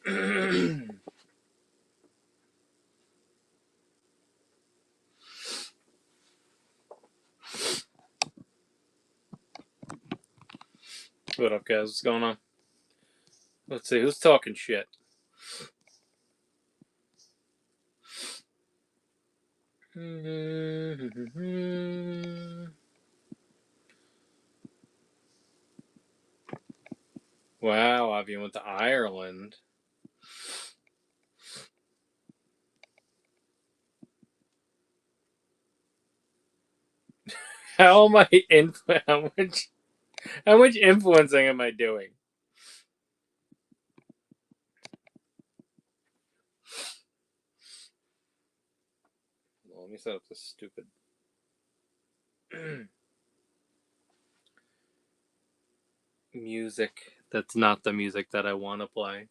What up, guys? What's going on? Let's see, who's talking shit? Wow, Avi went to Ireland. How am I how much influencing am I doing? Well, let me set up this stupid music. That's not the music that I want to play.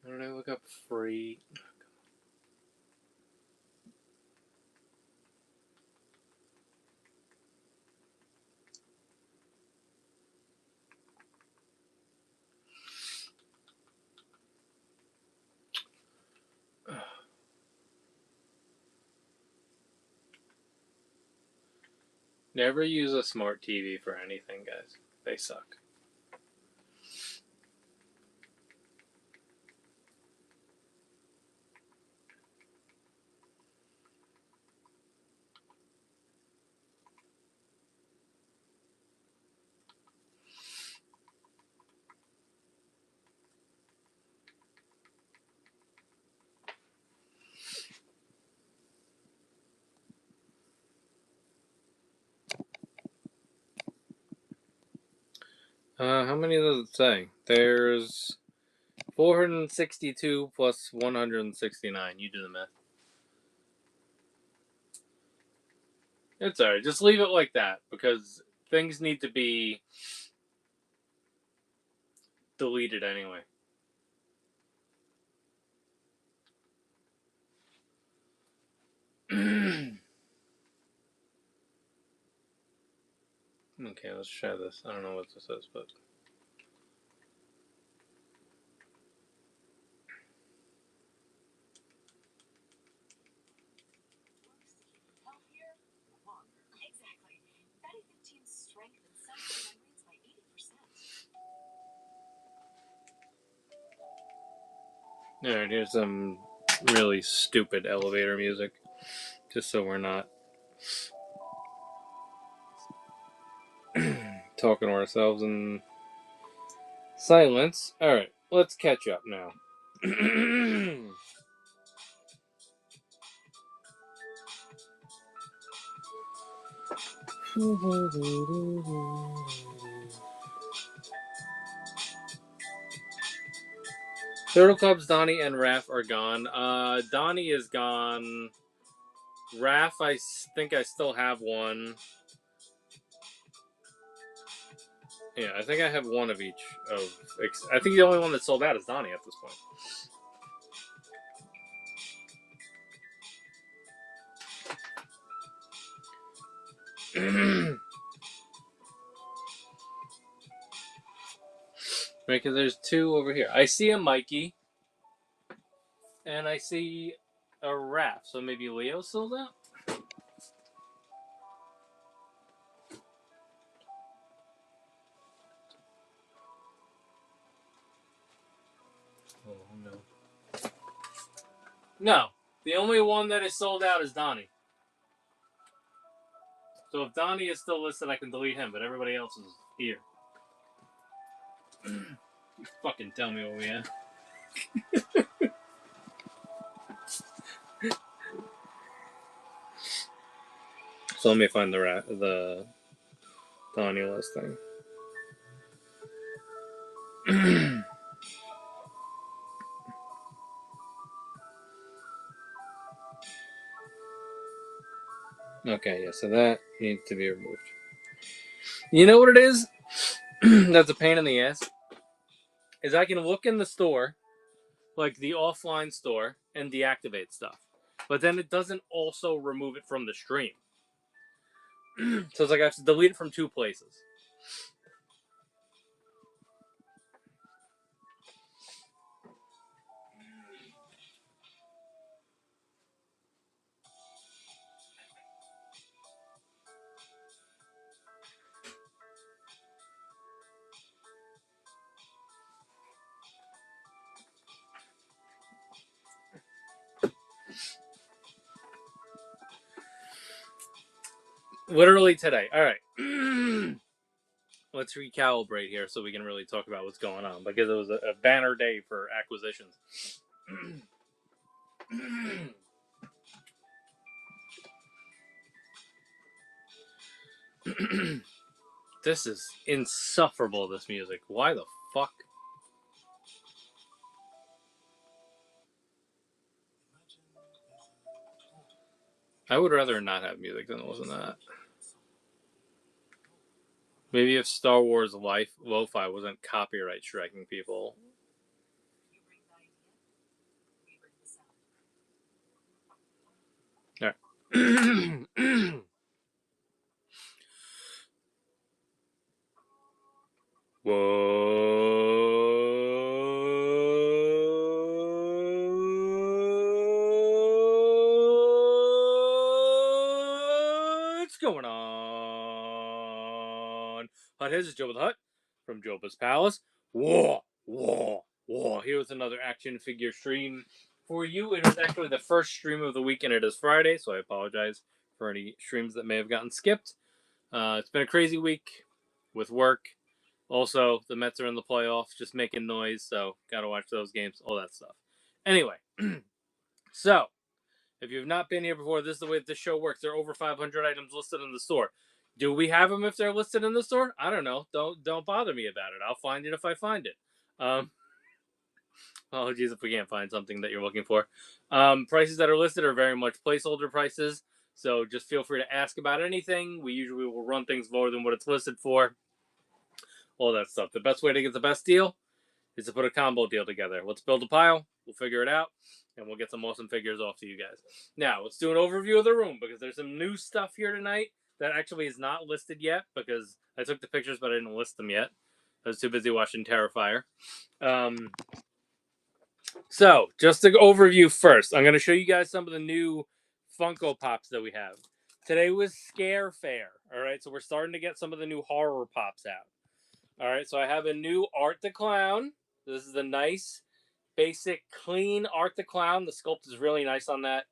How did I look up free? Never use a smart TV for anything, guys. They suck. How many does it say? There's 462 plus 169. You do the math. It's alright. Just leave it like that because things need to be deleted anyway. Okay, let's try this. I don't know what this is, but. Alright, here's some really stupid elevator music. Just so we're not talking to ourselves in silence. Alright, let's catch up now. Turtle Cubs, Donnie, and Raph are gone. Donnie is gone. Raph, I think I still have one. Yeah, I think I have one of each. I think the only one that sold out is Donnie at this point. Because there's two over here. I see a Mikey, and I see a Raph. So maybe Leo sold out? Oh, no. No. The only one that is sold out is Donnie. So if Donnie is still listed, I can delete him, but everybody else is here. You fucking tell me what we have. So let me find the Donnie listing. Okay, yeah, so that needs to be removed. You know what it is? That's a pain in the ass. Is I can look in the store like the offline store and deactivate stuff. But then it doesn't also remove it from the stream. So it's like I have to delete it from two places. Literally today. All right. Let's recalibrate here so we can really talk about what's going on, because it was a banner day for acquisitions. This is insufferable, this music. Why the fuck? I would rather not have music than listen to that. Maybe if Star Wars Lo-Fi wasn't copyright striking people. All right. What's going on? Hut Heads, is Joe with the Hut from Joba's Palace. Whoa. Here with another action figure stream for you. It is actually the first stream of the week, and it is Friday, so I apologize for any streams that may have gotten skipped. It's been a crazy week with work. Also, the Mets are in the playoffs, just making noise, so gotta watch those games, all that stuff. Anyway, so if you've not been here before, this is the way this show works. There are over 500 items listed in the store. Do we have them if they're listed in the store? I don't know. Don't bother me about it. I'll find it if I find it. Apologies if we can't find something that you're looking for. Prices that are listed are very much placeholder prices, so just feel free to ask about anything. We usually will run things lower than what it's listed for. All that stuff. The best way to get the best deal is to put a combo deal together. Let's build a pile. We'll figure it out, and we'll get some awesome figures off to you guys. Now, let's do an overview of the room, because there's some new stuff here tonight that actually is not listed yet, because I took the pictures, but I didn't list them yet. I was too busy watching Terrifier. So, just to overview first, I'm going to show you guys some of the new Funko Pops that we have. Today was Scare Fair, all right? So we're starting to get some of the new horror pops out. All right, so I have a new Art the Clown. This is a nice, basic, clean Art the Clown. The sculpt is really nice on that.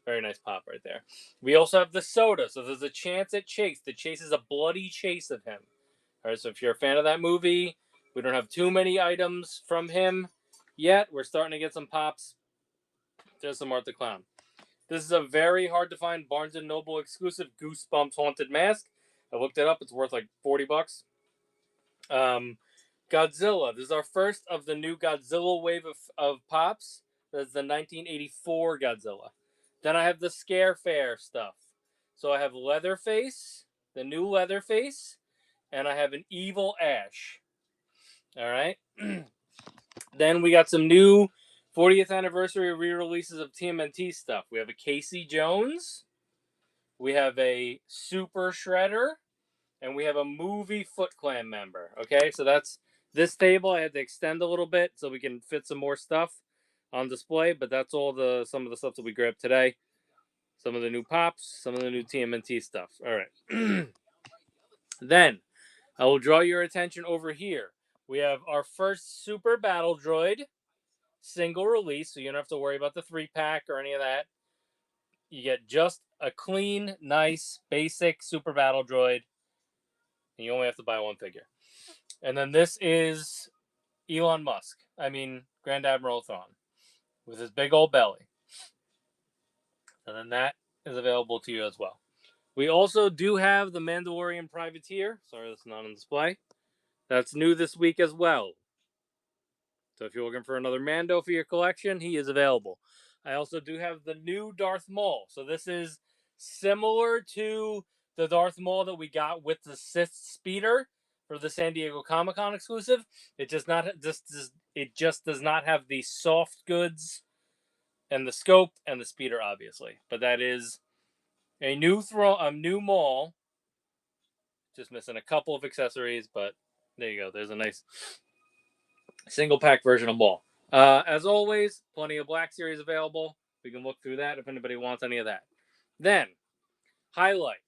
Very nice pop right there. We also have the Soda, so there's a chance at Chase. The Chase is a bloody chase of him. All right, so if you're a fan of that movie, we don't have too many items from him yet. We're starting to get some pops. There's some Art the Clown. This is a very hard to find Barnes & Noble exclusive Goosebumps Haunted Mask. I looked it up. It's worth like $40. Godzilla. This is our first of the new Godzilla wave of pops. That's the 1984 Godzilla. Then I have the Scare Fair stuff. So I have Leatherface, the new Leatherface, and I have an Evil Ash. All right. Then we got some new 40th anniversary re-releases of TMNT stuff. We have a Casey Jones. We have a Super Shredder. And we have a movie Foot Clan member. Okay, so that's this table. I had to extend a little bit so we can fit some more stuff on display, but that's all some of the stuff that we grabbed today. Some of the new pops, some of the new TMNT stuff. All right. Then I will draw your attention over here. We have our first Super Battle Droid single release, so you don't have to worry about the 3-pack or any of that. You get just a clean, nice, basic Super Battle Droid. And you only have to buy one figure. And then this is Grand Admiral Thrawn with his big old belly. And then that is available to you as well. We also do have the Mandalorian Privateer. Sorry, that's not on display. That's new this week as well. So if you're looking for another Mando for your collection, he is available. I also do have the new Darth Maul. So this is similar to the Darth Maul that we got with the Sith Speeder for the San Diego Comic-Con exclusive. It It just does not have the soft goods and the scope and the speeder, obviously. But that is a new mall. Just missing a couple of accessories, but there you go. There's a nice single pack version of mall. As always, plenty of Black Series available. We can look through that if anybody wants any of that. Then, highlight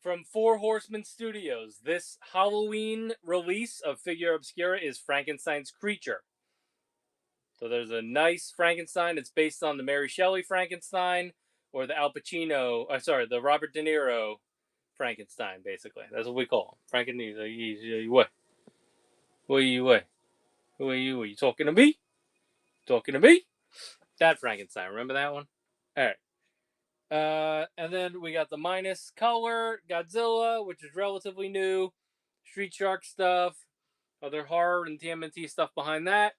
from Four Horsemen Studios. This Halloween release of Figure Obscura is Frankenstein's Creature. So there's a nice Frankenstein. It's based on the Mary Shelley Frankenstein or the the Robert De Niro Frankenstein, basically. That's what we call him. Frankenstein. What? What are you? Who are you? Are you talking to me? Talking to me? That Frankenstein. Remember that one? All right. And then we got the minus color Godzilla, which is relatively new. Street Shark stuff, other horror and TMNT stuff behind that.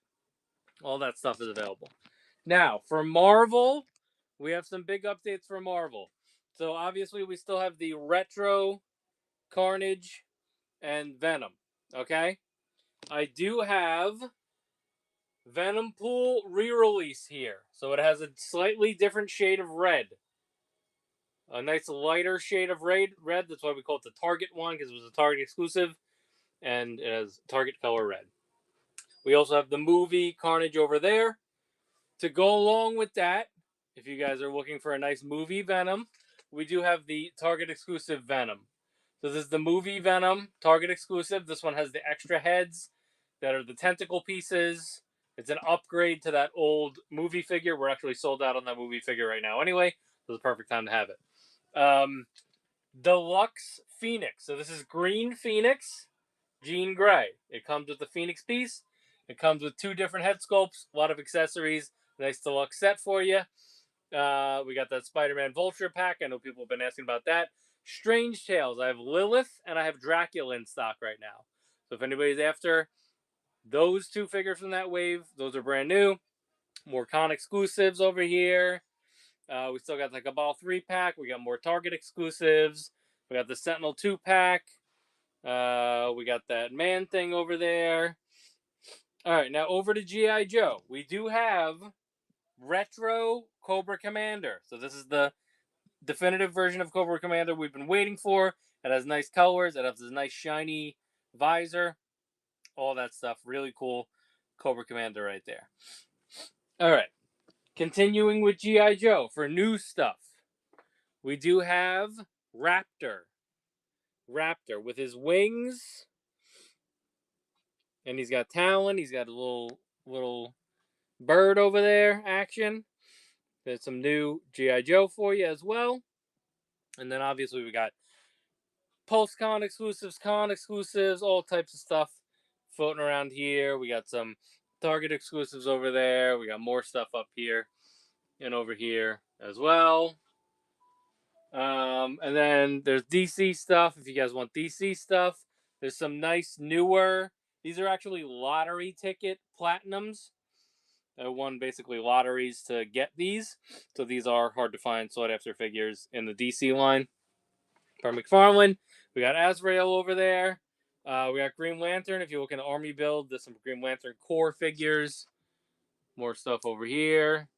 All that stuff is available. Now, for Marvel, we have some big updates for Marvel. So obviously, we still have the retro Carnage and Venom. Okay, I do have Venom Pool re-release here, so it has a slightly different shade of red. A nice lighter shade of red. That's why we call it the Target one, because it was a Target exclusive, and it has Target color red. We also have the movie Carnage over there. To go along with that, if you guys are looking for a nice movie Venom, we do have the Target exclusive Venom. So this is the movie Venom, Target exclusive. This one has the extra heads that are the tentacle pieces. It's an upgrade to that old movie figure. We're actually sold out on that movie figure right now anyway. So it's the perfect time to have it. Deluxe Phoenix. So this is Green Phoenix, Jean Grey. It comes with the Phoenix piece. It comes with 2 different head sculpts, a lot of accessories. Nice deluxe set for you. We got that Spider-Man Vulture pack. I know people have been asking about that. Strange Tales. I have Lilith and I have Dracula in stock right now. So if anybody's after those 2 figures from that wave, those are brand new. More con exclusives over here. We still got the Cabal 3 pack. We got more Target exclusives. We got the Sentinel 2 pack. We got that Man Thing over there. All right, now over to G.I. Joe. We do have retro Cobra Commander. So this is the definitive version of Cobra Commander we've been waiting for. It has nice colors. It has this nice shiny visor. All that stuff. Really cool Cobra Commander right there. All right. Continuing with G.I. Joe for new stuff. We do have Raptor. Raptor with his wings. And he's got talon. He's got a little bird over there action. There's some new G.I. Joe for you as well. And then obviously we got post-con exclusives, con exclusives, all types of stuff floating around here. We got some Target exclusives over there. We got more stuff up here and over here as well. And then there's DC stuff. If you guys want DC stuff, there's some nice newer. These are actually lottery ticket platinums. I won basically lotteries to get these. So these are hard to find, sought after figures in the DC line. From McFarlane, we got Azrael over there. We got Green Lantern. If you look in Army Build, there's some Green Lantern core figures. More stuff over here.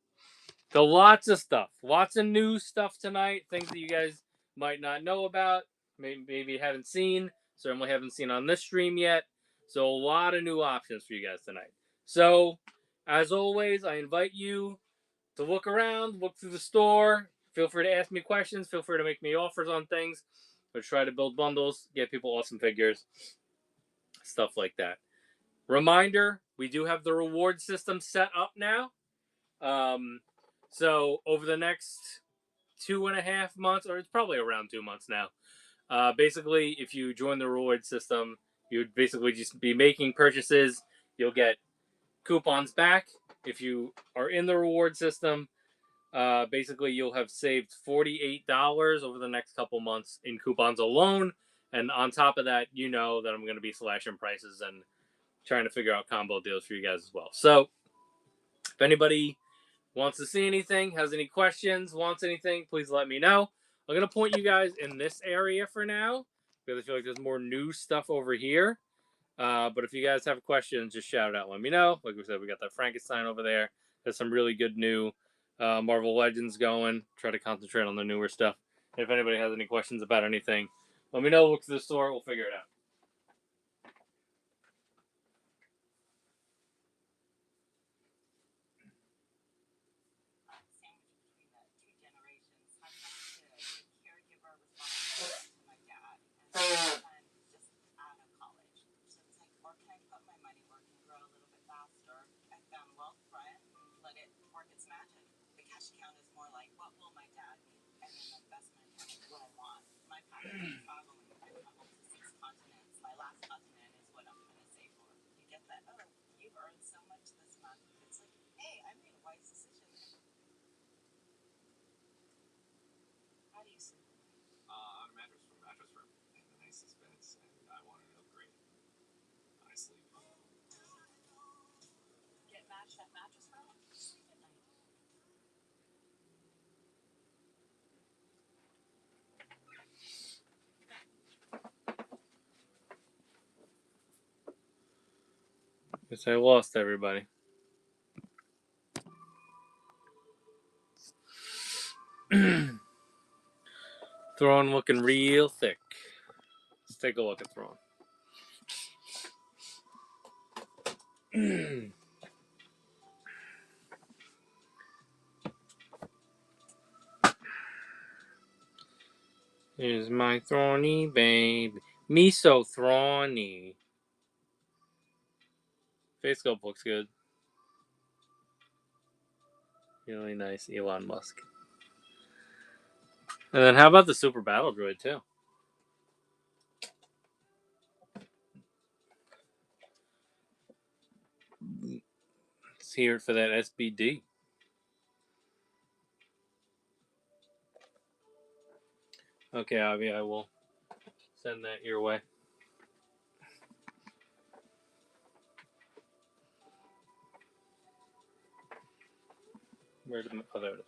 So lots of stuff. Lots of new stuff tonight. Things that you guys might not know about. Maybe haven't seen. Certainly haven't seen on this stream yet. So a lot of new options for you guys tonight. So, as always, I invite you to look around, look through the store. Feel free to ask me questions. Feel free to make me offers on things. Let's try to build bundles, get people awesome figures, stuff like that. Reminder, we do have the reward system set up now. So over the next 2.5 months, or it's probably around 2 months now, basically, if you join the reward system, you'd basically just be making purchases. You'll get coupons back. If you are in the reward system, basically you'll have saved $48 over the next couple months in coupons alone. And on top of that, you know that I'm going to be slashing prices and trying to figure out combo deals for you guys as well. So if anybody wants to see anything, has any questions, wants anything, please let me know. I'm going to point you guys in this area for now, because I feel like there's more new stuff over here. But if you guys have questions, just shout it out. Let me know. Like we said, we got that Frankenstein over there. There's some really good new Marvel Legends going. Try to concentrate on the newer stuff. If anybody has any questions about anything, let me know. Look to the store. We'll figure it out. Guess I lost everybody. Throne looking real thick. Let's take a look at Throne. Here's my thorny baby. Me so thorny. Face sculpt looks good. Really nice Elon Musk. And then how about the Super Battle Droid too? Let's hear it for that SBD. Okay, Avi, I will send that your way. Where did oh, there it is.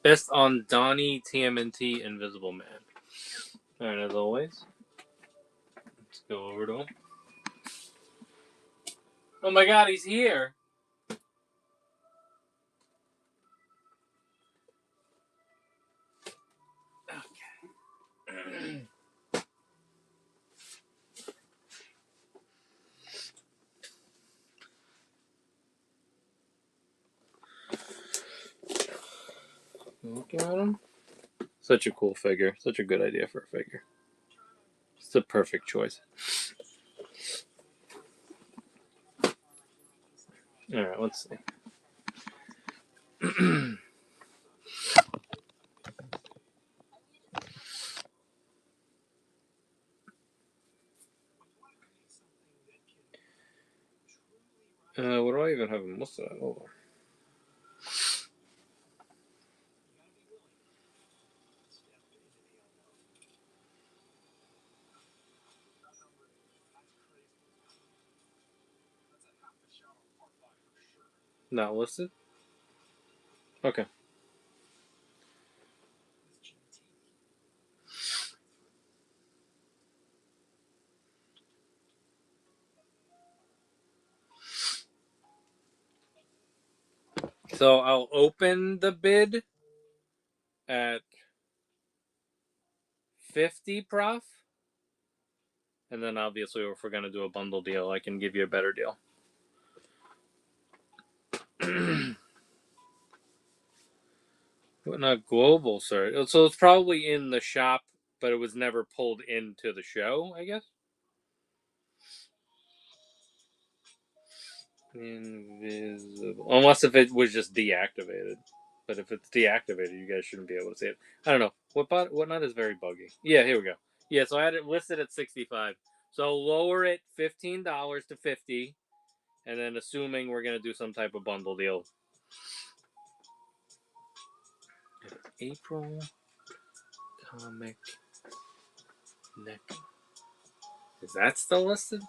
Best on Donnie TMNT Invisible Man. Alright, as always. Let's go over to him. Oh my god, he's here! Okay. Look at him. Such a cool figure. Such a good idea for a figure. It's the perfect choice. Alright, let's see. What do I even have most of that over? Not listed? Okay. So I'll open the bid at 50 prof. And then obviously if we're going to do a bundle deal, I can give you a better deal. But not global search. So it's probably in the shop, but it was never pulled into the show, I guess. Invisible. Unless if it was just deactivated. But if it's deactivated, you guys shouldn't be able to see it. I don't know. Whatnot is very buggy. Yeah, here we go. Yeah, so I had it listed at 65. So lower it $15 to 50, and then assuming we're gonna do some type of bundle deal. April comic neck. Is that still listed?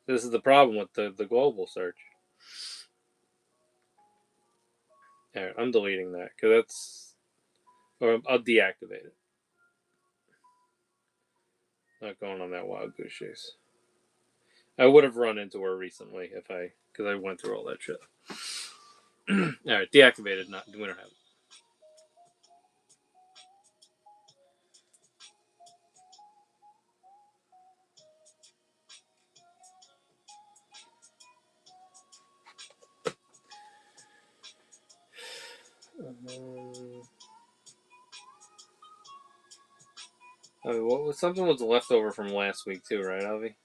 This is the problem with the global search. Alright, I'm deleting that because that's, or I'll deactivate it. Not going on that wild goose chase. I would have run into her recently because I went through all that shit. Alright, deactivated. Not we don't have it. What was something was left over from last week too, right, Avi?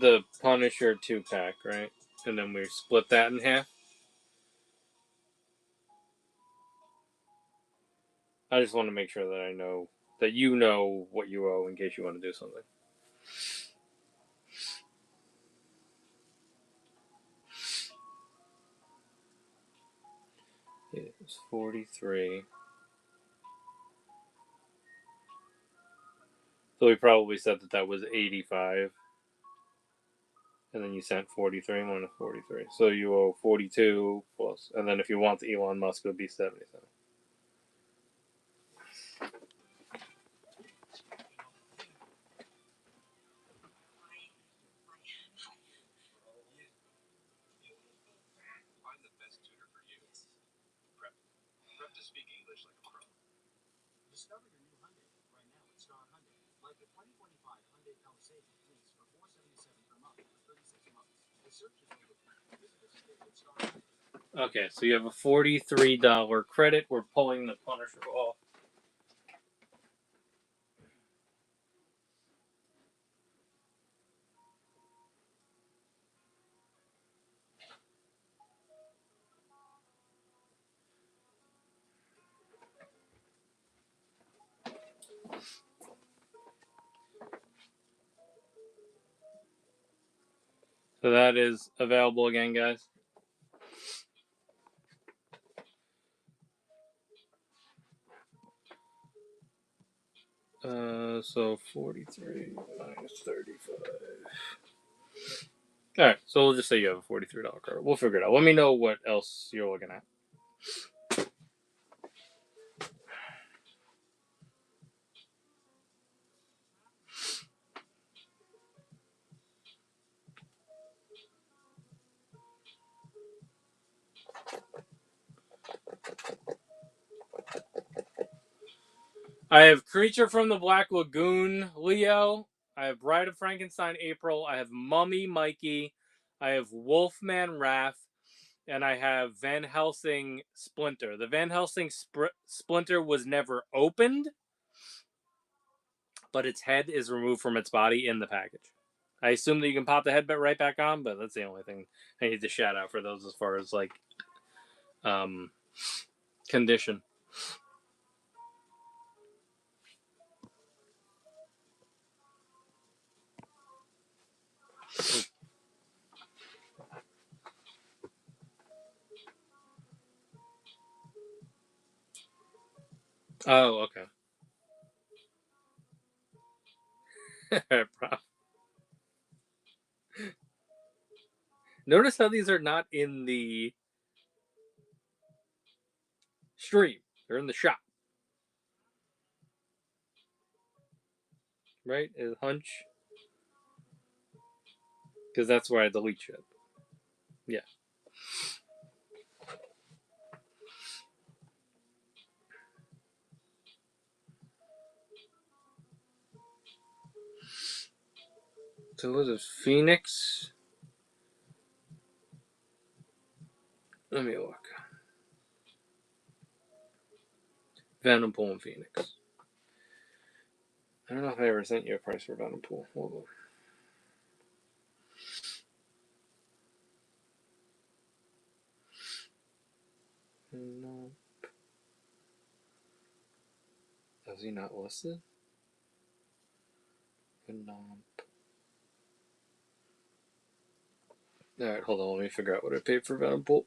The Punisher 2-pack, right? And then we split that in half. I just want to make sure that I know that you know what you owe in case you want to do something. It's 43. So we probably said that was 85. And then you sent 43 minus 43. So you owe 42 plus. And then if you want the Elon Musk, it would be 77. Okay, so you have a $43 credit. We're pulling the Punisher off. So that is available again, guys. So 43 minus 35. All right, so we'll just say you have a $43 credit. We'll figure it out. Let me know what else you're looking at. I have Creature from the Black Lagoon, Leo. I have Bride of Frankenstein, April. I have Mummy, Mikey. I have Wolfman, Raph. And I have Van Helsing, Splinter. The Van Helsing Splinter was never opened, but its head is removed from its body in the package. I assume that you can pop the head right back on, but that's the only thing I need to shout out for those as far as like condition. Oh, okay. Notice how these are not in the stream. They're in the shop. Right? Is hunch. Because that's where I delete shit. Yeah. So what is Phoenix? Let me look. Venom Pool and Phoenix. I don't know if I ever sent you a price for Venom Pool. Hold on. No. Is he not listed? Venom. Alright, hold on. Let me figure out what I paid for Venom Pool.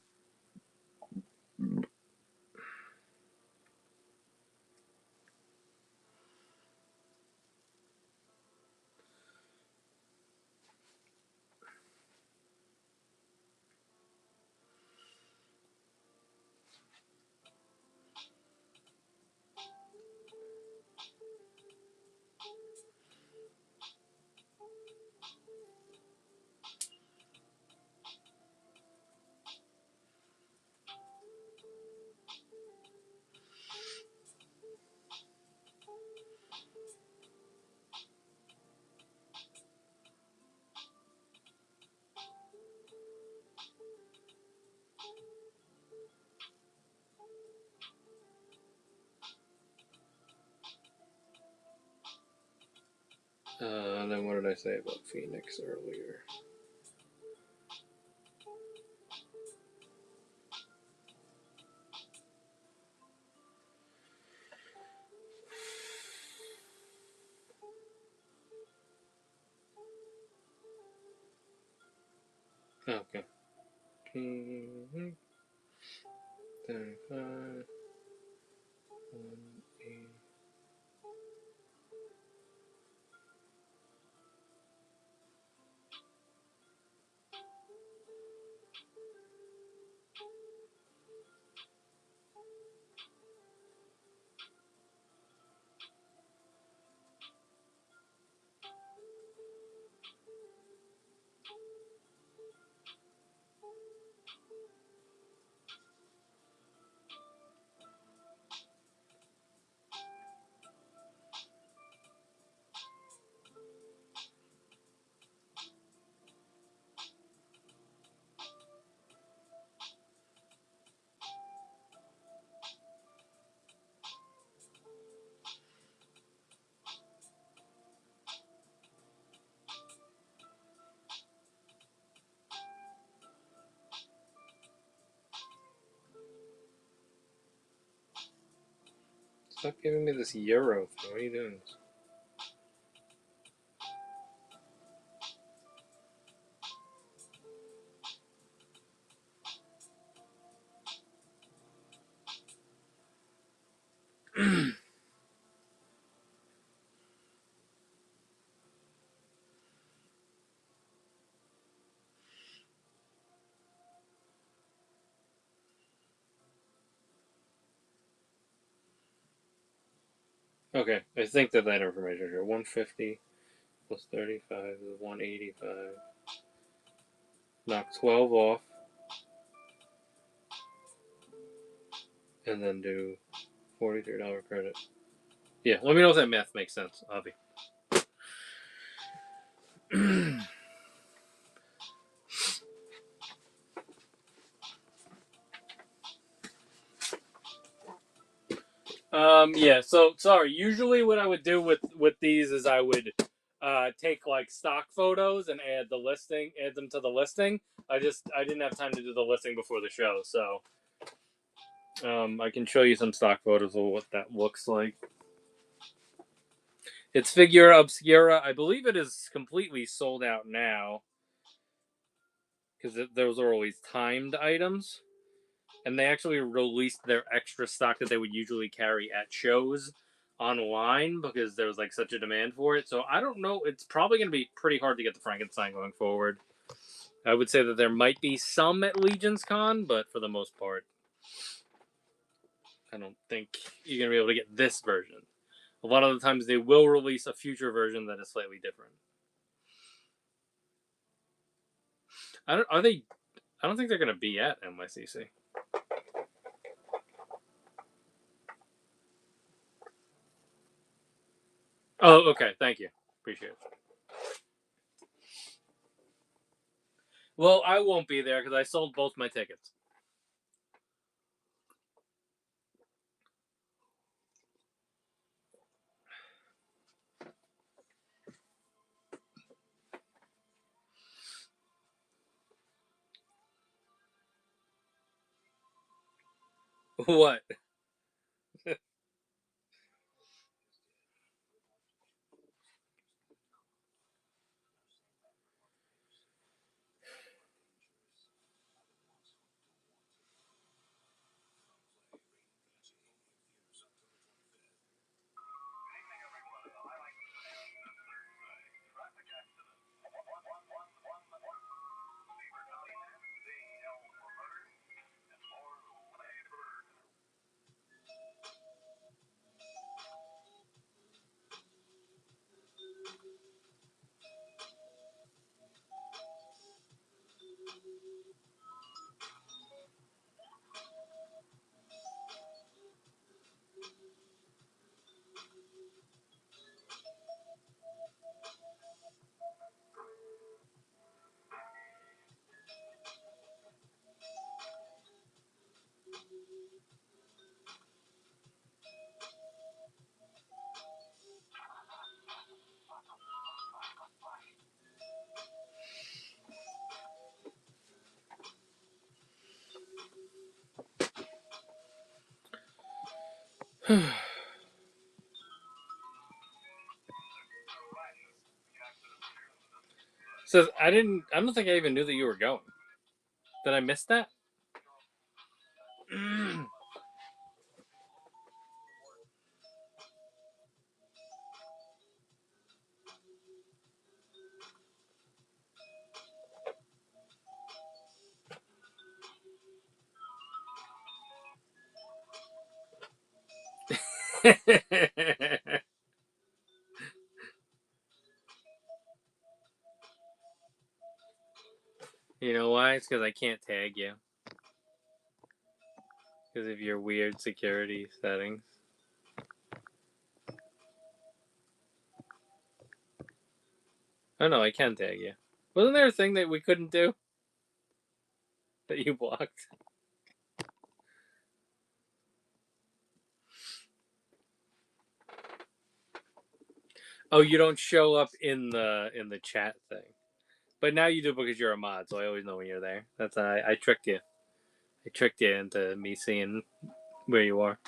And then what did I say about Phoenix earlier? Okay. 35. Stop giving me this Euro thing. What are you doing? Okay, I think that information here. 150 plus 35 is 185. Knock 12 off. And then do $43 credit. Yeah, let me know if that math makes sense, Avi. Yeah, so sorry. Usually what I would do with these is I would take like stock photos and add them to the listing. I didn't have time to do the listing before the show, so I can show you some stock photos of what that looks like. It's Figura Obscura. I believe it is completely sold out now because those are always timed items. and they actually released their extra stock that they would usually carry at shows online because there was like such a demand for it. So I don't know. It's probably going to be pretty hard to get the Frankenstein going forward. I would say that there might be some at Legion's Con, but for the most part, I don't think you're going to be able to get this version. A lot of the times they will release a future version that is slightly different. Are they? I don't think they're going to be at NYCC. Oh, okay. Thank you. Appreciate it. Well, I won't be there because I sold both my tickets. What? So I didn't. I don't think I even knew that you were going. Did I miss that? You know why? It's because I can't tag you because of your weird security settings. Oh no, I can tag you. Wasn't there a thing that we couldn't do that you blocked? Oh, you don't show up in the chat thing, but now you do because you're a mod, so I always know when you're there. That's I tricked you. I tricked you into me seeing where you are.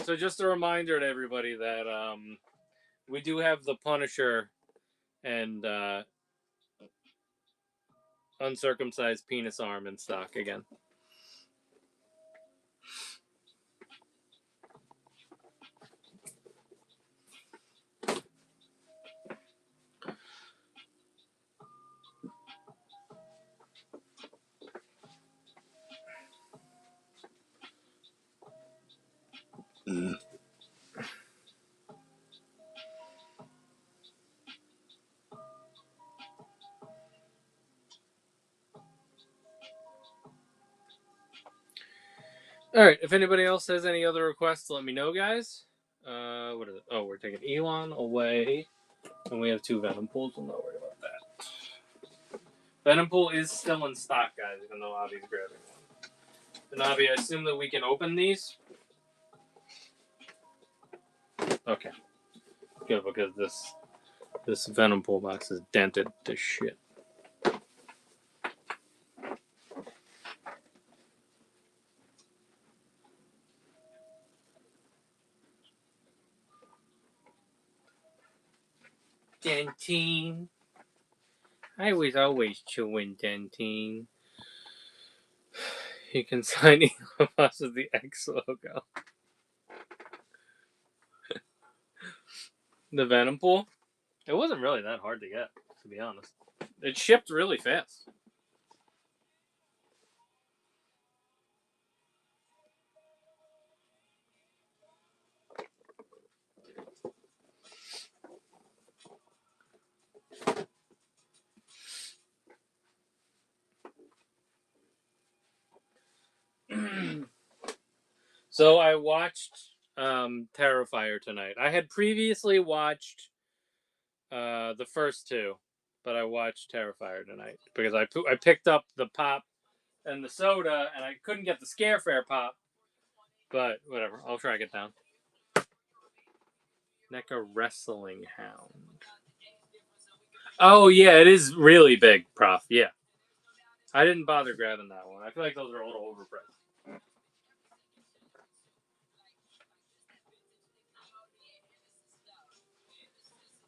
So just a reminder to everybody that we do have the Punisher and uncircumcised penis arm in stock again. All right. If anybody else has any other requests, let me know, guys. What is it? Oh, we're taking Elon away, and we have 2 Venom pools. I'm not worried about that. Venom pool is still in stock, guys. Even though Avi's grabbing one. And Avi, I assume that we can open these. Okay. Good, because this Venom pool box is dented to shit. Dentine. I was always chewing Dentine. You can sign Elon Musk with the X logo. The Venom Pool? It wasn't really that hard to get, to be honest. It shipped really fast. So I watched Terrifier tonight. I had previously watched the first two, but I watched Terrifier tonight because I picked up the pop and the soda, and I couldn't get the Scare Fair pop. But whatever, I'll track it down. NECA Wrestling Hound. Oh yeah, it is really big, Prof. Yeah, I didn't bother grabbing that one. I feel like those are a little overpriced.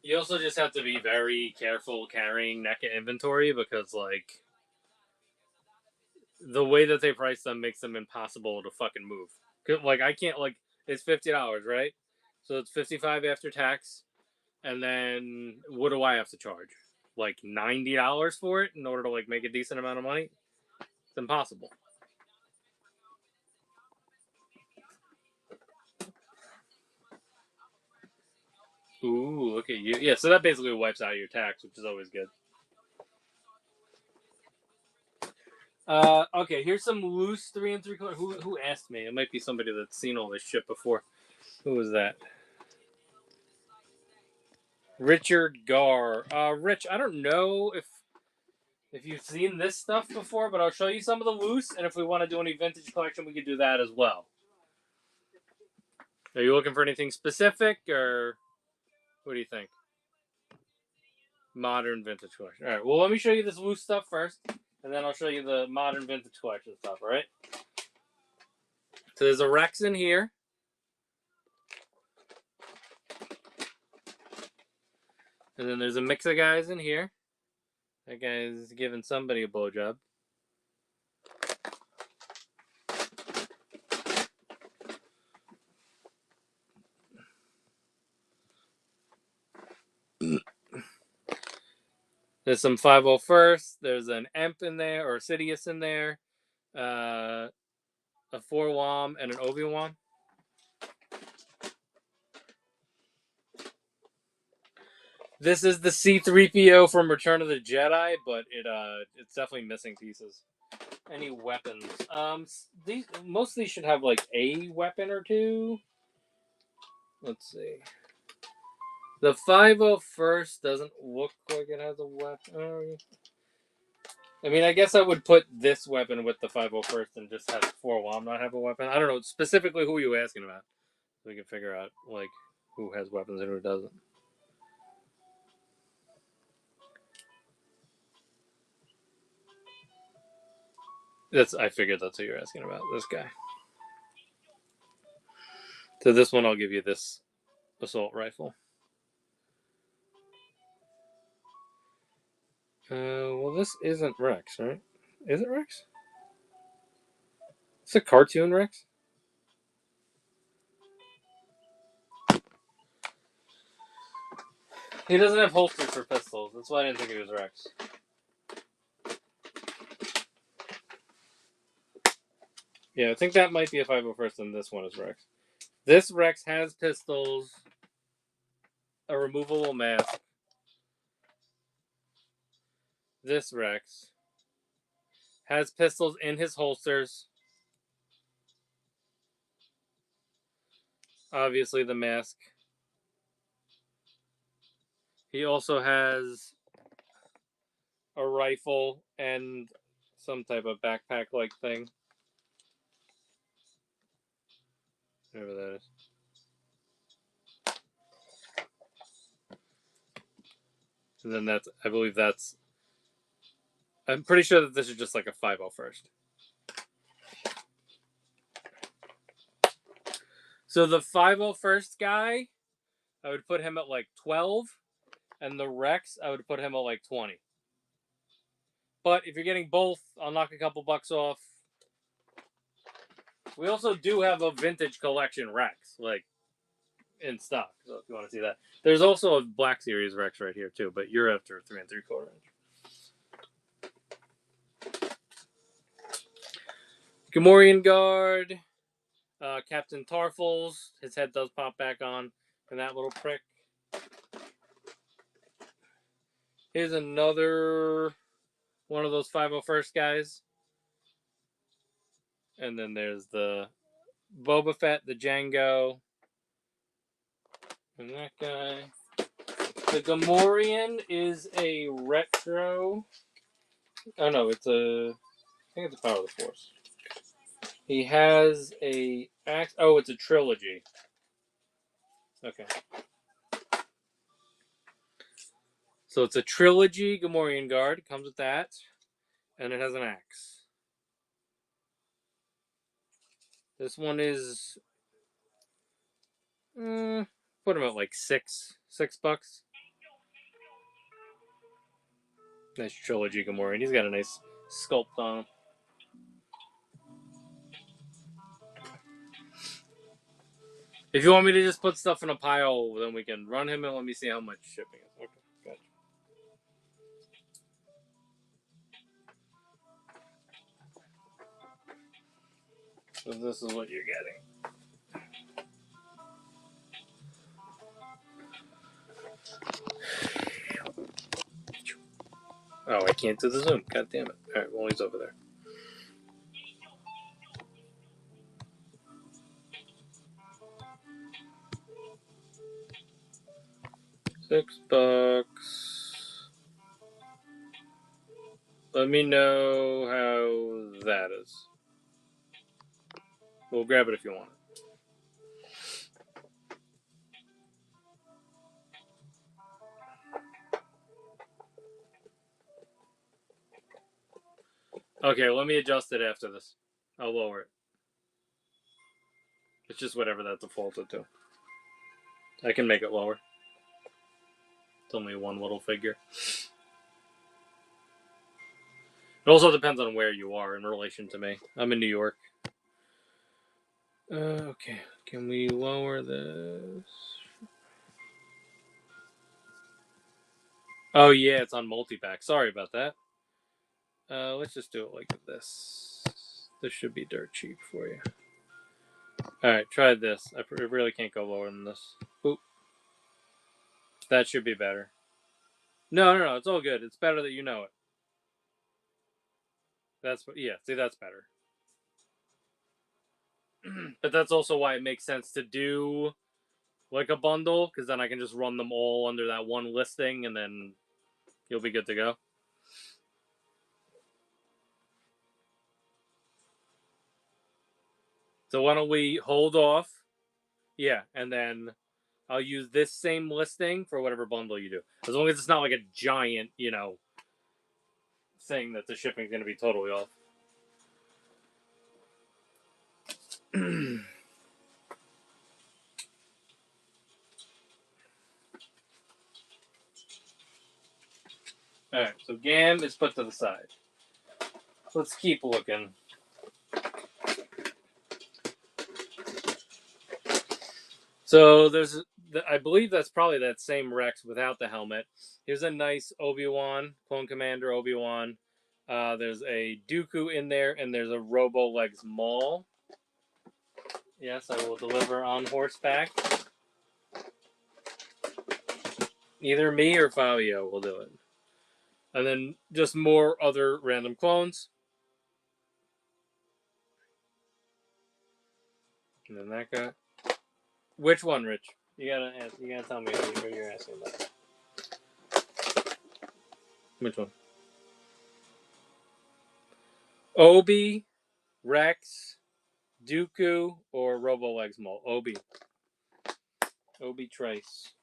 You also just have to be very careful carrying NECA inventory because, like, the way that they price them makes them impossible to fucking move. Like, I can't, like, it's $50, right? So it's 55 after tax, and then what do I have to charge? Like $90 for it in order to like make a decent amount of money? It's impossible. Ooh, look at you. Yeah, so that basically wipes out your tax, which is always good. Okay, here's some loose 3 3/4. Who asked me? It might be somebody that's seen all this shit before. Who was that? Richard Gar. Rich, I don't know if you've seen this stuff before, but I'll show you some of the loose, and if we want to do any vintage collection, we could do that as well. Are you looking for anything specific, or what do you think? Modern vintage collection. All right. Well, let me show you this loose stuff first, and then I'll show you the modern vintage collection stuff. All right. So there's a Rex in here. And then there's a mix of guys in here. That guy's giving somebody a blowjob. There's some 501st. There's an Emp in there, or Sidious in there. A 4-Wom and an Obi-Wan. This is the C-3PO from Return of the Jedi, but it's definitely missing pieces. Any weapons? Most of these should have like a weapon or two. Let's see. The 501st doesn't look like it has a weapon. I mean, I guess I would put this weapon with the 501st and just have 4-Wom not have a weapon. I don't know specifically who you asking about, so we can figure out like who has weapons and who doesn't. I figured that's who you're asking about. This guy. So this one, I'll give you this assault rifle. Well, this isn't Rex, right? Is it Rex? It's a cartoon Rex. He doesn't have holsters for pistols. That's why I didn't think it was Rex. Yeah, I think that might be a 501st, and this one is Rex. This Rex has pistols, a removable mask. This Rex has pistols in his holsters. Obviously, the mask. He also has a rifle and some type of backpack-like thing. Whatever that is. And then that's, I believe that's, I'm pretty sure that this is just like a 501st. So the 501st guy, I would put him at like 12. and the Rex, I would put him at like 20. But if you're getting both, I'll knock a couple bucks off. We also do have a vintage collection Rex, like, in stock. So if you want to see that, there's also a Black Series Rex right here too. But you're after 3 3/4 inch. Gamorrean Guard, Captain Tarfles. His head does pop back on, and that little prick. Here's another one of those 501st guys. And then there's the Boba Fett, the Django, and that guy. The Gamorrean is a retro. Oh no, it's a. I think it's a Power of the Force. He has a axe. Oh, it's a trilogy. Okay. So it's a trilogy Gamorrean Guard. It comes with that, and it has an axe. This one is. Put him at like $6. Nice trilogy Gamorrean. He's got a nice sculpt on him. If you want me to just put stuff in a pile, then we can run him and let me see how much shipping is. Okay, gotcha. So this is what you're getting. Oh, I can't do the zoom. God damn it. Alright, well, he's over there. $6. Let me know how that is. We'll grab it if you want it. Okay, let me adjust it after this. I'll lower it. It's just whatever that defaulted to. I can make it lower. It's only one little figure. It also depends on where you are in relation to me. I'm in New York. Okay, can we lower this? Oh yeah, it's on multi-pack. Sorry about that. Let's just do it like this. This should be dirt cheap for you. Alright, try this. I really can't go lower than this. Boop. That should be better. No, it's all good. It's better that you know it. Yeah, see, that's better. But that's also why it makes sense to do like a bundle, because then I can just run them all under that one listing, and then you'll be good to go. So why don't we hold off? Yeah, and then I'll use this same listing for whatever bundle you do. As long as it's not like a giant, thing that the shipping's going to be totally off. Alright, so GAM is put to the side. Let's keep looking. So I believe that's probably that same Rex without the helmet. Here's a nice Obi-Wan, Clone Commander Obi-Wan. There's a Dooku in there, and there's a Robo Legs Maul. Yes, I will deliver on horseback. Either me or Fabio will do it. And then just more other random clones. And then that guy. Which one, Rich? You gotta tell me what you're asking about. Which one? Obi, Rex, Dooku, or Robo Legs Maul? Obi Trice.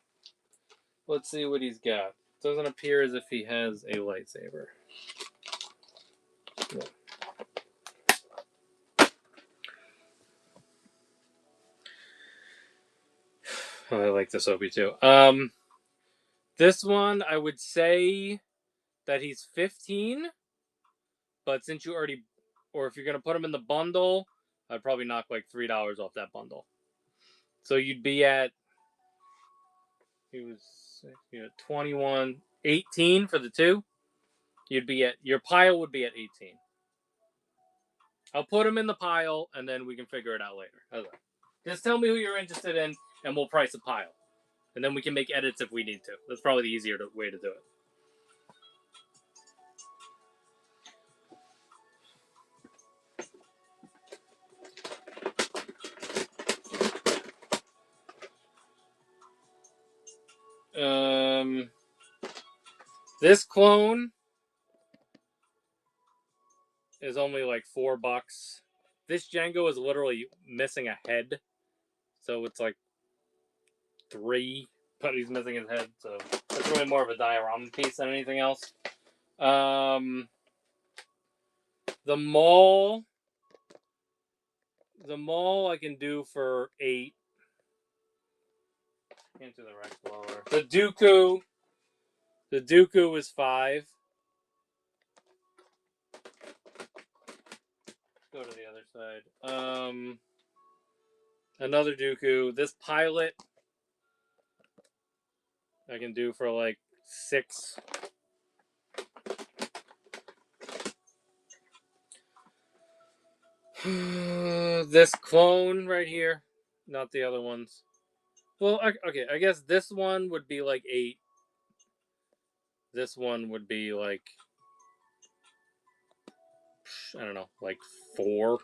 Let's see what he's got. Doesn't appear as if he has a lightsaber. No. Oh, I like this Obi too. This one, I would say that he's 15, but since you already, or if you're going to put him in the bundle, I'd probably knock like $3 off that bundle. So you'd be at, he was 21, 18 for the two. You'd be at, your pile would be at 18. I'll put him in the pile and then we can figure it out later. How's that? Just tell me who you're interested in and we'll price a pile. And then we can make edits if we need to. That's probably the easier way to do it. This clone is only like $4. This Django is literally missing a head, so it's like 3, but he's missing his head, so it's really more of a diorama piece than anything else. The mall I can do for 8. Can't do the Rex lower. The Dooku is 5. Go to the other side. Another Dooku. This pilot I can do for like 6. This clone right here, not the other ones. Well, okay, I guess this one would be like 8. This one would be like, I don't know, like 4.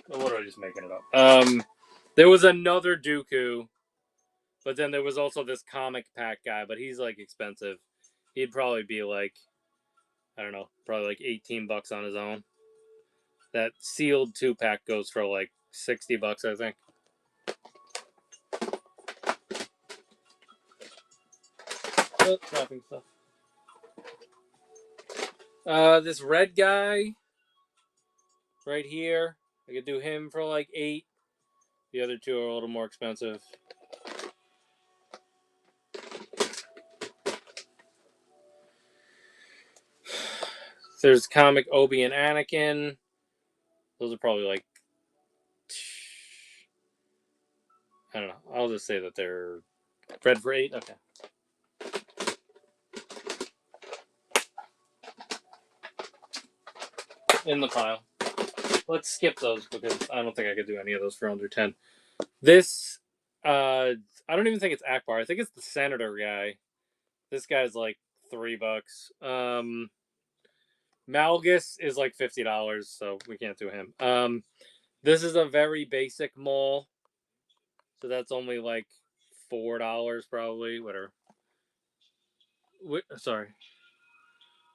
What am I just making it up? There was another Dooku, but then there was also this comic pack guy, but he's like expensive. He'd probably be like, I don't know, probably like $18 on his own. That sealed 2-pack goes for like $60, I think. Oh, dropping stuff. This red guy right here, I could do him for like 8. The other two are a little more expensive. There's comic Obi and Anakin. Those are probably like, I don't know. I'll just say that they're red for 8. Okay. In the pile. Let's skip those because I don't think I could do any of those for under 10. This, I don't even think it's Akbar. I think it's the Senator guy. This guy's like $3. Malgus is like $50, so we can't do him. This is a very basic mall, so that's only like $4 probably. Whatever. Sorry.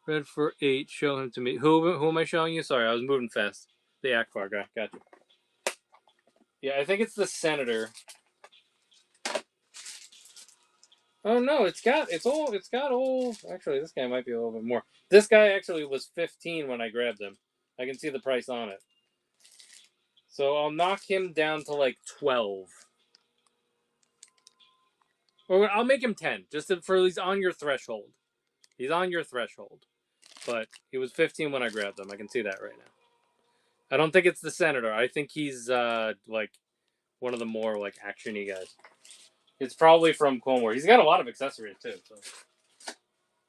Red for 8. Show him to me. Who am I showing you? Sorry, I was moving fast. The Akbar guy. Gotcha. Yeah, I think it's the Senator. Oh no, it's got all. Actually, this guy might be a little bit more. This guy actually was 15 when I grabbed him. I can see the price on it. So I'll knock him down to like 12. Or I'll make him 10, just for he's on your threshold. He's on your threshold. But he was 15 when I grabbed him. I can see that right now. I don't think it's the Senator. I think he's like one of the more like actiony guys. It's probably from Clone Wars. He's got a lot of accessories too. So.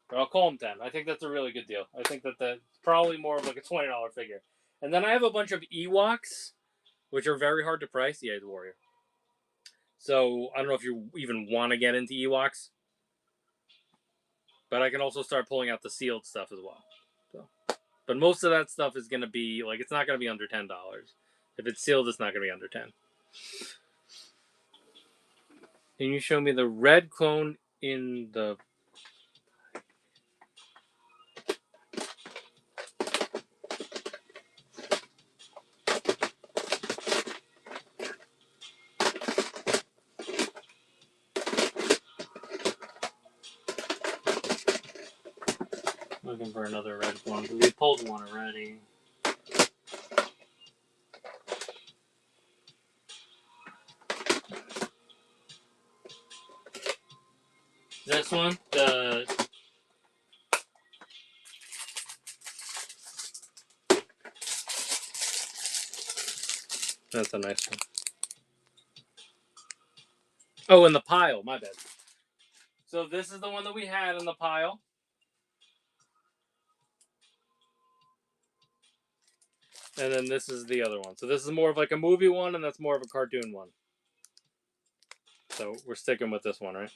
But I'll call him 10. I think that's a really good deal. I think that's probably more of like a $20 figure. And then I have a bunch of Ewoks, which are very hard to price. Yeah, the Warrior. So I don't know if you even want to get into Ewoks. But I can also start pulling out the sealed stuff as well. So. But most of that stuff is going to be, like, it's not going to be under $10. If it's sealed, it's not going to be under 10. Can you show me the red clone in the... Looking for another red one. We pulled one already. This one, that's a nice one. Oh, in the pile. My bad. So this is the one that we had in the pile. And then this is the other one. So this is more of like a movie one, and that's more of a cartoon one. So we're sticking with this one, right?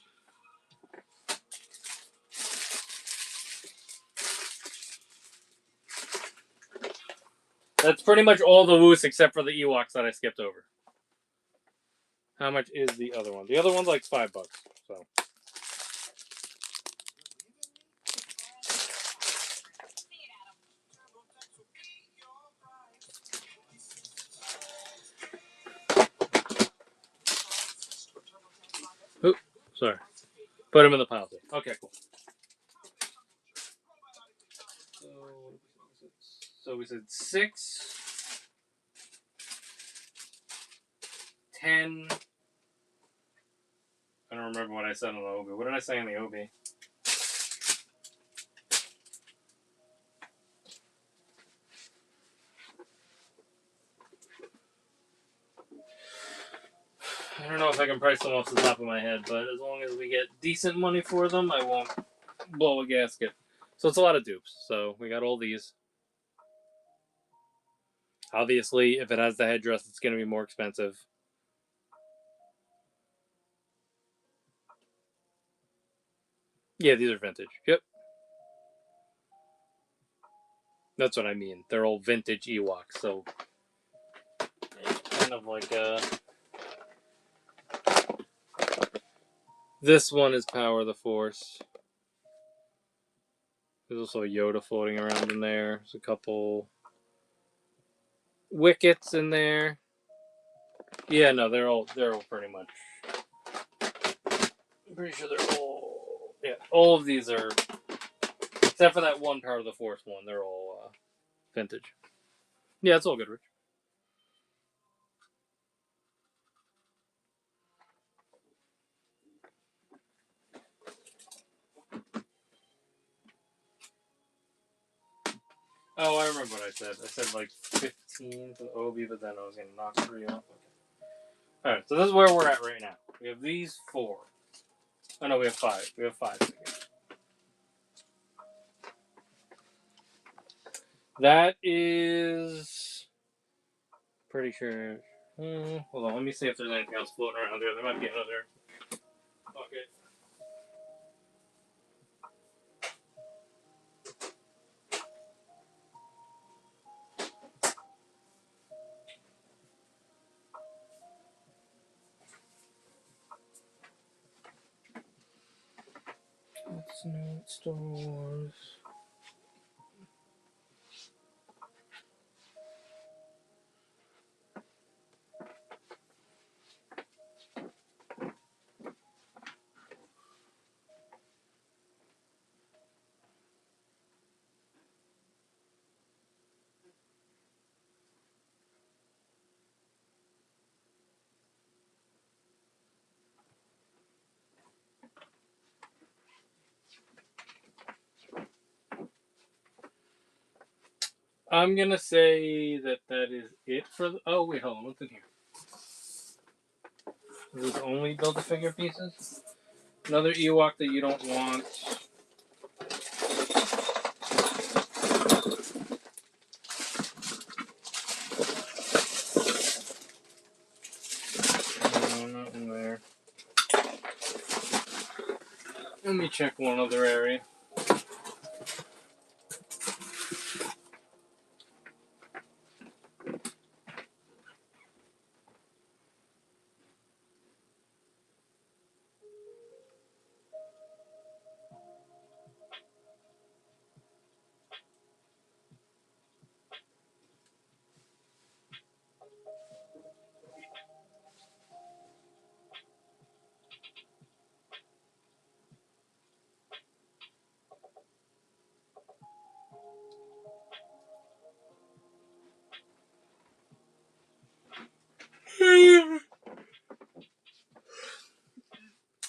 That's pretty much all the Woos except for the Ewoks that I skipped over. How much is the other one? The other one's like $5. So. Oop, sorry. Put him in the pile too. Okay, cool. So we said 6, 10. I don't remember what I said on the Obi. What did I say on the Obi? I don't know if I can price them off the top of my head, but as long as we get decent money for them, I won't blow a gasket. So it's a lot of dupes. So we got all these. Obviously, if it has the headdress, it's going to be more expensive. Yeah, these are vintage. Yep. That's what I mean. They're all vintage Ewoks, so kind of like this one is Power of the Force. There's also a Yoda floating around in there. There's a couple Wickets in there. Yeah, no, they're all pretty much. I'm pretty sure they're all. Yeah, all of these are, except for that one Power of the Force one. They're all vintage. Yeah, it's all good, Rich. Oh, I remember what I said. I said like 15 for the Obi, but then I was going to knock 3 off. Okay. Alright, so this is where we're at right now. We have these 4. Oh, no, we have 5. We have 5 again. That is. Pretty sure. Hold on, let me see if there's anything else floating around there. There might be another bucket. That's not Star Wars. I'm gonna say that is it for the. Oh wait, hold on. What's in here? Is this only Build-A-Figure pieces? Another Ewok that you don't want. No, not in there. Let me check one other area.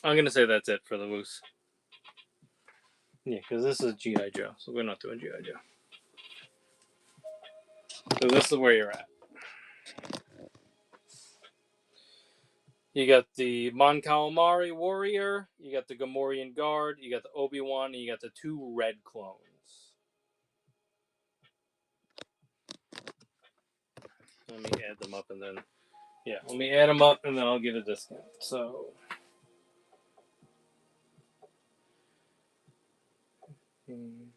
I'm gonna say that's it for the moose. Yeah, because this is G.I. Joe, so we're not doing G.I. Joe. So this is where you're at. You got the Mon Calamari Warrior, you got the Gamorrean Guard, you got the Obi-Wan, and you got the 2 red clones. Let me add them up and then... Yeah, let me add them up and then I'll give a discount. So... 10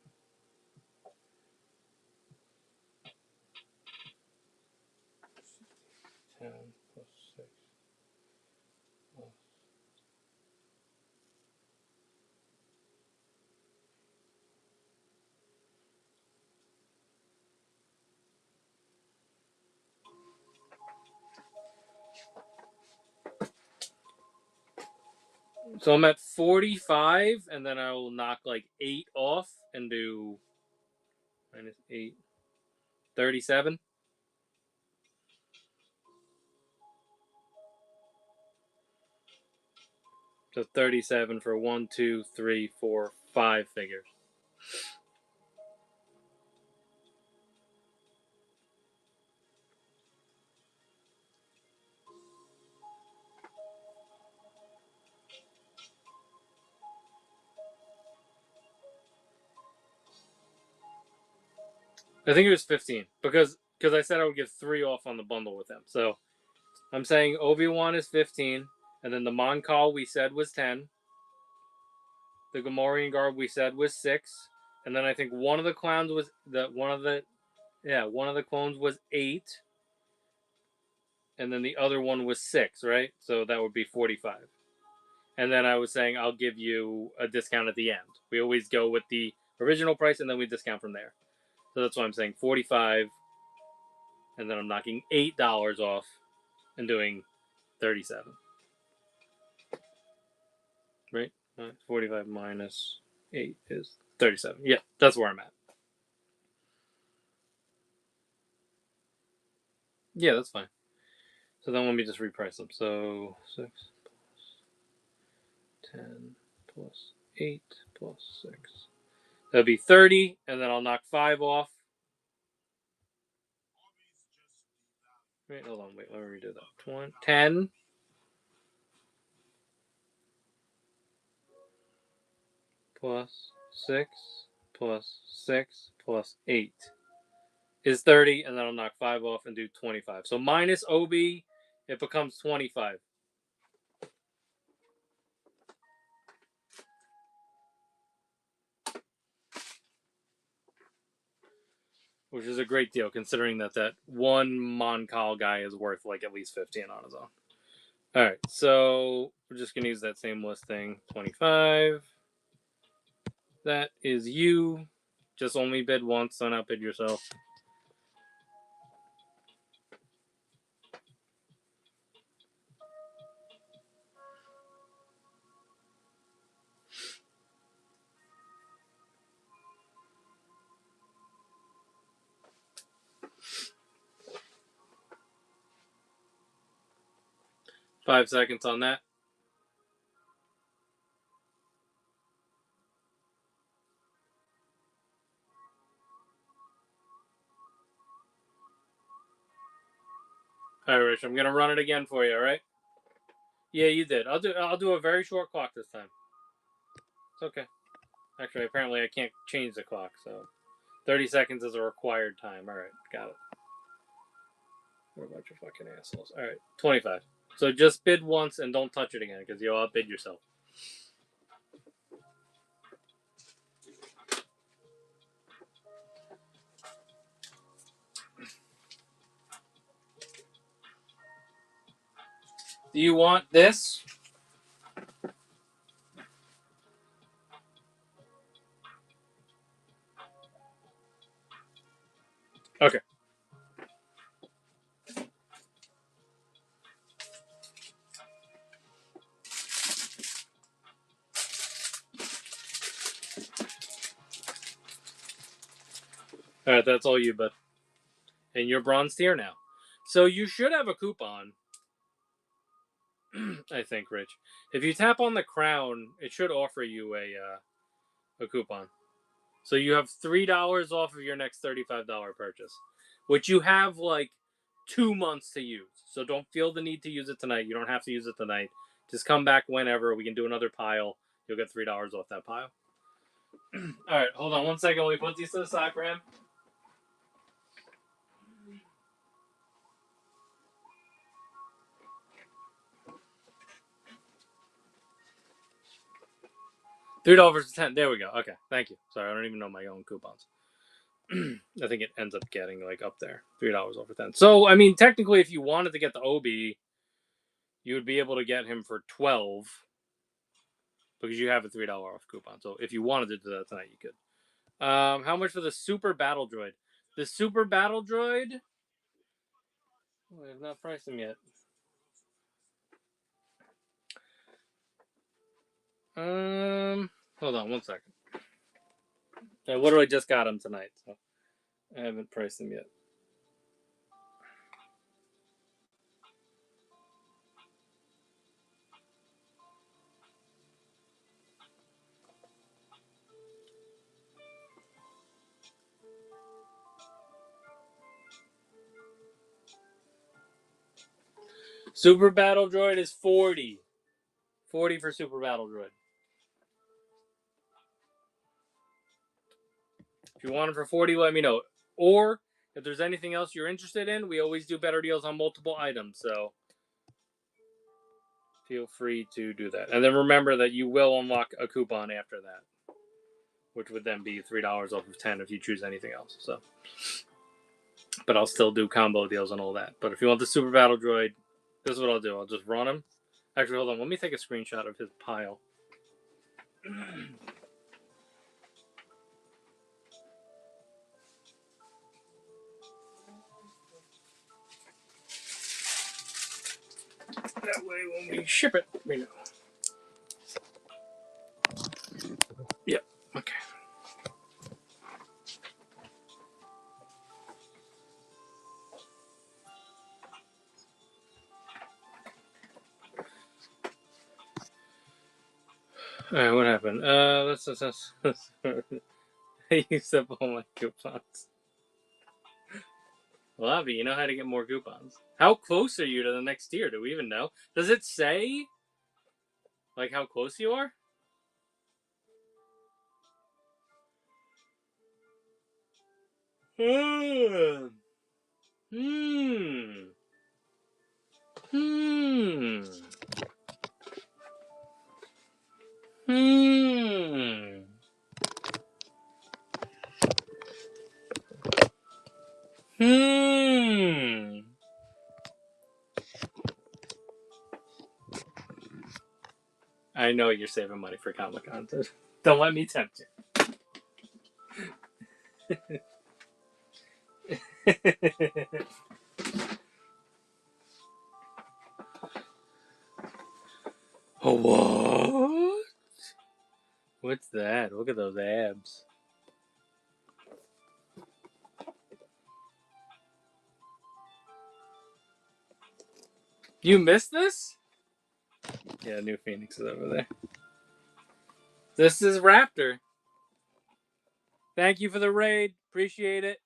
plus 6 plus... So I'm at 45, and then I will knock like 8 off and do minus 8, 37. So 37 for 1, 2, 3, 4, 5 figures. I think it was 15 because I said I would give 3 off on the bundle with them. So I'm saying Obi-Wan is 15, and then the Mon Cal we said was 10. The Gamorrean Guard we said was 6, and then I think one of the clowns was one of the clones was 8, and then the other one was 6, right? So that would be 45. And then I was saying I'll give you a discount at the end. We always go with the original price and then we discount from there. So that's why I'm saying 45, and then I'm knocking $8 off and doing 37. Right? 45 minus 8 is 37. Yeah, that's where I'm at. Yeah, that's fine. So then let me just reprice them. So 6 plus 10 plus 8 plus 6. That'd be 30, and then I'll knock 5 off. Wait, hold on. Wait, let me redo that. 10 plus 6 plus 6 plus 8 is 30, and then I'll knock 5 off and do 25. So minus OB, it becomes 25. Which is a great deal, considering that one Mon Cal guy is worth like at least 15 on his own. Alright, so we're just going to use that same listing. 25. That is you. Just only bid once, so not bid yourself. Five seconds on that. Alright, Rich, I'm going to run it again for you, alright? Yeah, you did. I'll do a very short clock this time. It's okay. Actually, apparently I can't change the clock, so 30 seconds is a required time. Alright, got it. What about your fucking assholes? Alright, 25. So just bid once and don't touch it again, because you'll outbid yourself. Do you want this? Okay. Alright, that's all you, bud. And you're bronze tier now. So you should have a coupon. I think, Rich. If you tap on the crown, it should offer you a coupon. So you have $3 off of your next $35 purchase, which you have like 2 months to use. So don't feel the need to use it tonight. You don't have to use it tonight. Just come back whenever. We can do another pile. You'll get $3 off that pile. All right, hold on 1 second. Let me put these to the side, Graham. $3 versus 10. There we go. Okay, thank you. Sorry, I don't even know my own coupons. I think it ends up getting like up there. $3 over 10. So I mean, technically, if you wanted to get the OB, you would be able to get him for 12 because you have a $3 off coupon. So if you wanted to do that tonight, you could. How much for the Super Battle Droid? The Super Battle Droid. I have not priced him yet. Hold on 1 second. I literally just got him tonight, so I haven't priced him yet. Super Battle Droid is 40. 40 for Super Battle Droid. If you want him for 40, let me know. Or if there's anything else you're interested in, we always do better deals on multiple items. So feel free to do that. And then remember that you will unlock a coupon after that, which would then be $3 off of 10 if you choose anything else. So, but I'll still do combo deals and all that. But if you want the Super Battle Droid, this is what I'll do. I'll just run him. Actually, hold on. Let me take a screenshot of his pile. That way, when we ship it, we know. Yep. Okay. All right. What happened? Let's I used up all my coupons. Well, Avi, you know how to get more coupons. How close are you to the next tier? Do we even know? Does it say, like, how close you are? Hmm. Hmm. Hmm. Hmm. Hmm. I know you're saving money for Comic-Con. Don't let me tempt you. Oh, what? What's that? Look at those abs. You missed this? Yeah, New Phoenix is over there. This is Raptor. Thank you for the raid. Appreciate it.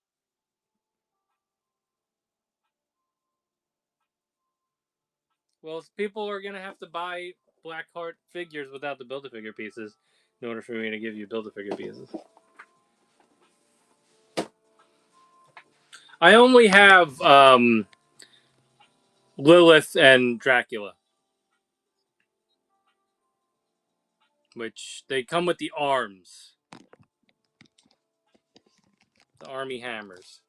Well, people are going to have to buy Blackheart figures without the Build-A-Figure pieces in order for me to give you Build-A-Figure pieces. I only have Lilith and Dracula, which they come with the arms. The army hammers.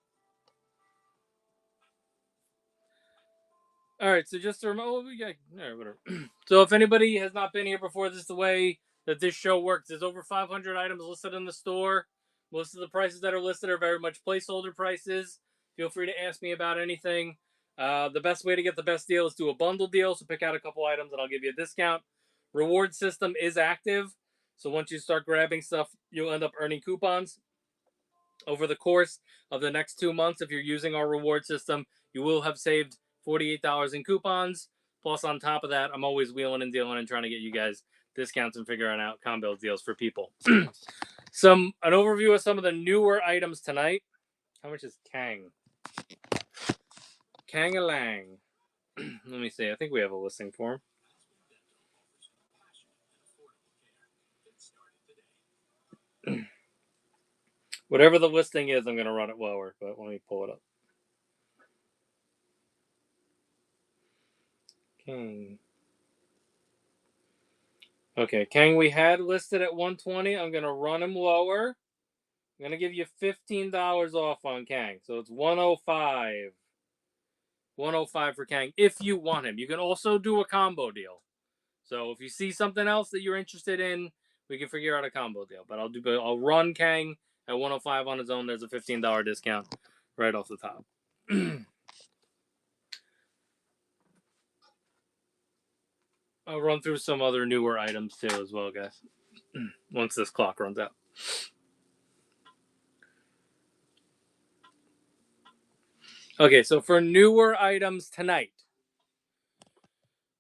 All right, so just to remember, all right, whatever. So if anybody has not been here before, this is the way that this show works. There's over 500 items listed in the store. Most of the prices that are listed are very much placeholder prices. Feel free to ask me about anything. The best way to get the best deal is do a bundle deal. So pick out a couple items and I'll give you a discount. Reward system is active. So once you start grabbing stuff, you'll end up earning coupons. Over the course of the next 2 months, if you're using our reward system, you will have saved $48 in coupons. Plus, on top of that, I'm always wheeling and dealing and trying to get you guys discounts and figuring out combo deals for people. An overview of some of the newer items tonight. How much is Kang? Kang-a-lang. Let me see. I think we have a listing for him. Whatever the listing is, I'm going to run it lower, but let me pull it up. Kang. Okay, Kang we had listed at 120. I'm going to run him lower. I'm going to give you $15 off on Kang. So it's 105. 105 for Kang if you want him. You can also do a combo deal. So if you see something else that you're interested in, we can figure out a combo deal. But I'll run Kang at 105 on his own. There's a $15 discount right off the top. I'll run through some other newer items too as well, guys. Once this clock runs out. Okay, so for newer items tonight,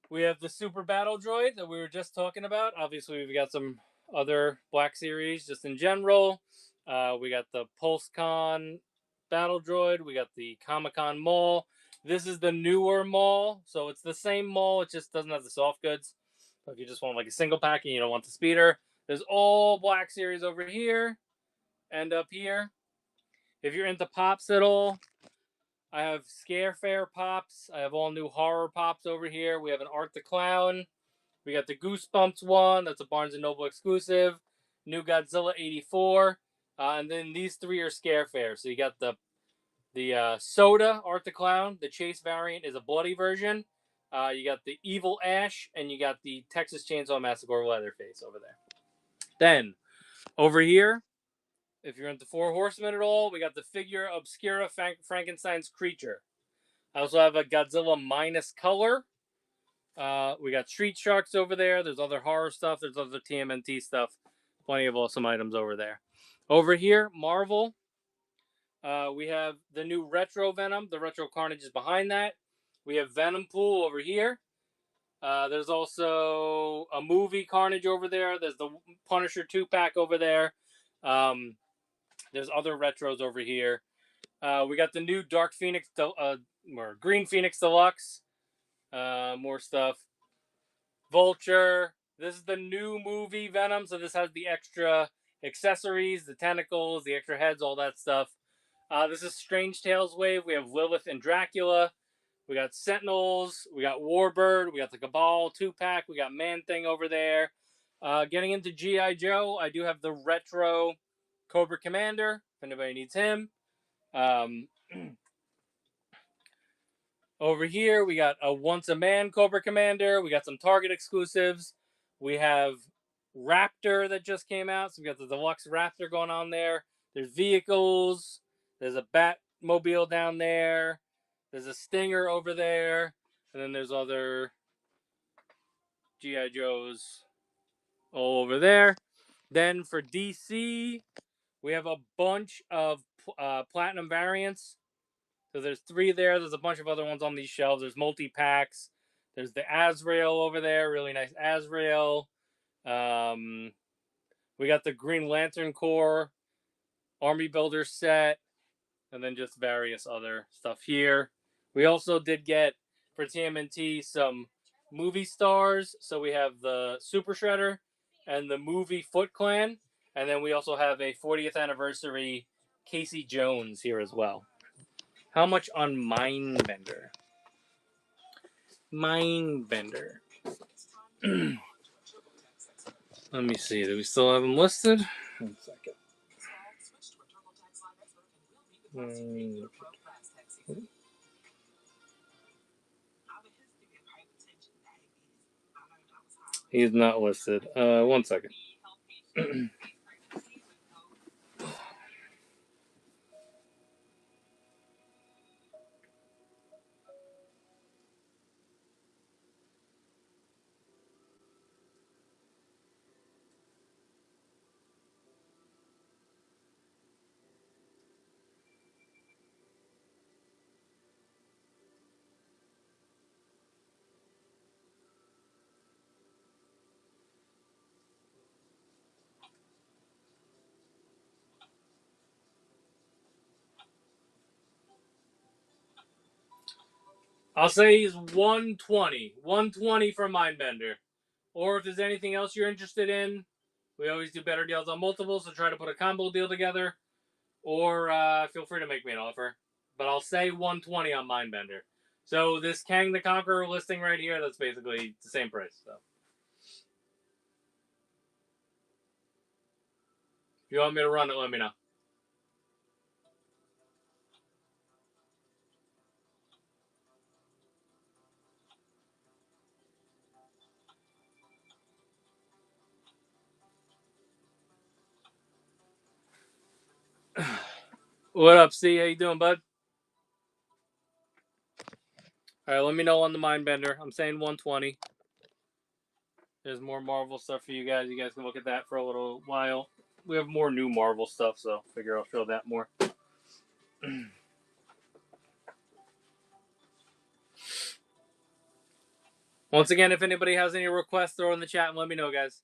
we have the Super Battle Droid that we were just talking about. Obviously, we've got some other Black Series just in general. We got the PulseCon Battle Droid. We got the Comic-Con Mall. This is the newer mall, so it's the same mall. It just doesn't have the soft goods. So if you just want like a single pack and you don't want the speeder, there's all Black Series over here and up here. If you're into pops at all, I have Scare Fair pops. I have all new horror pops over here. We have an Art the Clown. We got the Goosebumps one. That's a Barnes & Noble exclusive. New Godzilla 84. And then these three are Scare Fair. So you got the Soda Art the Clown. The Chase variant is a bloody version. You got the Evil Ash. And you got the Texas Chainsaw Massacre Leatherface over there. Then, over here, if you're into Four Horsemen at all, we got the Figure Obscura Frankenstein's Creature. I also have a Godzilla minus color. We got Street Sharks over there. There's other horror stuff. There's other TMNT stuff. Plenty of awesome items over there. Over here, Marvel. We have the new Retro Venom. The Retro Carnage is behind that. We have Venom Pool over here. There's also a movie Carnage over there. There's the Punisher 2-pack over there. There's other retros over here. We got the new Dark Phoenix, or Green Phoenix Deluxe. More stuff. Vulture. This is the new movie Venom, so this has the extra accessories, the tentacles, the extra heads, all that stuff. This is Strange Tales Wave. We have Lilith and Dracula. We got Sentinels. We got Warbird. We got the Cabal 2-pack. We got Man-Thing over there. Getting into G.I. Joe, I do have the retro Cobra Commander, if anybody needs him. Over here, we got a Once a Man Cobra Commander. We got some Target exclusives. We have Raptor that just came out. So we got the Deluxe Raptor going on there. There's vehicles. There's a Batmobile down there. There's a Stinger over there. And then there's other G.I. Joes all over there. Then for DC, we have a bunch of Platinum variants. So there's 3 there. There's a bunch of other ones on these shelves. There's multi-packs. There's the Azrael over there. Really nice Azrael. We got the Green Lantern Corps Army Builder set. And then just various other stuff here. We also did get, for TMNT, some movie stars. So we have the Super Shredder and the movie Foot Clan. And then we also have a 40th anniversary Casey Jones here as well. How much on Mindbender? Mindbender. Let me see. Do we still have them listed? 1 second. He's not listed. 1 second. I'll say he's 120. 120 for Mindbender. Or if there's anything else you're interested in, we always do better deals on multiples, so try to put a combo deal together. Or feel free to make me an offer. But I'll say 120 on Mindbender. So this Kang the Conqueror listing right here, that's basically the same price. So if you want me to run it, let me know. What up, C? How you doing, bud? All right, let me know on the Mindbender. I'm saying 120. There's more Marvel stuff for you guys. You guys can look at that for a little while. We have more new Marvel stuff, so I figure I'll show that more. Once again, if anybody has any requests, throw in the chat and let me know, guys.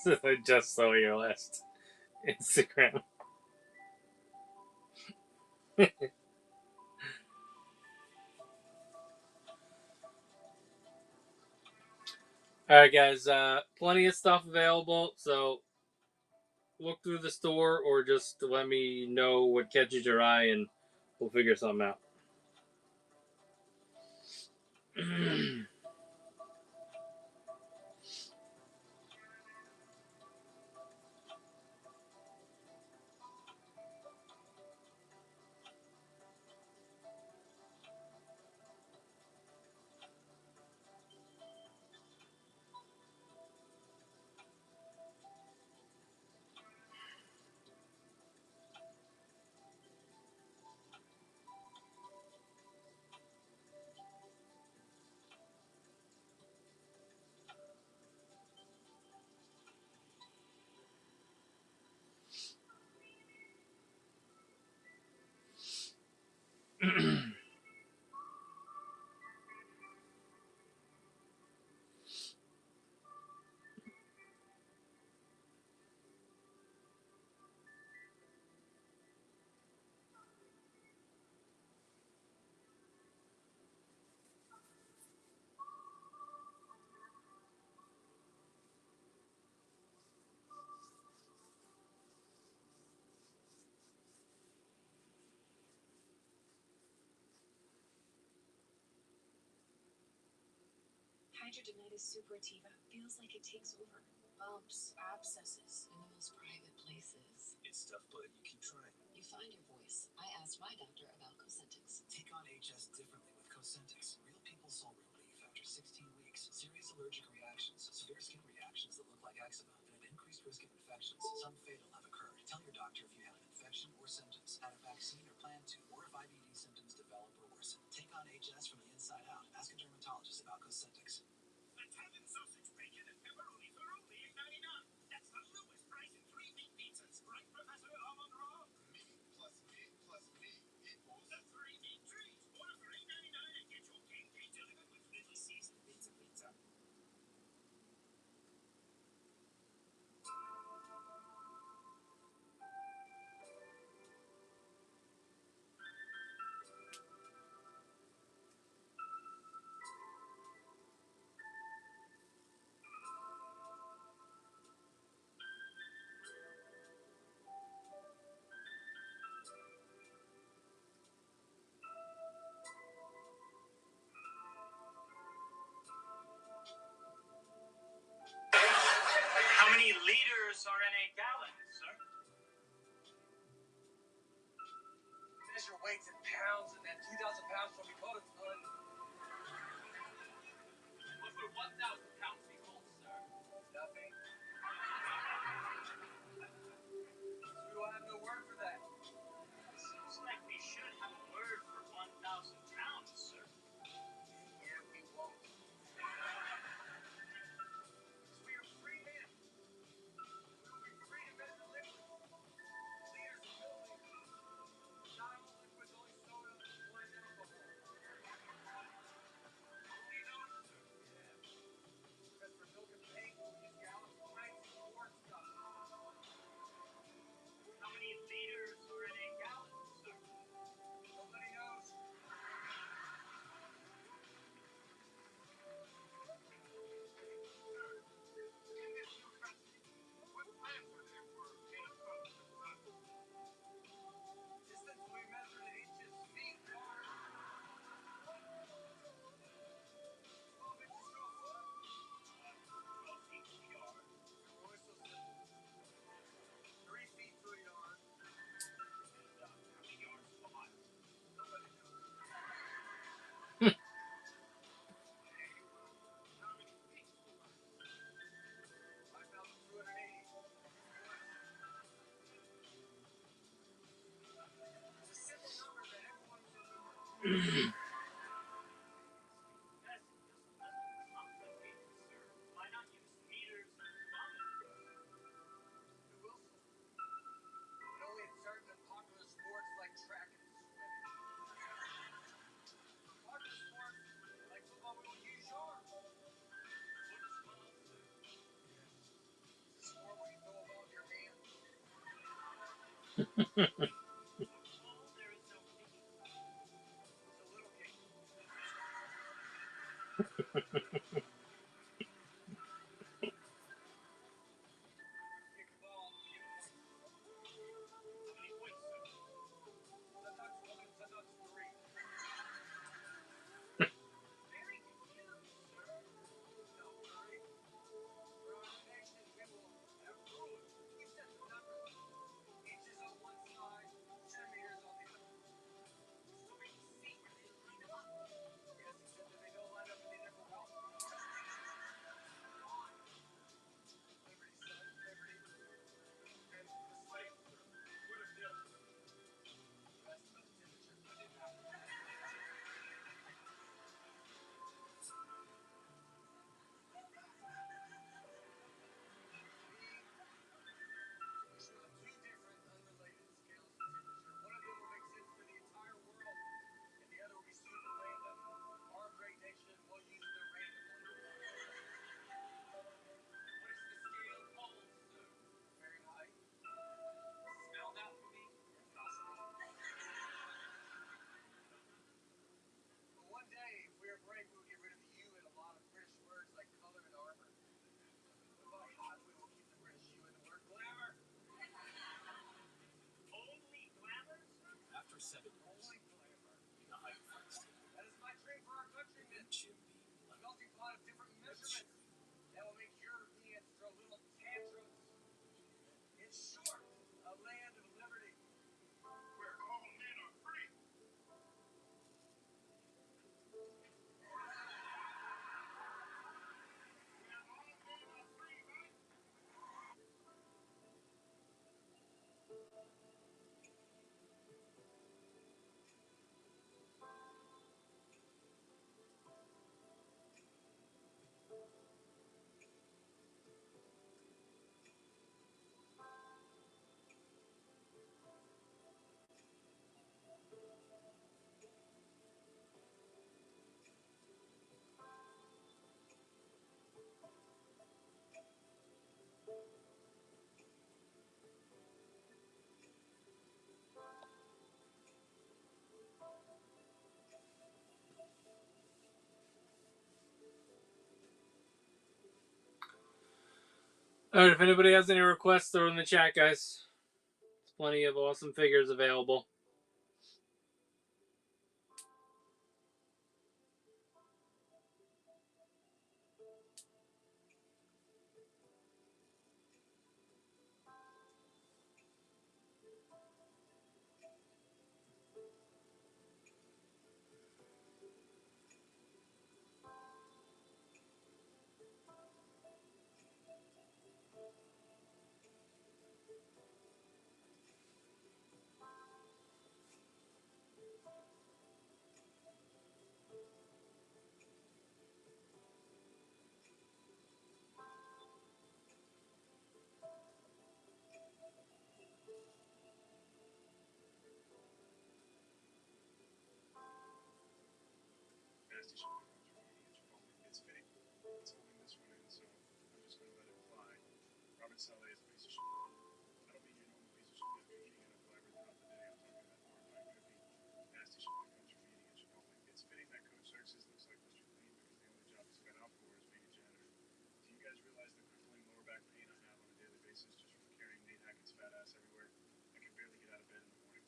I just saw your last Instagram. All right, guys. Plenty of stuff available, so look through the store or just let me know what catches your eye, and we'll figure something out. Hidradenitis suppurativa feels like it takes over. Bumps, abscesses in the most private places. It's tough, but you keep trying. You find your voice. I asked my doctor about Cosentix. Take on HS differently with Cosentix. Real people saw real relief after 16 weeks. Serious allergic reactions, severe skin reactions that look like eczema, and an increased risk of infections. Some fatal have occurred. Tell your doctor if you have an infection or symptoms, had a vaccine or plan to, or if IBD symptoms develop or worsen. Take on HS from the inside out. Ask a dermatologist about Cosentix. Italian sausage, bacon, and pepperoni for only $8.99. That's the lowest price in 3 meat pizzas, right, Professor Almondra? Meat plus meat plus meat equals The 3 meat treat. Order for $8.99 and get your game day delivered with Little Caesar Pizza. liters are in a gallon, sir? Measure weights in pounds, and then 2,000 pounds will be called a ton. What would 1,000 pounds be called, sir? Nothing. So we will have no word for that. Seems like we should have a word for 1,000 pounds, sir. Yeah, we won't. Because we are free men. We will be free to measure liquids. Liters and milliliters. Not all liquids, only soda, wine, and alcohol. Only those, sir. Yeah. Because for milk and paint, we'll use gallons, pints, and quart stuff. How many liters are in a gallon, sir? Nobody knows. In this new country, what plans are there for any folks and such? Distance will be measured in inches, feet, yards. 12 inches to a foot. 12 feet to a yard. We're always so simple. 3 feet to a yard. And how many yards to a mile? Nobody knows. How many feet to a mile? 5,280. It's a simple number that everyone will remember. That's just a little complicated, sir. Why not use meters and kilometers? We will soon. But only in certain and popular sports like track and swimming. Popular sports like football, we will use yards. Football, sir. It's a sport where you throw a ball with your hands. Football, there is no kicking. It's a little game. Kick the ball, get points. How many points, sir? Sometimes 1, sometimes 3. Very confused, sir. Don't worry. For our nation, we will have rulers to keep sets of numbers. Inches on one side, centimeters on the other. So we can see where they line up. Yes, except that they don't line up and they never will. Liberty, son, liberty. And the slaves, sir, what of them, sir? You asked about the temperature. I didn't know. We should have 2 different unrelated scales of temperature. One of them will make sense for the entire world, and the other will be super random. Our great nation will use the random one. What is the scale called, sir? Fahrenheit. Spell that for me. Impossible. But one day, if we are brave, we will get rid of the U and a lot of British words like color and armor. But by God, we will keep the British U and the word glamour. Only glamour, sir? After 7 years, only glamour. You know how you friends do. That is my dream for our countrymen. Jim Beam. A melting pot of different measurements that will make Europeans throw little tantrums. In short, a land of liberty. Where all men are free. Where all men are free, right? All right, if anybody has any requests, throw in the chat, guys. There's plenty of awesome figures available. Nasty shit that comes from eating at Chipotle. It's fitting. It's holding this one in, so I'm just gonna let it fly. Robert Saleh is a piece of shit. I don't mean your normal piece of shit after eating enough fiber throughout the day. I'm talking that horrifying, drippy, nasty shit that comes from eating at Chipotle. It's fitting that Coach Xerxes looks like Mr. Clean because the only job he's cut out for is being a janitor. Do you guys realize the crippling lower back pain I have on a daily basis just from carrying Nate Hackett's fat ass everywhere? I can barely get out of bed in the morning.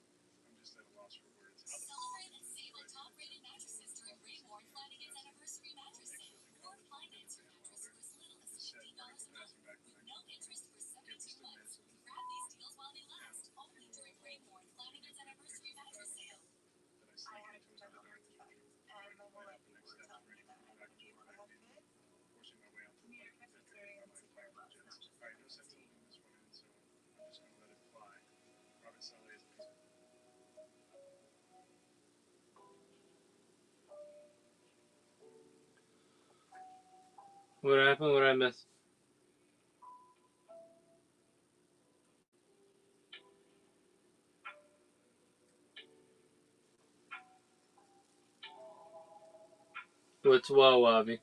I'm just at a loss for words. How the Celebrate and save on top-rated mattresses during Raymore and Flanagan's anniversary mattress sale. Or finance your mattress for as little as $15 a month with no interest for 72 months. Grab these deals while they last. Only during Raymore and Flanagan's anniversary mattress sale. that I sneak into another dark theater, break the plan up the next step, ready for the back door back in, forcing my way onto the bike and penetrating my fireball jets. Alright, no sense holding this one in, so I'm just gonna let it fly. Robert Saleh is a piece of What happened? What did I miss? What's wow, Avi?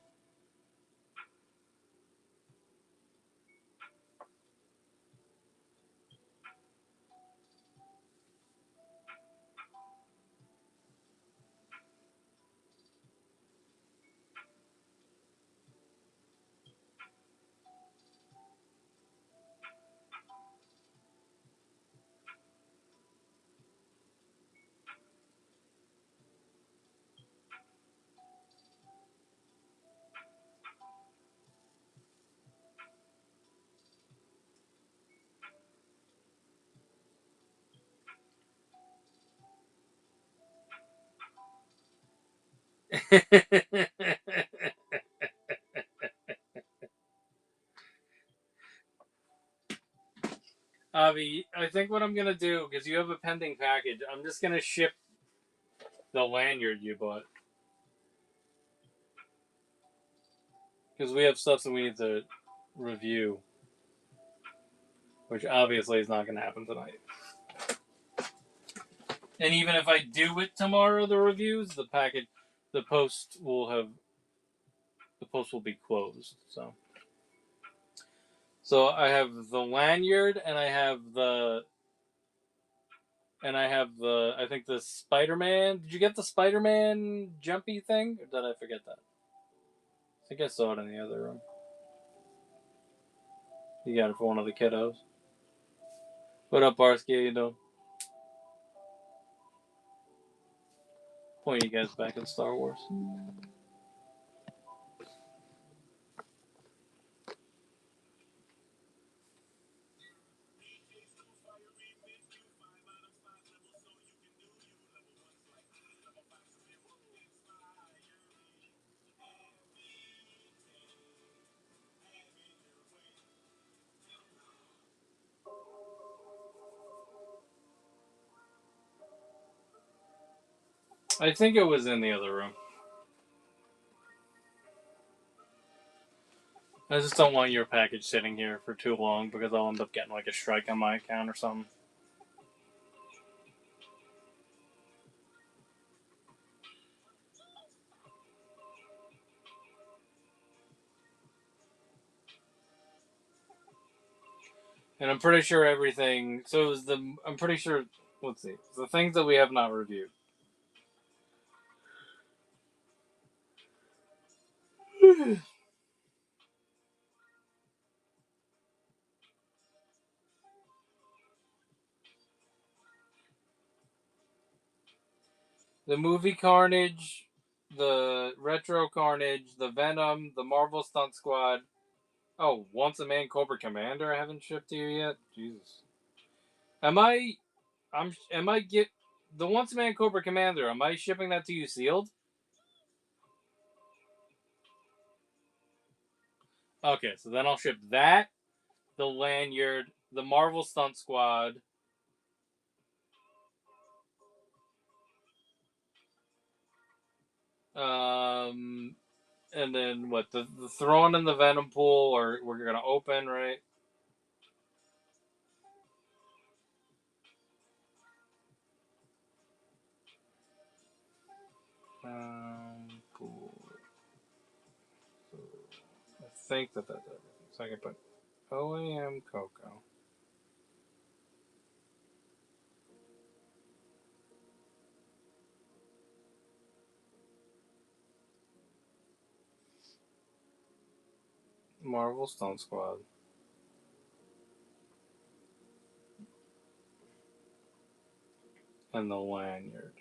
Avi, I think what I'm gonna do, because you have a pending package, I'm just gonna ship the lanyard you bought. Because we have stuff that we need to review, which obviously is not gonna happen tonight. And even if I do it tomorrow, the reviews, the post will have, the post will be closed. So I have the lanyard, and I think the Spider-Man. Did you get the Spider-Man jumpy thing, or did I forget that? I think I saw it in the other room. You got it for one of the kiddos. What up, Barsky? How you doing? Point you guys back in Star Wars. I think it was in the other room. I just don't want your package sitting here for too long because I'll end up getting like a strike on my account or something. And I'm pretty sure everything. So it was the. I'm pretty sure. Let's see. The things that we have not reviewed. The movie Carnage, the retro Carnage, the Venom, the Marvel Stunt Squad. Oh, Once a Man Cobra Commander. I haven't shipped to you yet. Jesus. Am I? Am I get the Once a Man Cobra Commander? Am I shipping that to you sealed? Okay, so then I'll ship that, the lanyard, the Marvel Stunt Squad, and then what? The Thrawn and the Venom Pool, or we're gonna open, right? Pool. I think that's everything. So I can put OAM Coco. Marvel Stone Squad. And the lanyard.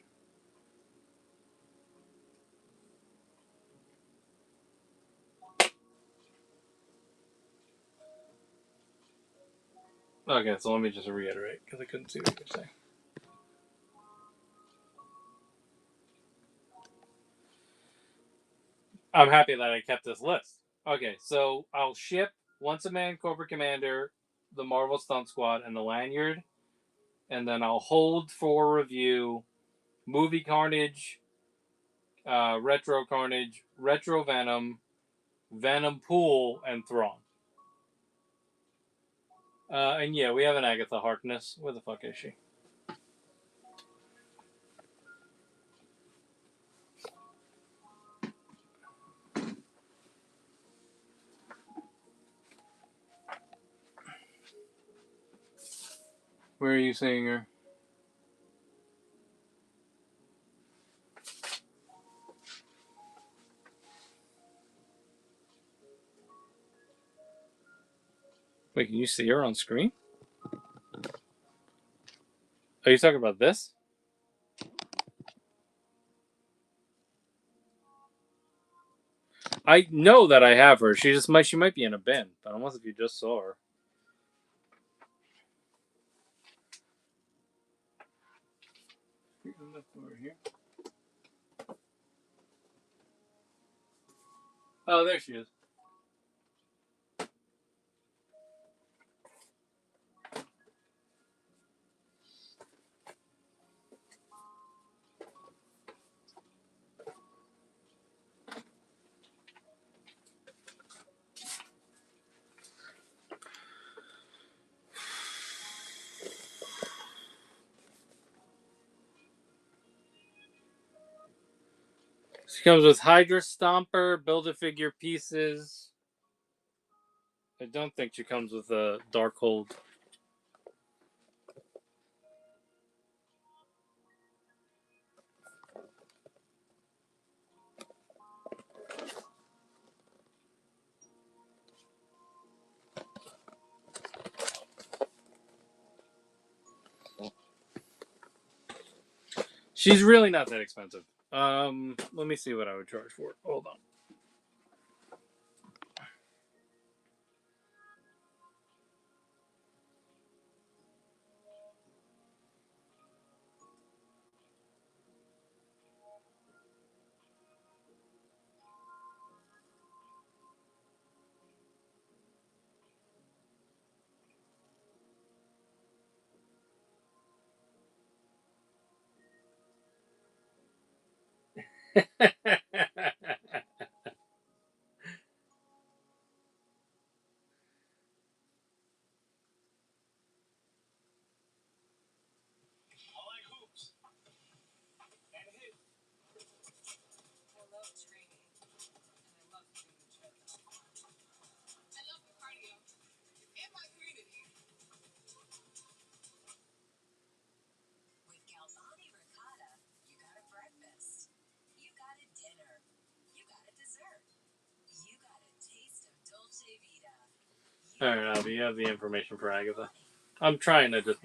Okay, so let me just reiterate because I couldn't see what you were saying. I'm happy that I kept this list. Okay, so I'll ship Once a Man Cobra Commander, the Marvel Stunt Squad, and the lanyard, and then I'll hold for review Movie Carnage, Retro Carnage, Retro Venom, Venom Pool, and Thrawn. And yeah, we have an Agatha Harkness. Where the fuck is she? Where are you seeing her? Wait, can you see her on screen? Are you talking about this? I know that I have her. She might be in a bin, but unless if you just saw her. Over here. Oh, there she is. She comes with Hydra Stomper, Build-A-Figure pieces. I don't think she comes with a Darkhold. She's really not that expensive. Let me see what I would charge for it. Hold on. Alright, Albie, you have the information for Agatha. I'm trying to just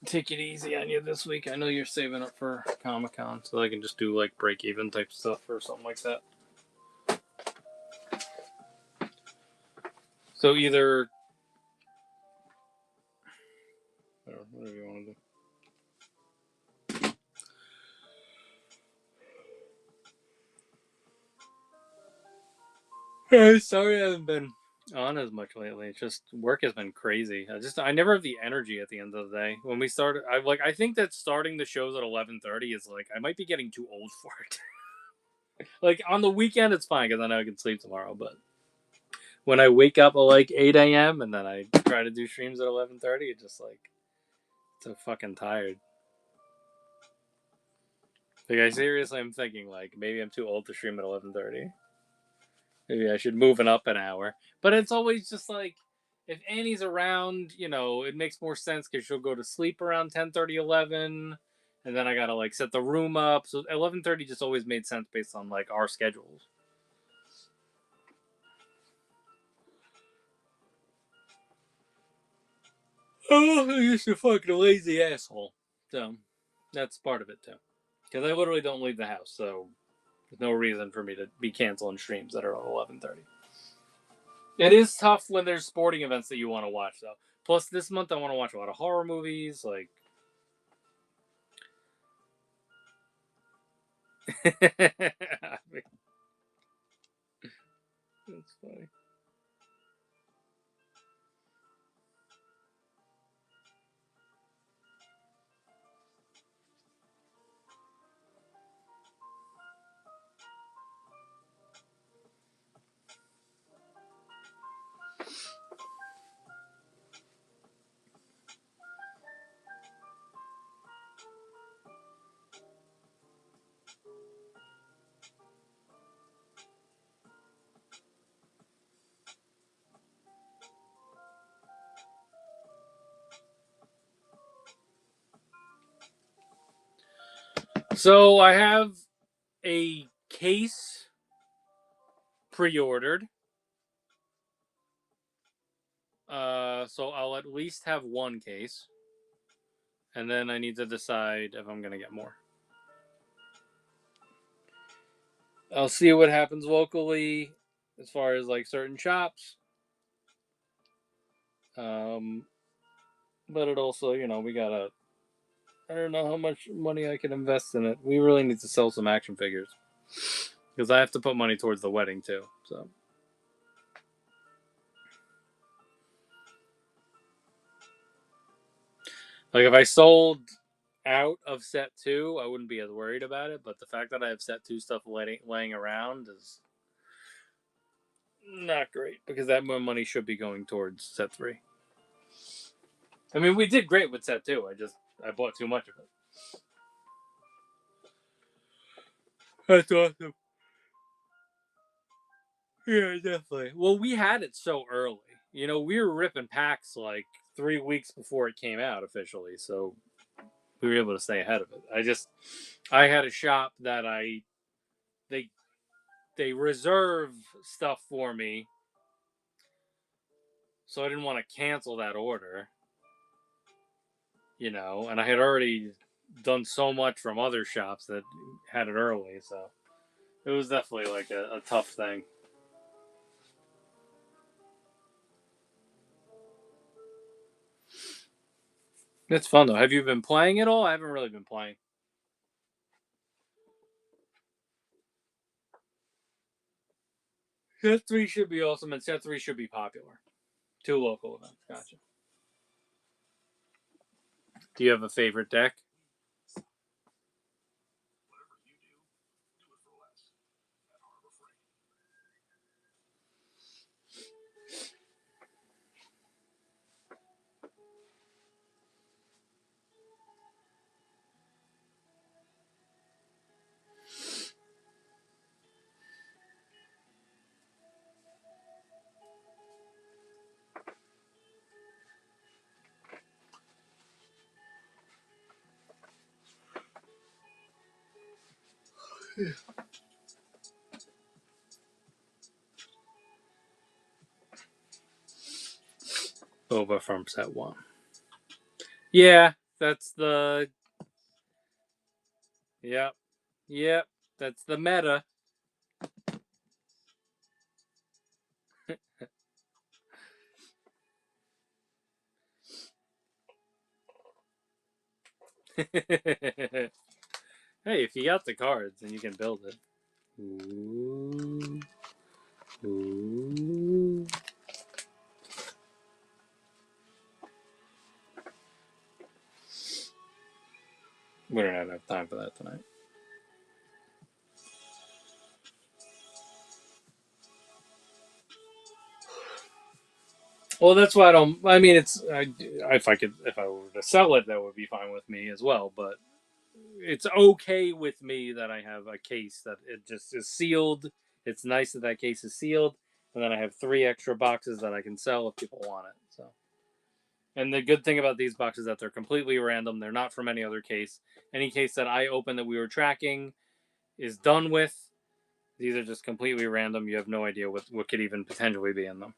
take it easy on you this week. I know you're saving up for Comic Con, so I can just do like break even type stuff or something like that. So either whatever you want to do. Hey, sorry I haven't been on as much lately. It's just work has been crazy. I never have the energy at the end of the day. When we started, I think that starting the shows at 11:30 is like I might be getting too old for it. Like on the weekend it's fine because I know I can sleep tomorrow, but when I wake up at like 8 a.m. and then I try to do streams at 11:30, it's just like so fucking tired. Like I seriously am thinking like maybe I'm too old to stream at 11:30. Maybe I should move it up an hour. But it's always just like if Annie's around, it makes more sense because she'll go to sleep around 10:30, 11, and then I gotta like set the room up. So 11:30 just always made sense based on like our schedules. Oh, I'm just a fucking lazy asshole. So that's part of it too. Because I literally don't leave the house, so there's no reason for me to be canceling streams that are at 11:30. It is tough when there's sporting events that you want to watch, though. Plus, this month I want to watch a lot of horror movies. Like, that's funny. So I have a case pre-ordered. So I'll at least have one case, and then I need to decide if I'm gonna get more. I'll see what happens locally as far as like certain shops. Um, but it also, we gotta. I don't know how much money I can invest in it. We really need to sell some action figures because I have to put money towards the wedding too. So, like, if I sold out of set two, I wouldn't be as worried about it. But the fact that I have set two stuff laying around is not great because that more money should be going towards set three. I mean, we did great with set two. I bought too much of it. That's awesome. Yeah, definitely. Well, we had it so early. We were ripping packs like 3 weeks before it came out officially, so we were able to stay ahead of it. I had a shop that they they reserve stuff for me, so I didn't want to cancel that order. And I had already done so much from other shops that had it early, so it was definitely like a tough thing. It's fun though. Have you been playing at all? I haven't really been playing. Set three should be awesome, and set three should be popular. Two local events. Gotcha. Do you have a favorite deck? Whatever you do it for less at Harbor Freight. Boba from set one. Yeah, that's the. Yep. Yep. That's the meta. Hey, if you got the cards, then you can build it. Ooh. Ooh. gonna have time for that tonight. Well, that's why I don't. I mean, if I were to sell it, that would be fine with me as well. But it's okay with me that I have a case that it just is sealed. It's nice that that case is sealed, and then I have 3 extra boxes that I can sell if people want it. So, and the good thing about these boxes is that they're completely random. They're not from any other case. Any case that I open that we were tracking is done with. These are just completely random. You have no idea what could even potentially be in them.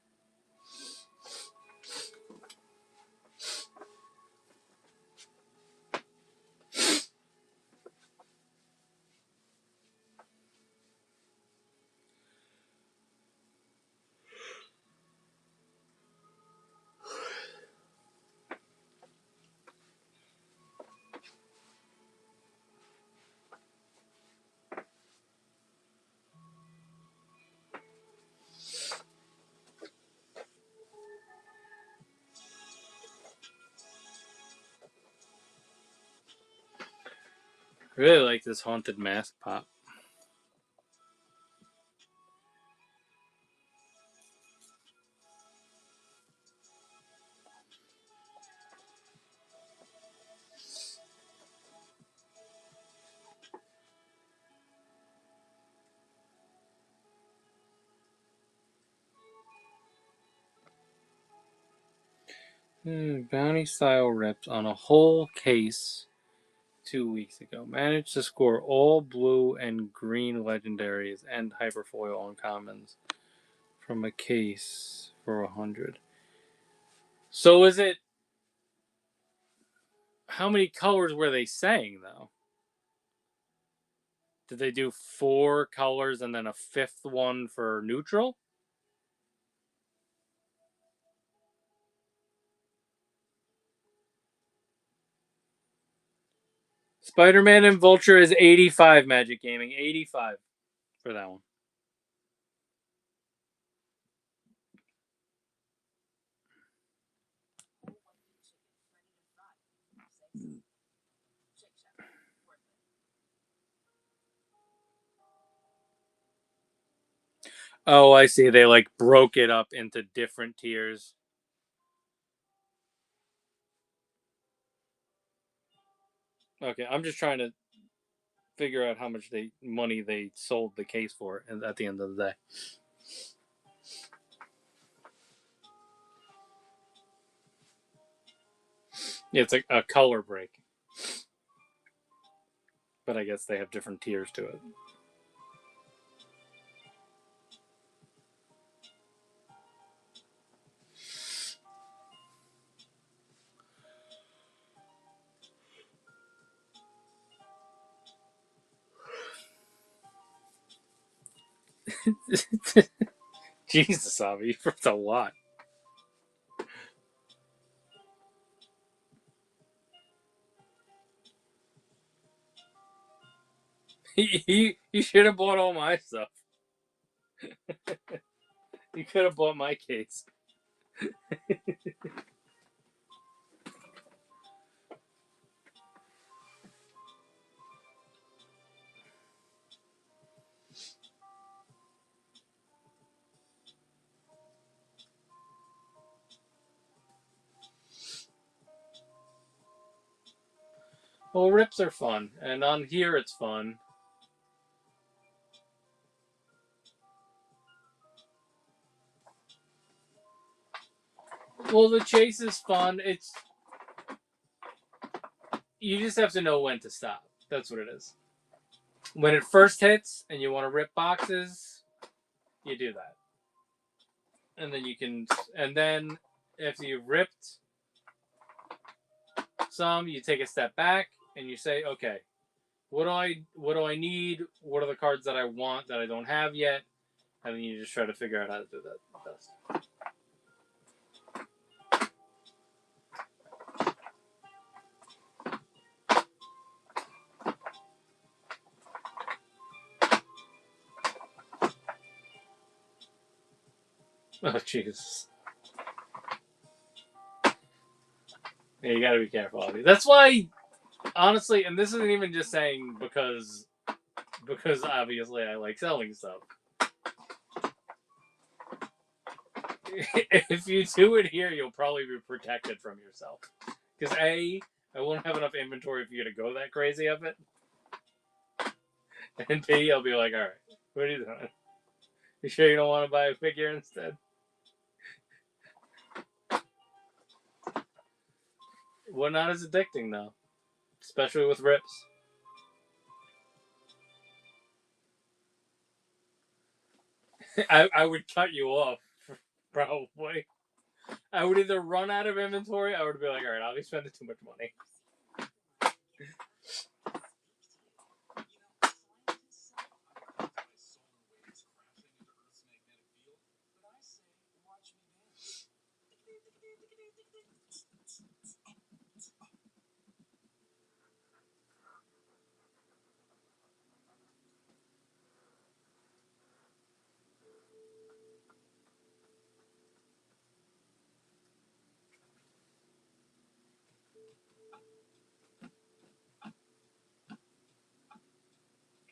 I really like this haunted mask pop. Bounty style ripped on a whole case 2 weeks ago. Managed to score all blue and green legendaries and hyperfoil uncommons from a case for 100. So is it? How many colors were they saying though? Did they do 4 colors and then a 5th one for neutral? Spider-Man and Vulture is 85, Magic Gaming. 85 for that one. Oh, I see. They like broke it up into different tiers. Okay, I'm just trying to figure out how much money they sold the case for at the end of the day. Yeah, it's a color break, but I guess they have different tiers to it. Jesus, Avi, that's a lot. You should have bought all my stuff. You could have bought my case. Well, rips are fun, and on here it's fun. Well, the chase is fun. It's you just have to know when to stop. That's what it is. When it first hits and you want to rip boxes, you do that. And then you can and then after you've ripped some, you take a step back and you say, okay, what do I need? What are the cards that I want that I don't have yet? And then you just try to figure out how to do that best. Oh Jesus. Yeah, you gotta be careful, Avi. That's why honestly, and this isn't even just saying because obviously I like selling stuff. If you do it here, you'll probably be protected from yourself. Because A, I won't have enough inventory for you to go that crazy of it. And B, I'll be like, alright, what are you doing? You sure you don't want to buy a figure instead? Well, not as addicting though. Especially with rips. I would cut you off, probably. I would either run out of inventory, I would be like, alright, I'll be spending too much money.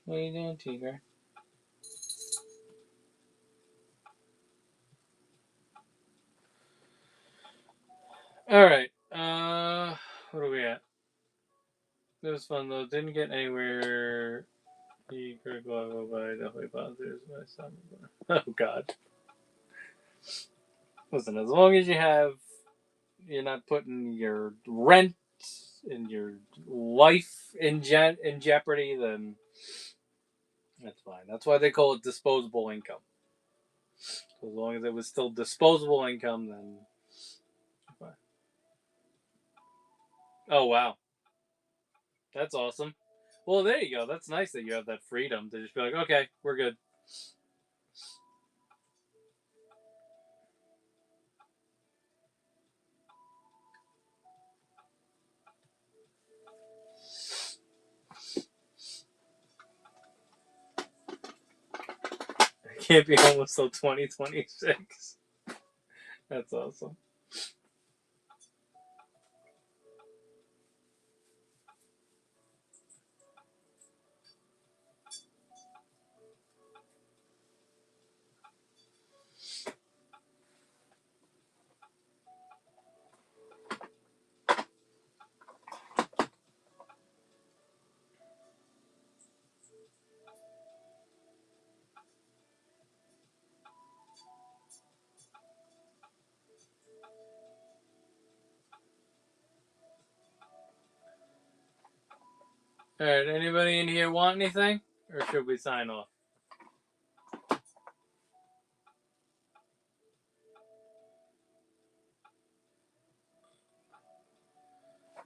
What are you doing, Tiger? Alright, what are we at? It was fun though. Didn't get anywhere. He could go, but I definitely bought this my summer. Oh god. Listen, as long as you're not putting your rent and your life in jeopardy, then that's fine. That's why they call it disposable income. So as long as it was still disposable income, then fine. Oh wow, that's awesome. Well, there you go. That's nice that you have that freedom to just be like, okay, we're good. I can't be homeless till 2026. That's awesome. All right, anybody in here want anything, or should we sign off?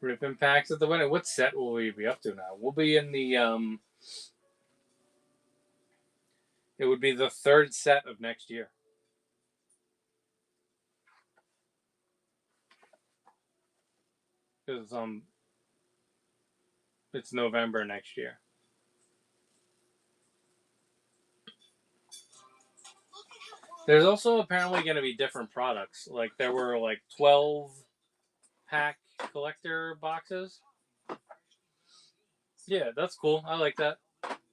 Ripping packs at the window. What set will we be up to now? We'll be in the It would be the third set of next year. Because it's November next year. There's also apparently going to be different products. Like there were like 12-pack collector boxes. Yeah, that's cool. I like that.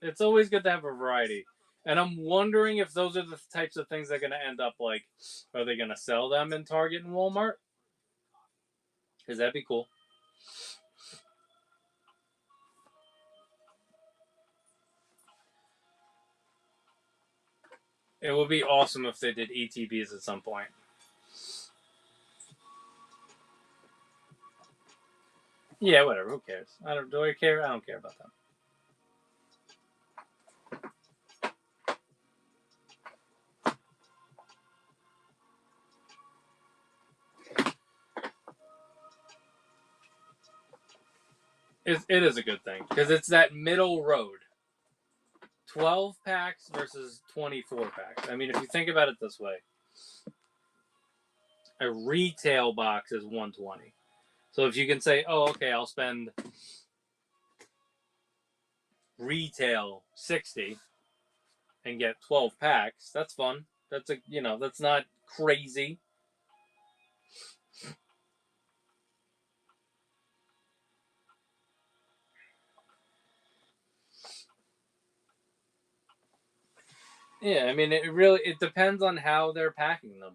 It's always good to have a variety. And I'm wondering if those are the types of things that are going to end up like, are they going to sell them in Target and Walmart? Because that'd be cool. It would be awesome if they did ETBs at some point. Yeah, whatever. Who cares? Do I care? I don't care about them. It is a good thing because it's that middle road. 12 packs versus 24 packs. I mean, if you think about it this way, a retail box is 120. So if you can say, oh, okay, I'll spend retail 60 and get 12 packs, that's fun. That's not crazy. Yeah, I mean, it depends on how they're packing them.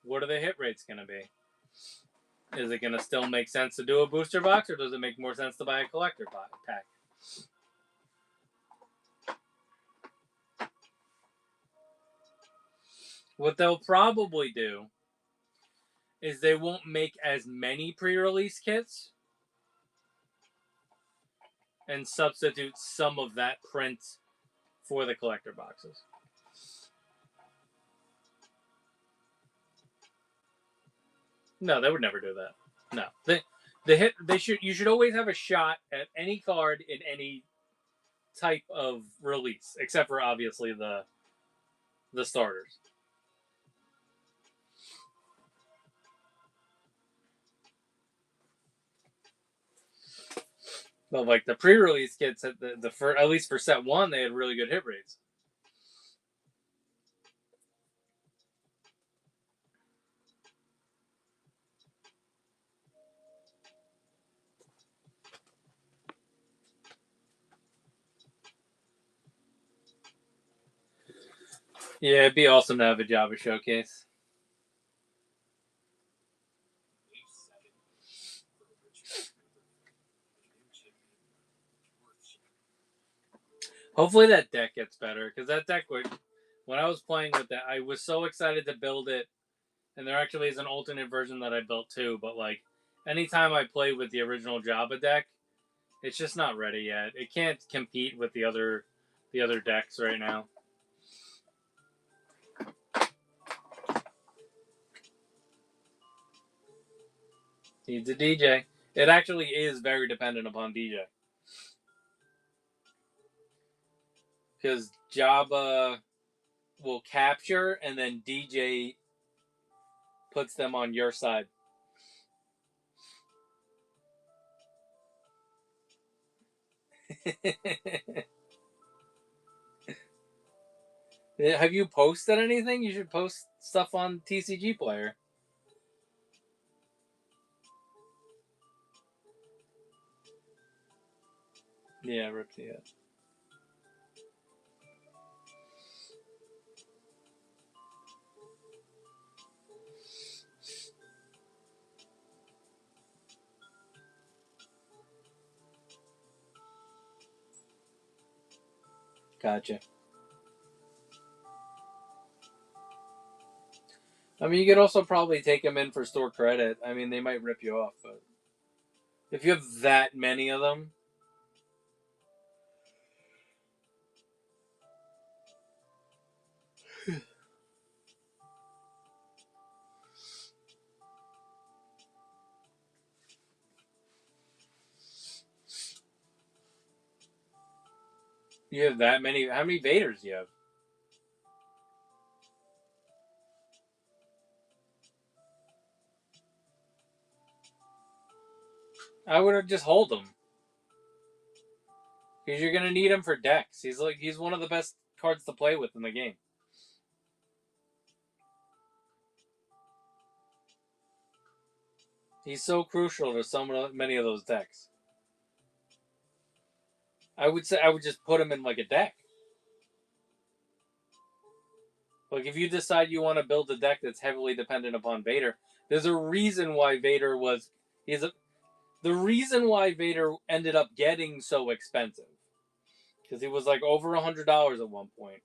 What are the hit rates going to be? Is it going to still make sense to do a booster box, or does it make more sense to buy a collector pack? What they'll probably do is they won't make as many pre-release kits and substitute some of that print for the collector boxes. No, they would never do that. No, you should always have a shot at any card in any type of release, except for obviously the starters. But like the pre-release kits, at at least for set one, they had really good hit rates. Yeah, it'd be awesome to have a Java showcase. Hopefully that deck gets better, because that deck would. When I was playing with that, I was so excited to build it, and there actually is an alternate version that I built too. But like, anytime I play with the original Java deck, it's just not ready yet. It can't compete with the other decks right now. Needs a DJ. It actually is very dependent upon DJ. Because Java will capture and then DJ puts them on your side. Have you posted anything? You should post stuff on TCG Player. Yeah, rip to it. Gotcha. I mean, you could also probably take them in for store credit. I mean, they might rip you off, but if you have that many of them, you have that many. How many Vaders do you have? I would just hold them because you're gonna need him for decks. He's one of the best cards to play with in the game. He's so crucial to so many of those decks. I would say I would just put him in like a deck. Like if you decide you want to build a deck that's heavily dependent upon Vader, there's a reason why Vader was he's a, the reason why Vader ended up getting so expensive because he was like over $100 at one point.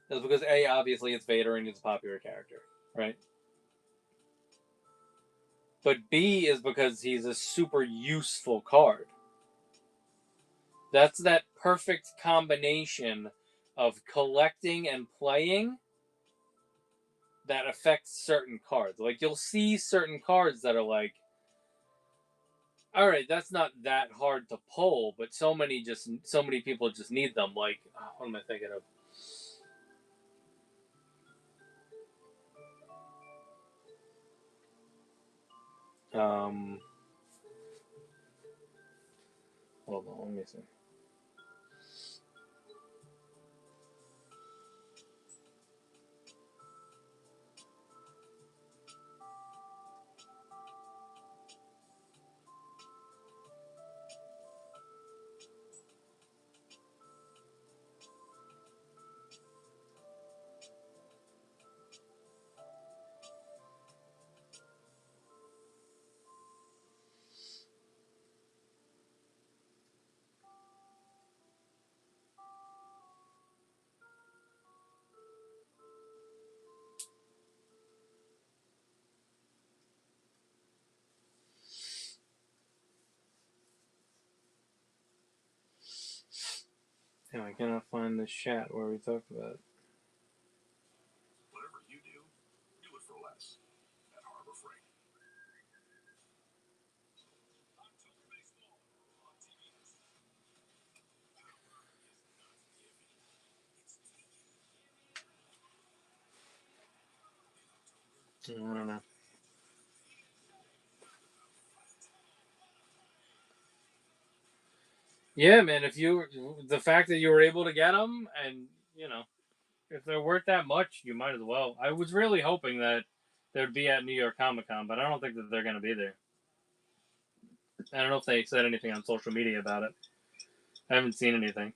Is because A, obviously it's Vader and he's a popular character, right? But B is because he's a super useful card. That's that perfect combination of collecting and playing that affects certain cards. Like you'll see certain cards that are like, all right, that's not that hard to pull, but so many people just need them. Like, what am I thinking of? Hold on, let me see. Damn, I cannot find the chat where we talked about it. Whatever you do it for less at Harbor Freight. October baseball on TBS. Power is not given, it's taken. In October, I don't know. Yeah, man. The fact that you were able to get them, and if they're worth that much, you might as well. I was really hoping that they'd be at New York Comic Con, but I don't think that they're going to be there. I don't know if they said anything on social media about it. I haven't seen anything.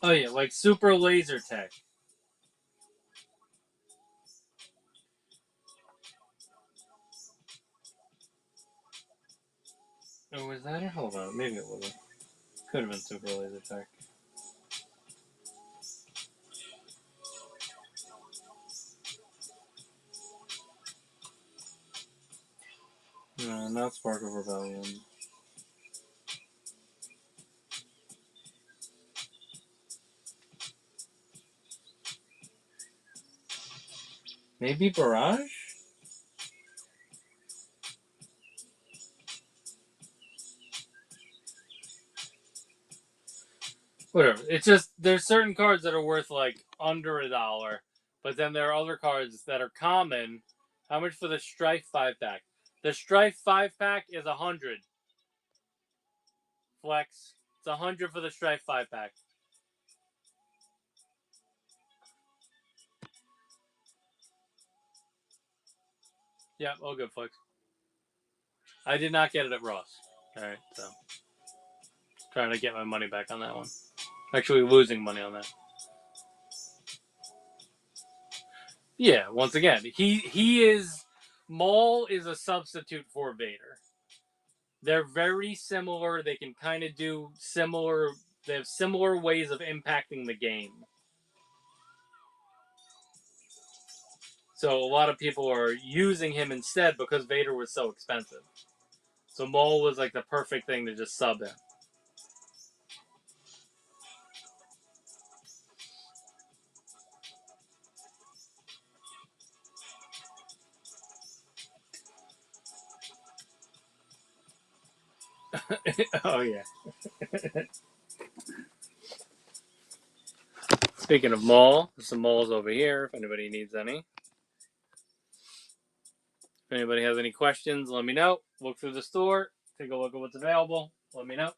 Oh yeah, like super laser tech. Oh, was that it? Hold on, maybe it wasn't. Could have been super laser tech. No, not Spark of Rebellion. Maybe Barrage? Whatever. It's just there's certain cards that are worth like under $1, but then there are other cards that are common. How much for the Strife 5-pack? The Strife 5-pack is 100. Flex. It's 100 for the Strife 5-pack. Yeah, all good, Flex. I did not get it at Ross. Alright, so trying to get my money back on that one. Actually losing money on that. Yeah, once again, he is Maul is a substitute for Vader. They're very similar. They can kind of do similar. They have similar ways of impacting the game. So a lot of people are using him instead because Vader was so expensive. So Maul was like the perfect thing to just sub in. Oh yeah. Speaking of Maul, there's some Mauls over here if anybody needs any. If anybody has any questions, let me know. Look through the store, take a look at what's available. Let me know.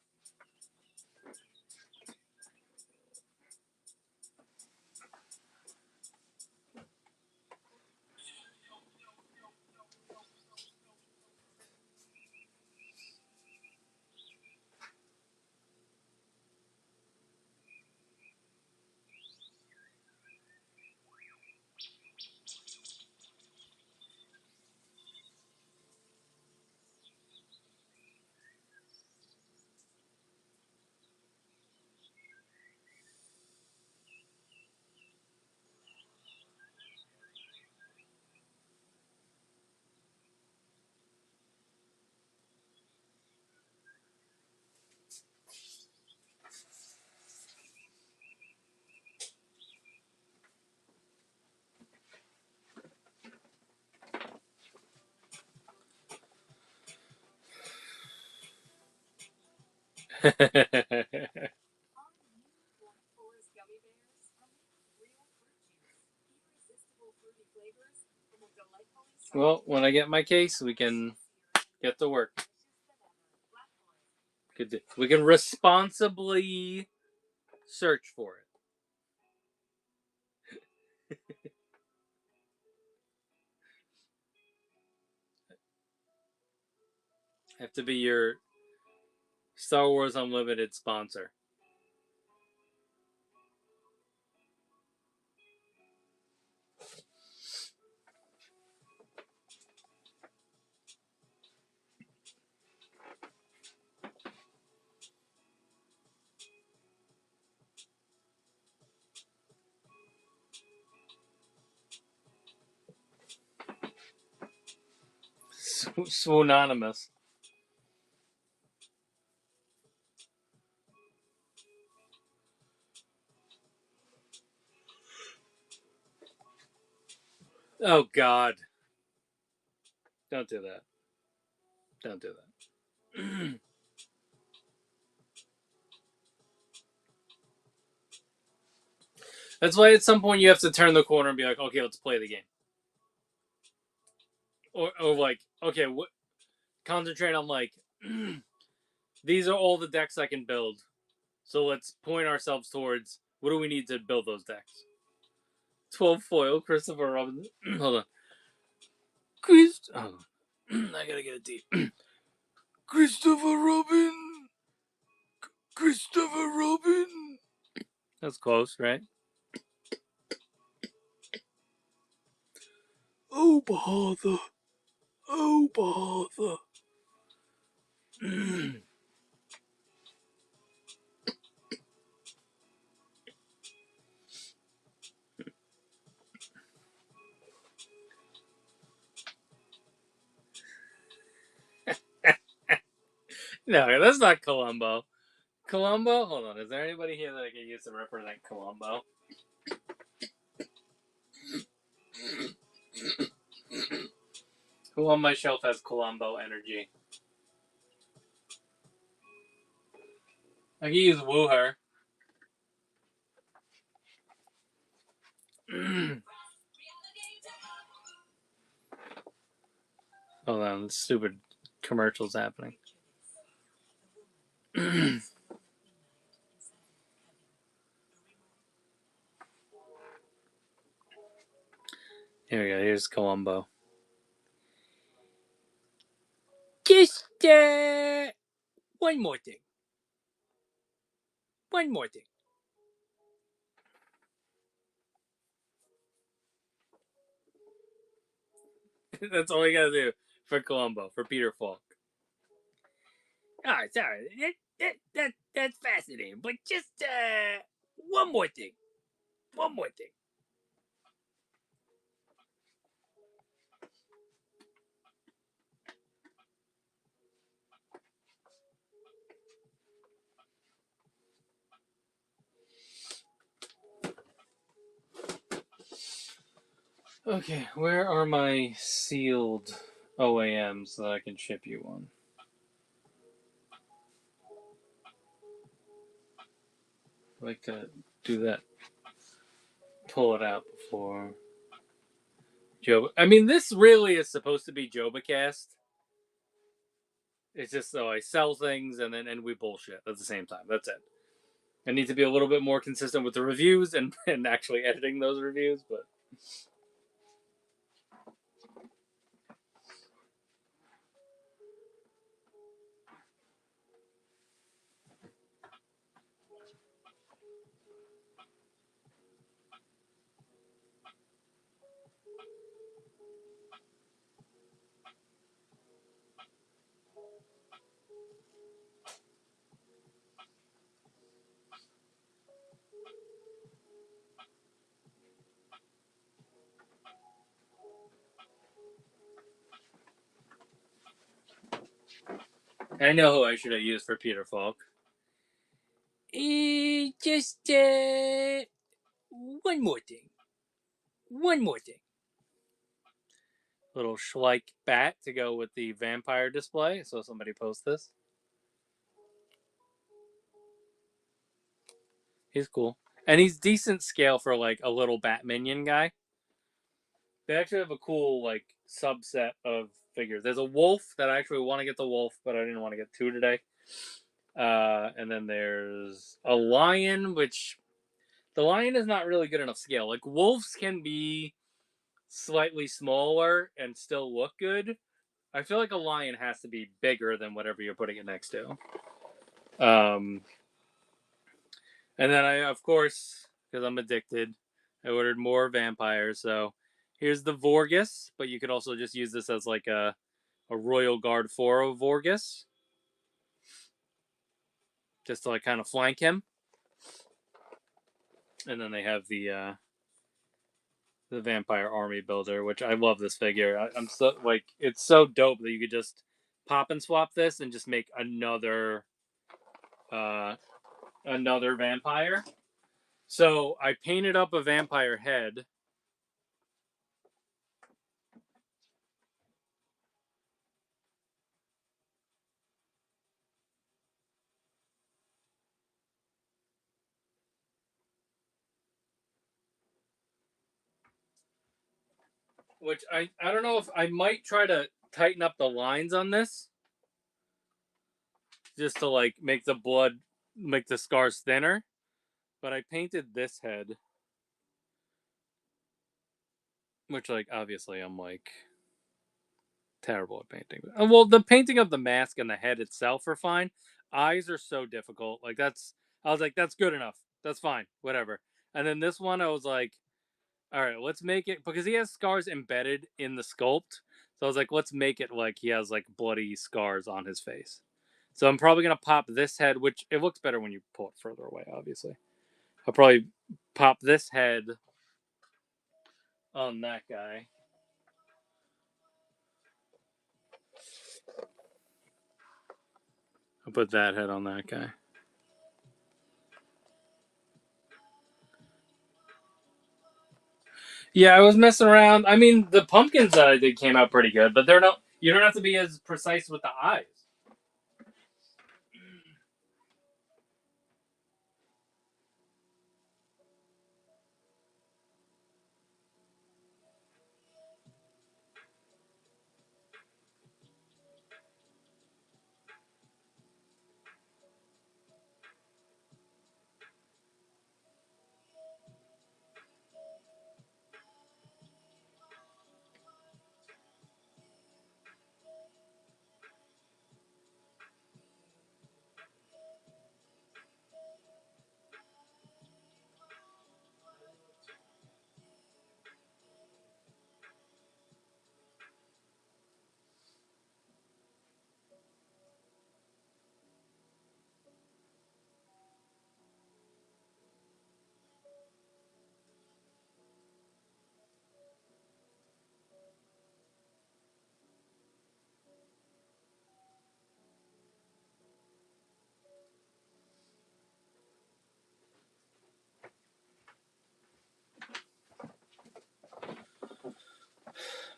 Well, when I get my case, we can get to work. We can responsibly search for Have to be your Star Wars Unlimited sponsor. Swoononymous. Oh God! Don't do that. Don't do that. That's why at some point you have to turn the corner and be like, okay, let's play the game. Or like, okay, what? Concentrate on like, these are all the decks I can build. So let's point ourselves towards what do we need to build those decks. 12 foil, Christopher Robin. Hold on. I gotta get it deep. Christopher Robin. Christopher Robin. That's close, right? Oh bother. Oh bother. No, that's not Columbo. Columbo? Hold on. Is there anybody here that I can use to represent Columbo? Who on my shelf has Columbo energy? I can use Wooher. Hold on, stupid commercials happening. Here we go. Here's Columbo. Just one more thing. One more thing. That's all you gotta do for Columbo, for Peter Falk. Oh, sorry. That's fascinating. But just one more thing. One more thing. Okay, where are my sealed OAMs that I can ship you one? I like to do that. Pull it out before Joe. I mean, this really is supposed to be Jobacast. It's just so I sell things and we bullshit at the same time. That's it. I need to be a little bit more consistent with the reviews and actually editing those reviews, but I know who I should have used for Peter Falk. Just one more thing. One more thing. Little Schleich bat to go with the vampire display. So somebody post this. He's cool. And he's decent scale for like a little bat minion guy. They actually have a cool like subset of figures. There's a wolf that I actually want to get the wolf, but I didn't want to get two today. And then there's a lion, which the lion is not really good enough scale. Like wolves can be slightly smaller and still look good. I feel like a lion has to be bigger than whatever you're putting it next to. And then I, of course, because I'm addicted, I ordered more vampires. So here's the Vorgus, but you could also just use this as like a Royal Guard 4 Vorgus, just to like kind of flank him. And then they have the Vampire Army Builder, which I love this figure. I'm so like, it's so dope that you could just pop and swap this and just make another vampire. So I painted up a vampire head. Which I don't know if I might try to tighten up the lines on this just to like make the scars thinner. But I painted this head, which like obviously I'm like terrible at painting. Well, the painting of the mask and the head itself are fine. Eyes are so difficult. Like I was like that's good enough. That's fine. Whatever. And then this one I was like, all right, let's make it because he has scars embedded in the sculpt. So I was like, let's make it like he has like bloody scars on his face. So I'm probably gonna pop this head, which it looks better when you pull it further away, obviously. I'll probably pop this head on that guy. I'll put that head on that guy. Yeah, I was messing around. I mean, the pumpkins that I did came out pretty good, but they're not. You don't have to be as precise with the eyes.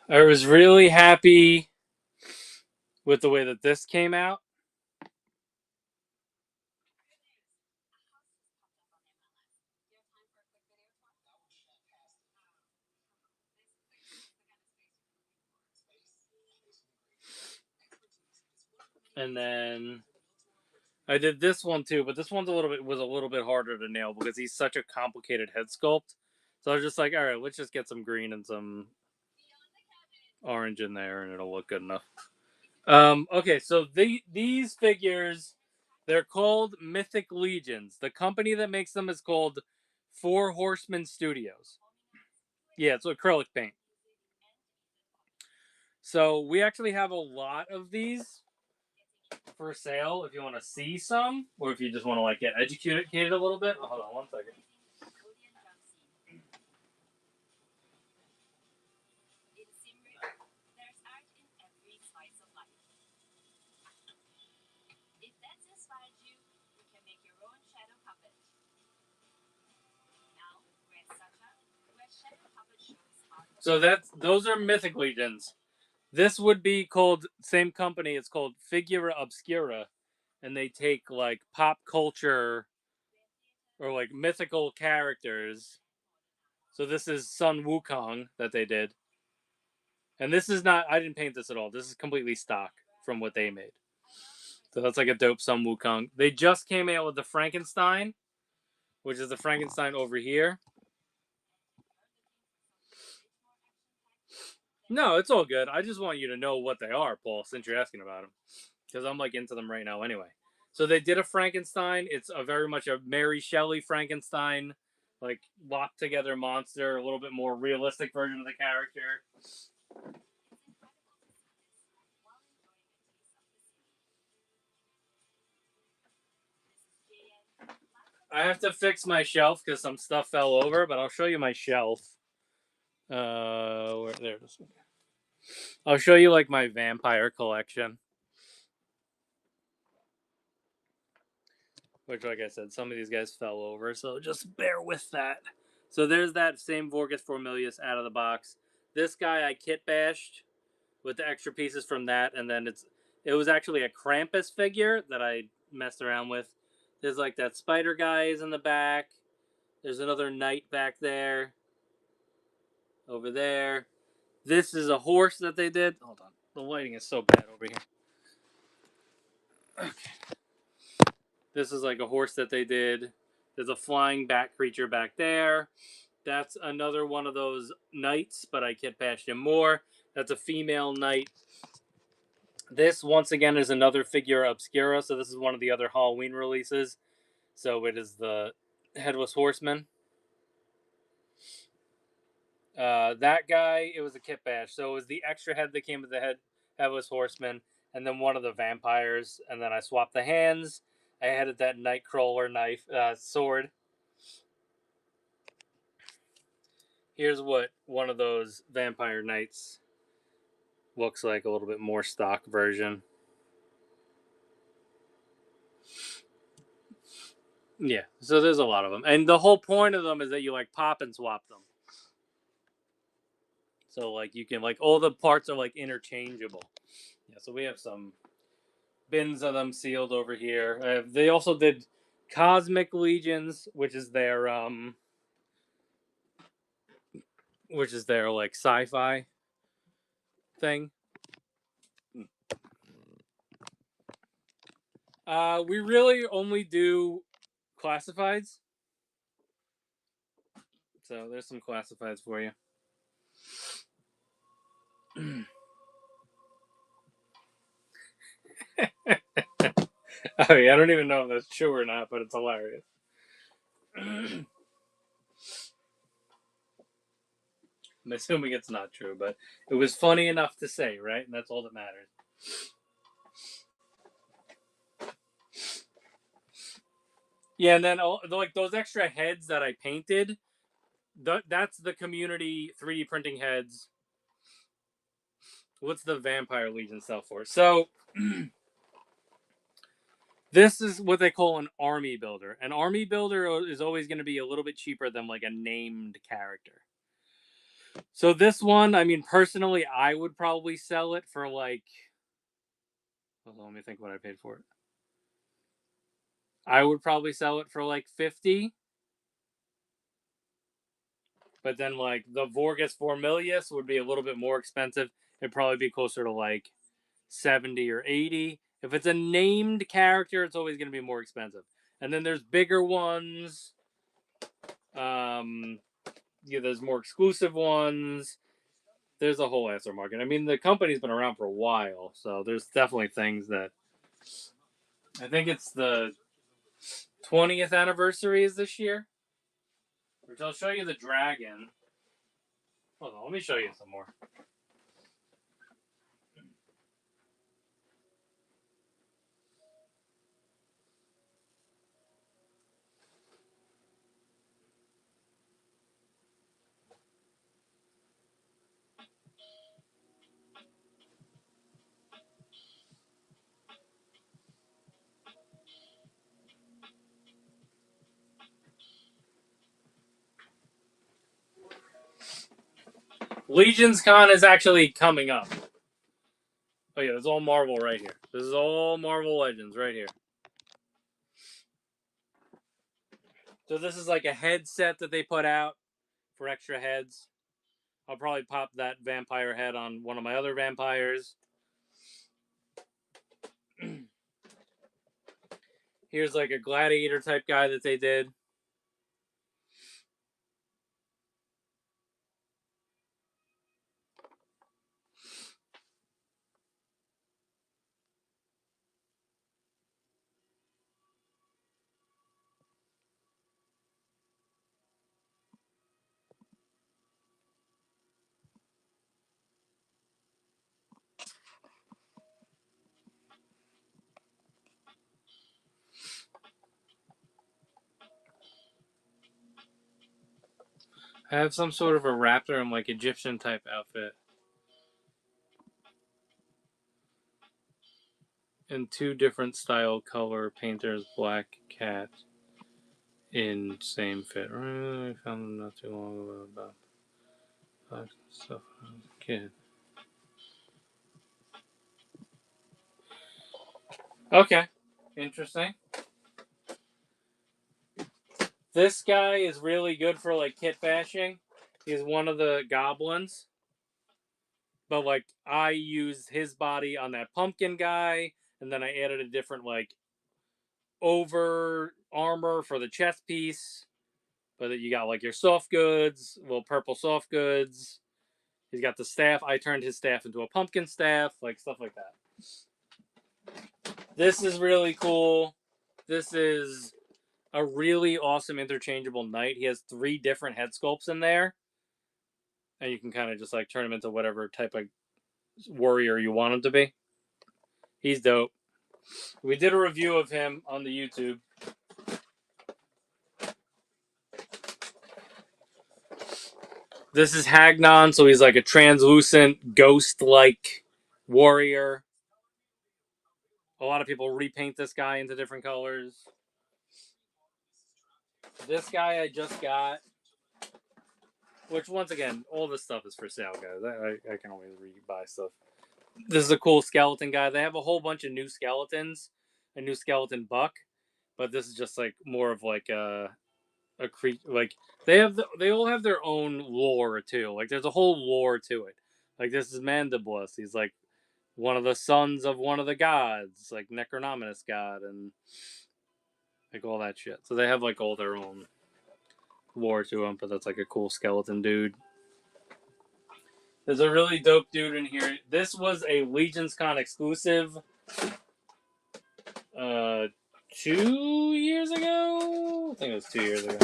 I was really happy with the way that this came out. And then I did this one too, but this one's was a little bit harder to nail because he's such a complicated head sculpt. So I was just like, all right, let's just get some green and some orange in there, and it'll look good enough. Okay, so these figures, they're called Mythic Legions. The company that makes them is called Four Horsemen Studios. Yeah, it's acrylic paint. So we actually have a lot of these for sale if you want to see some, or if you just want to like get educated a little bit. Oh, hold on one second. So those are Mythic Legions. This would be called same company. It's called Figura Obscura, and they take like pop culture or like mythical characters. So this is Sun Wukong that they did, and this is not. I didn't paint this at all. This is completely stock from what they made. So that's like a dope Sun Wukong. They just came out with the Frankenstein, which is the Frankenstein over here. No, it's all good. I just want you to know what they are, Paul, since you're asking about them, because I'm like into them right now anyway. So they did a Frankenstein. It's a very much a Mary Shelley Frankenstein, like locked together monster, a little bit more realistic version of the character. I have to fix my shelf because some stuff fell over, but I'll show you my shelf. There it is. I'll show you like my vampire collection, which, like I said, some of these guys fell over, so just bear with that. So there's that same Vorgus Formilius out of the box. This guy I kit bashed with the extra pieces from that, and then it was actually a Krampus figure that I messed around with. There's like that spider guy is in the back. There's another knight back there. Over there. This is a horse that they did. Hold on. The lighting is so bad over here. Okay. This is like a horse that they did. There's a flying bat creature back there. That's another one of those knights, but I kit bashed him more. That's a female knight. This, once again, is another figure obscura. So this is one of the other Halloween releases. So it is the Headless Horseman. That guy, it was a kit bash. So it was the extra head that came with the Headless Horseman, and then one of the vampires. And then I swapped the hands. I added that Nightcrawler knife sword. Here's what one of those vampire knights looks like, a little bit more stock version. Yeah, so there's a lot of them. And the whole point of them is that you like pop and swap them. So like you can like all the parts are like interchangeable. Yeah, so we have some bins of them sealed over here. They also did Cosmic Legions, which is their like sci-fi thing. We really only do classifieds. So there's some classifieds for you. Oh yeah, I don't even know if that's true or not, but it's hilarious. I'm assuming it's not true, but it was funny enough to say, right? And that's all that matters. Yeah, and then like those extra heads that I painted, that's the community 3D printing heads. What's the Vampire Legion sell for? So this is what they call an army builder. An army builder is always going to be a little bit cheaper than like a named character. So this one, I mean, personally, I would probably sell it for like. Hold on, let me think what I paid for it. I would probably sell it for like 50. But then like the Vorgus Formilius would be a little bit more expensive. It'd probably be closer to like 70 or 80. If it's a named character, it's always going to be more expensive. And then there's bigger ones. Yeah, there's more exclusive ones. There's a whole answer market. I mean, the company's been around for a while, so there's definitely things that. I think it's the 20th anniversary is this year. Which I'll show you the dragon. Hold on, let me show you some more. Legions Con is actually coming up. Oh yeah, there's all Marvel right here. This is all Marvel Legends right here. So this is like a headset that they put out for extra heads. I'll probably pop that vampire head on one of my other vampires. Here's like a gladiator type guy that they did. I have some sort of a raptor and like Egyptian type outfit. In two different style color painters, black cat in same fit. I found them not too long ago about stuff when I was a kid. Okay. Interesting. This guy is really good for like kit bashing. He's one of the goblins. But like I used his body on that pumpkin guy, and then I added a different like over armor for the chest piece. But you got like your soft goods, little purple soft goods. He's got the staff. I turned his staff into a pumpkin staff, like stuff like that. This is really cool. This is a really awesome interchangeable knight. He has 3 different head sculpts in there. And you can kind of just like turn him into whatever type of warrior you want him to be. He's dope. We did a review of him on the YouTube. This is Hagnon, so he's like a translucent, ghost-like warrior. A lot of people repaint this guy into different colors. This guy I just got, which once again, all this stuff is for sale, guys. I can always buy stuff. This is a cool skeleton guy. They have a whole bunch of new skeletons, a new skeleton buck, but this is just like more of like a creature. Like they all have their own lore too. Like there's a whole lore to it. Like this is Mandibulus. He's like one of the sons of one of the gods, like Necronominus god, and like all that shit. So they have like all their own lore to them. But that's like a cool skeleton dude. There's a really dope dude in here. This was a Legions Con exclusive. 2 years ago? I think it was 2 years ago.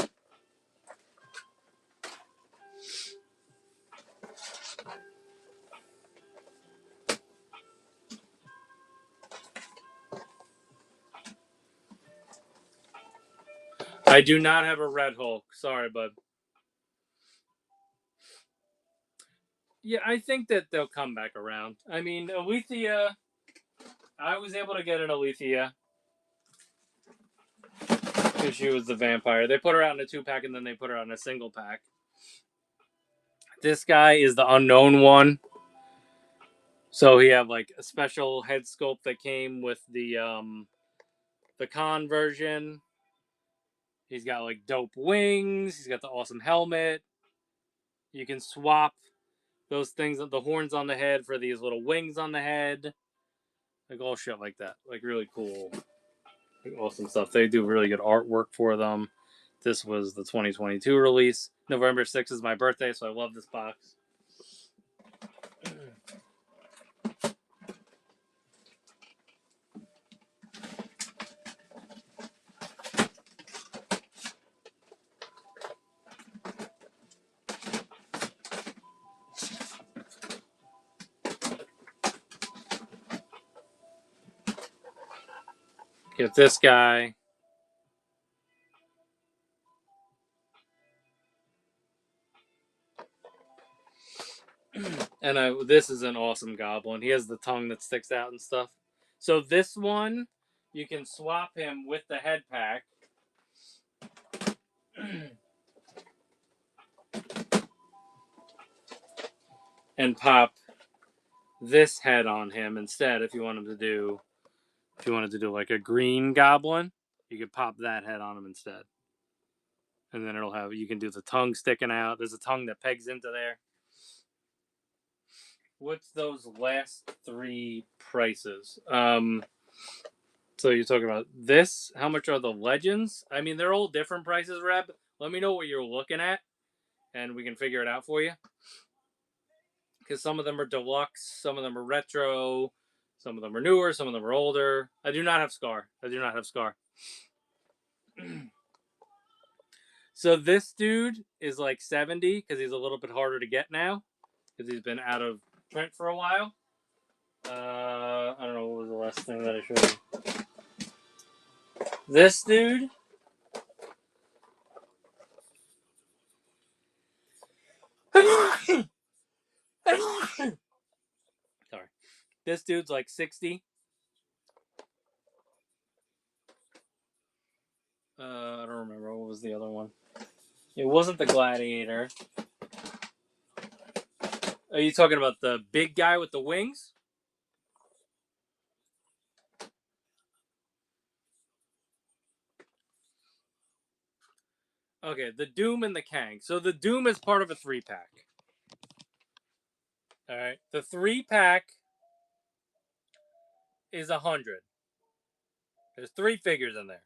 I do not have a Red Hulk. Sorry, bud. Yeah, I think that they'll come back around. I mean, Alethea, I was able to get an Alethea because she was the vampire. They put her out in a 2-pack and then they put her out in a single pack. This guy is the unknown one. So he had like a special head sculpt that came with the con version. He's got like dope wings. He's got the awesome helmet. You can swap those things, the horns on the head for these little wings on the head. Like all shit like that. Like really cool. Like awesome stuff. They do really good artwork for them. This was the 2022 release. November 6th is my birthday, so I love this box. Get this guy. And this is an awesome goblin. He has the tongue that sticks out and stuff. So this one, you can swap him with the head pack. And pop this head on him instead if you wanted to do like a green goblin, you could pop that head on him instead. And then you can do the tongue sticking out. There's a tongue that pegs into there. What's those last 3 prices? So you're talking about this? How much are the legends? I mean, they're all different prices, Reb. Let me know what you're looking at, and we can figure it out for you. Because some of them are deluxe, some of them are retro, some of them are newer, some of them are older. I do not have Scar. So this dude is like 70 because he's a little bit harder to get now because he's been out of print for a while. I don't know what was the last thing that I showed you. This dude Sorry. This dude's like 60. I don't remember. What was the other one? It wasn't the Gladiator. Are you talking about the big guy with the wings? Okay, the Doom and the Kang. So the Doom is part of a 3-pack. All right. The 3-pack is 100. There's 3 figures in there.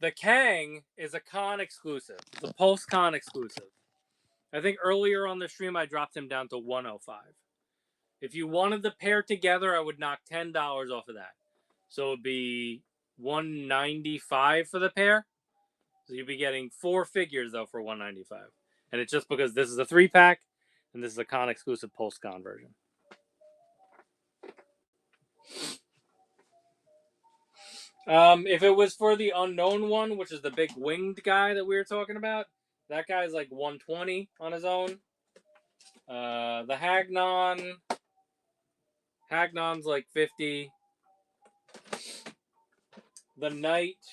The Kang is a con exclusive. It's a Pulse Con exclusive. I think earlier on the stream I dropped him down to 105. If you wanted the pair together, I would knock $10 off of that. So it would be $195 for the pair. So you'd be getting 4 figures though for $195. And it's just because this is a 3-pack and this is a con exclusive Pulse Con version. If it was for the unknown one, which is the big winged guy that we were talking about, that guy's like 120 on his own. The Hagnon's like 50. The Knight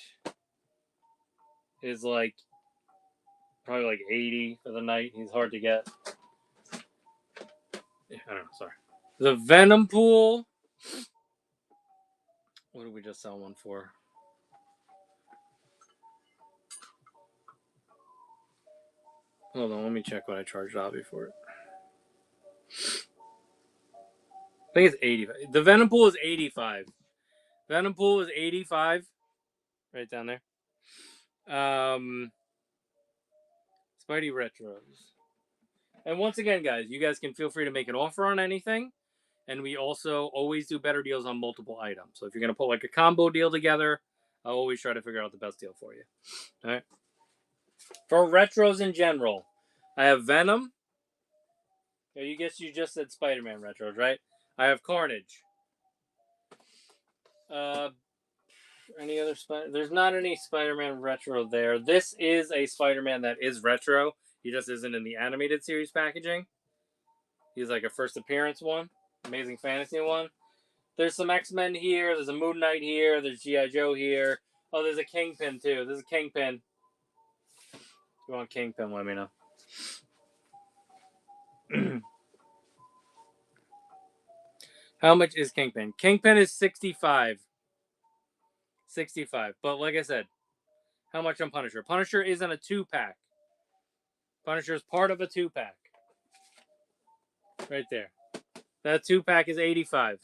is like probably like 80 for the Knight. He's hard to get. I don't know, sorry. The Venom Pool. What did we just sell one for? Hold on, let me check what I charged Avi for it. I think it's 85. The Venom Pool is 85. Venom Pool is 85. Right down there. Spidey Retros. And once again, guys, you guys can feel free to make an offer on anything. And we also always do better deals on multiple items. So if you're going to put like a combo deal together, I'll always try to figure out the best deal for you. All right. For retros in general, I have Venom. You just said Spider-Man retros, right? I have Carnage. Any other Spider? There's not any Spider-Man retro there. This is a Spider-Man that is retro. He just isn't in the animated series packaging. He's like a first appearance one. Amazing Fantasy one. There's some X-Men here. There's a Moon Knight here. There's G.I. Joe here. Oh, there's a Kingpin too. There's a Kingpin. If you want Kingpin, let me know. How much is Kingpin? Kingpin is 65. 65. But like I said, how much on Punisher? Punisher isn't a 2-pack. Punisher is part of a 2-pack. Right there. That 2-pack is 85.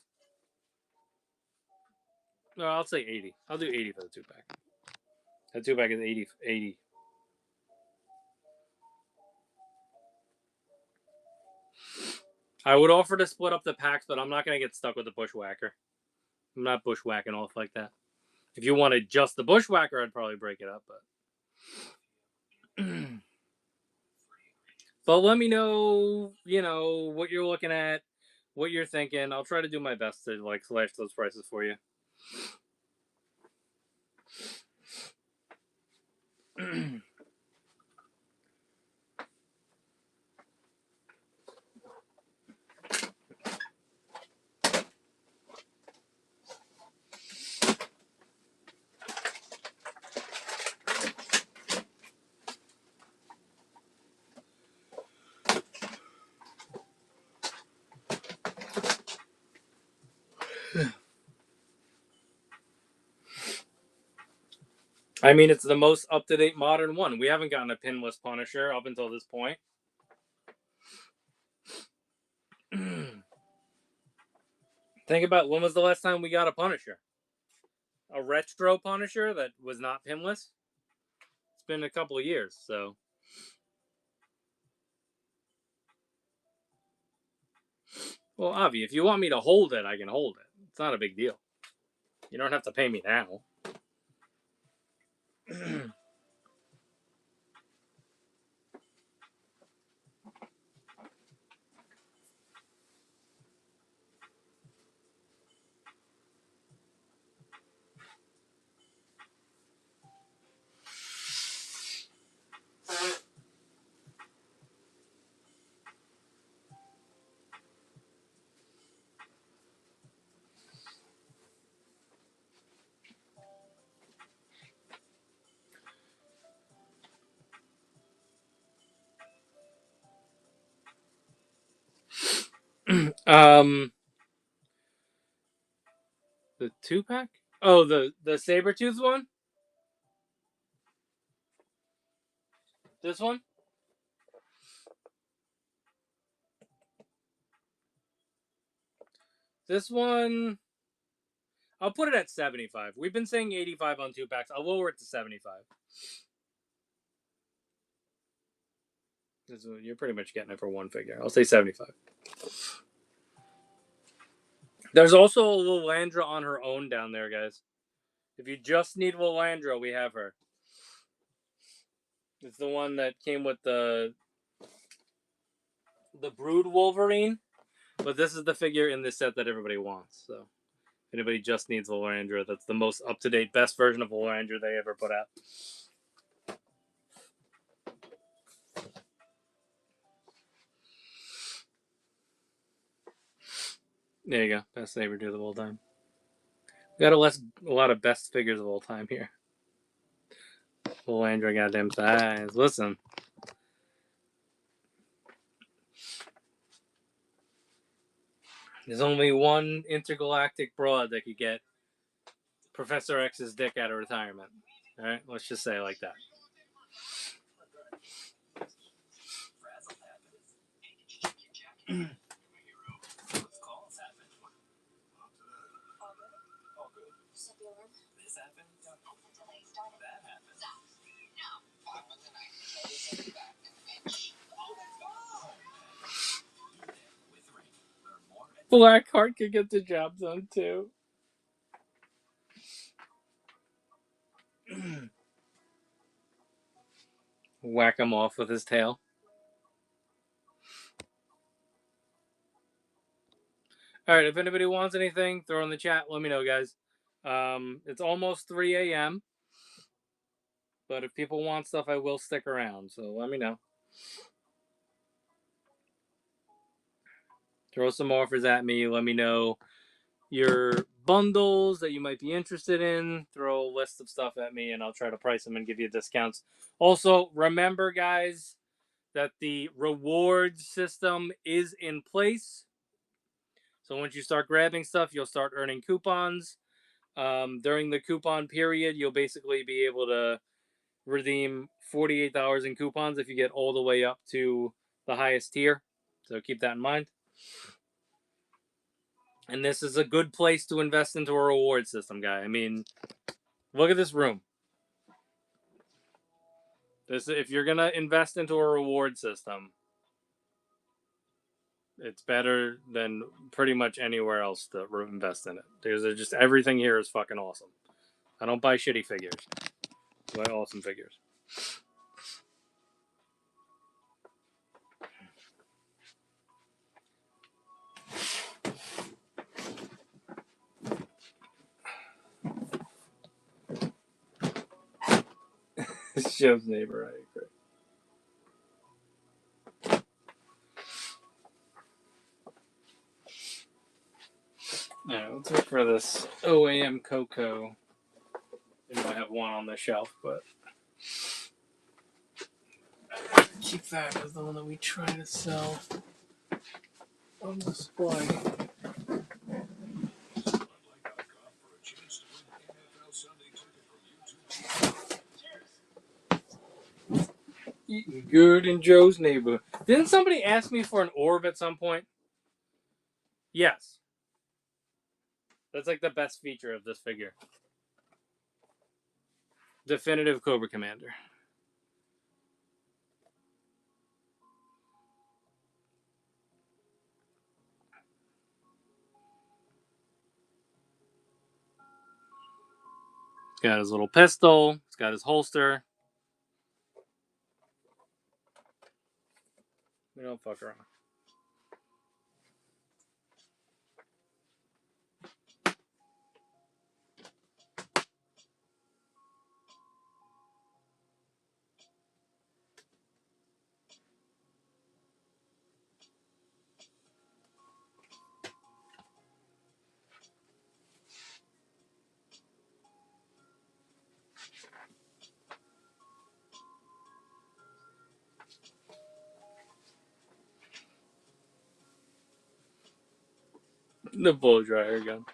No, I'll say 80. I'll do 80 for the 2-pack. That 2-pack is 80. I would offer to split up the packs, but I'm not going to get stuck with the Bushwhacker. I'm not bushwhacking off like that. If you wanted just the Bushwhacker, I'd probably break it up, but but let me know, what you're looking at, what you're thinking. I'll try to do my best to like slash those prices for you. I mean, it's the most up-to-date modern one. We haven't gotten a pinless Punisher up until this point. Think about when was the last time we got a Punisher? A retro Punisher that was not pinless? It's been a couple of years, so. Well, Avi, if you want me to hold it, I can hold it. It's not a big deal. You don't have to pay me now. The 2-pack? Oh, the saber-tooth one? This one? This one, I'll put it at 75. We've been saying 85 on 2-packs. I'll lower it to 75. You're pretty much getting it for one figure. I'll say 75. There's also a Lilandra on her own down there, guys. If you just need Lilandra, we have her. It's the one that came with the Brood Wolverine, but this is the figure in this set that everybody wants. So, if anybody just needs Lilandra, that's the most up-to-date, best version of Lilandra they ever put out. There you go. Best saber-tooth of all time. We got a lot of best figures of all time here. Lilandra goddamn size. Listen. There's only one intergalactic broad that could get Professor X's dick out of retirement. Alright? Let's just say it like that. Blackheart could get the job done too. Whack him off with his tail. Alright, if anybody wants anything, throw in the chat. Let me know, guys. It's almost 3 a.m. But if people want stuff, I will stick around. So let me know. Throw some offers at me. Let me know your bundles that you might be interested in. Throw a list of stuff at me and I'll try to price them and give you discounts. Also, remember, guys, that the reward system is in place. So once you start grabbing stuff, you'll start earning coupons. During the coupon period, you'll basically be able to redeem $48 in coupons if you get all the way up to the highest tier. So keep that in mind. And this is a good place to invest into a reward system, guy. I mean, look at this room. If you're gonna invest into a reward system, it's better than pretty much anywhere else to invest in it. Because just everything here is fucking awesome. I don't buy shitty figures. I buy awesome figures. Show's neighbor, I agree. Alright, let's look for this OAM Coco. I might have one on the shelf, but keep that as the one that we try to sell on display. Eating good in Joe's neighborhood. Didn't somebody ask me for an orb at some point? Yes. That's like the best feature of this figure. Definitive Cobra Commander. He's got his little pistol. He's got his holster. We don't fuck around. The blow dryer gun.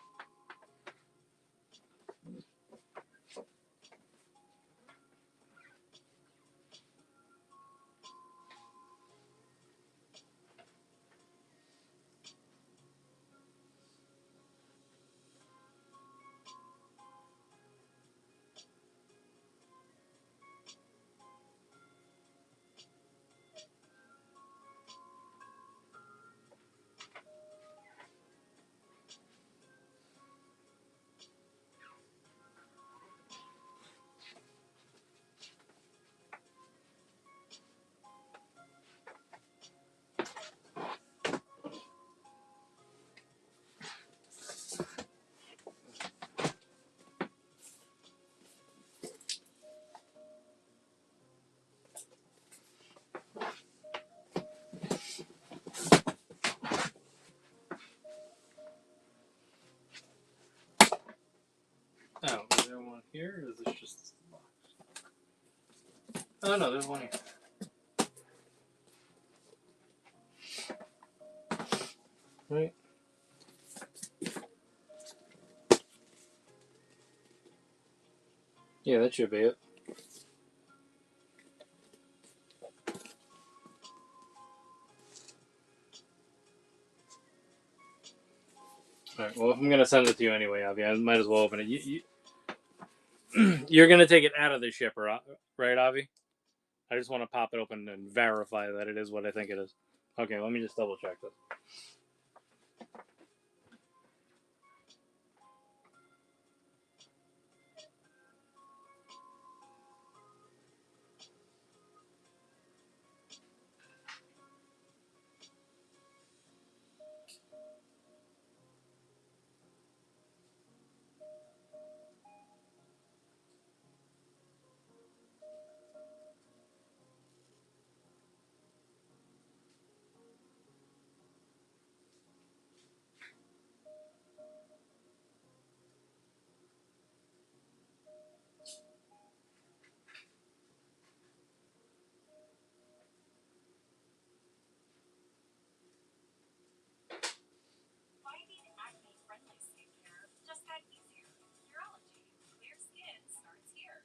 Oh, is there one here, or is this just... Oh, no, there's one here. Right? Yeah, that should be it. Alright, well, if I'm going to send it to you anyway, Avi, I might as well open it. You're going to take it out of the shipper, right, Avi? I just want to pop it open and verify that it is what I think it is. Okay, let me just double check this. Finding acne-friendly skincare just got easier. Curology. Clear skin starts here.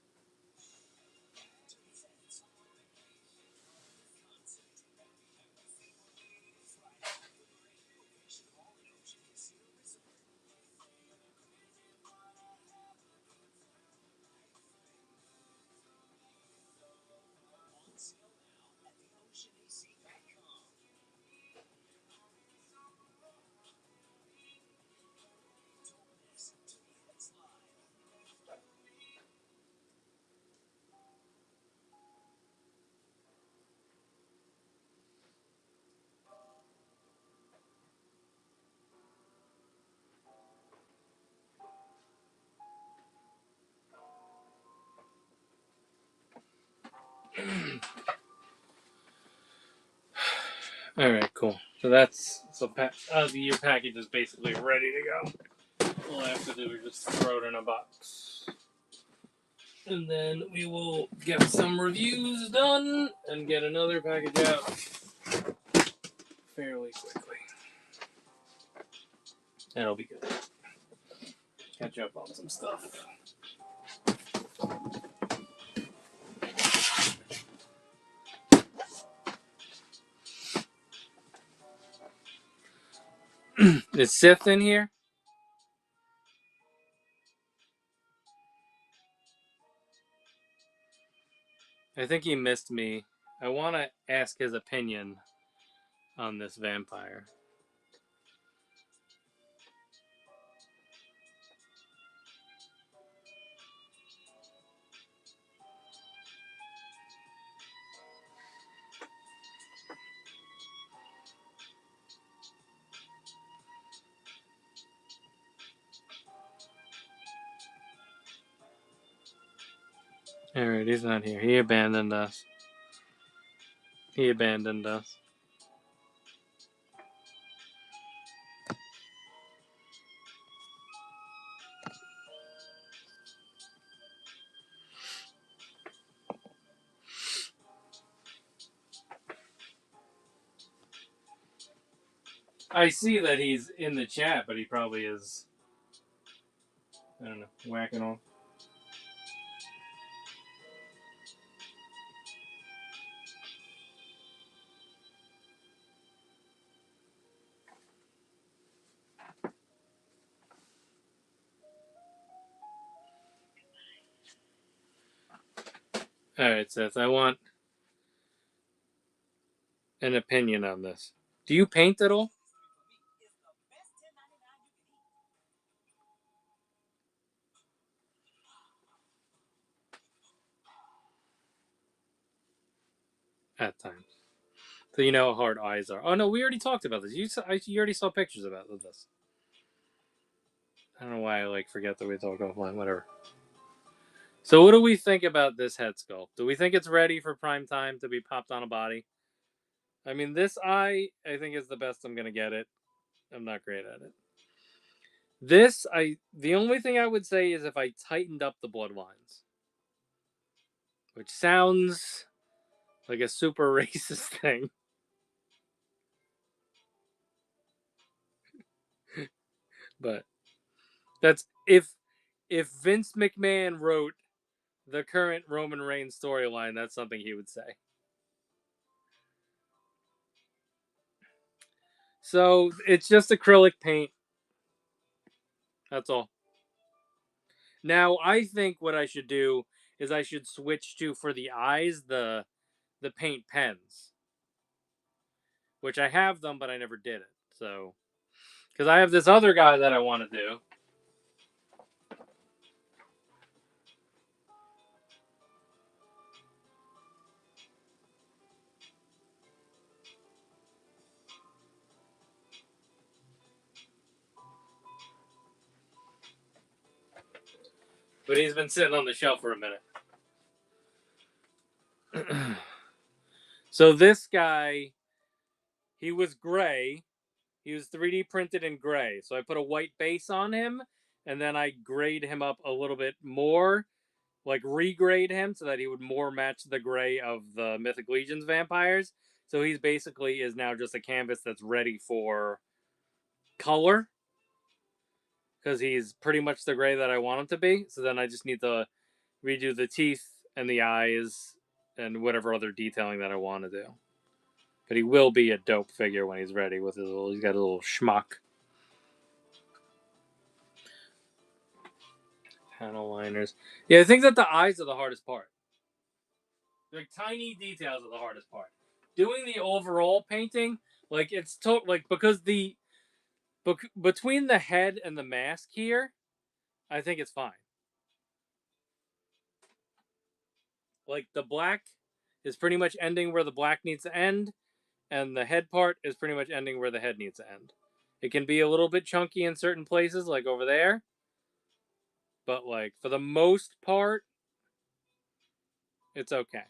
Alright, cool. So that's... your package is basically ready to go. All I have to do is just throw it in a box. And then we will get some reviews done and get another package out fairly quickly. That'll be good. Catch up on some stuff. Is Sith in here? I think he missed me. I want to ask his opinion on this vampire. Alright, he's not here. He abandoned us. He abandoned us. I see that he's in the chat, but he probably is, I don't know, whacking off. Alright, Seth, I want an opinion on this. Do you paint at all? At times. So you know how hard eyes are. Oh no, we already talked about this. You already saw pictures about this. I don't know why I forget that we talk offline. Whatever. So what do we think about this head sculpt? Do we think it's ready for prime time to be popped on a body? I mean, this eye, I think, is the best I'm gonna get it. I'm not great at it. The only thing I would say is if I tightened up the blood lines, which sounds like a super racist thing, but that's if Vince McMahon wrote the current Roman Reigns storyline, that's something he would say. So it's just acrylic paint. That's all. Now I think what I should do is I should switch to, for the eyes, the paint pens, which I have them, but I never did it. So because I have this other guy that I want to do. But he's been sitting on the shelf for a minute. So this guy, he was gray. He was 3D printed in gray. So I put a white base on him, and then I grayed him up a little bit more, regrade him so that he would more match the gray of the Mythic Legions vampires. So he's basically is now just a canvas that's ready for color, because he's pretty much the gray that I want him to be. So then I just need to redo the teeth and the eyes and whatever other detailing that I want to do. But he will be a dope figure when he's ready with he's got a little schmuck. Panel liners. Yeah, I think that the eyes are the hardest part. Tiny details are the hardest part. Doing the overall painting, it's because between the head and the mask here, I think it's fine. The black is pretty much ending where the black needs to end, and the head part is pretty much ending where the head needs to end. It can be a little bit chunky in certain places, like over there, but for the most part, it's okay.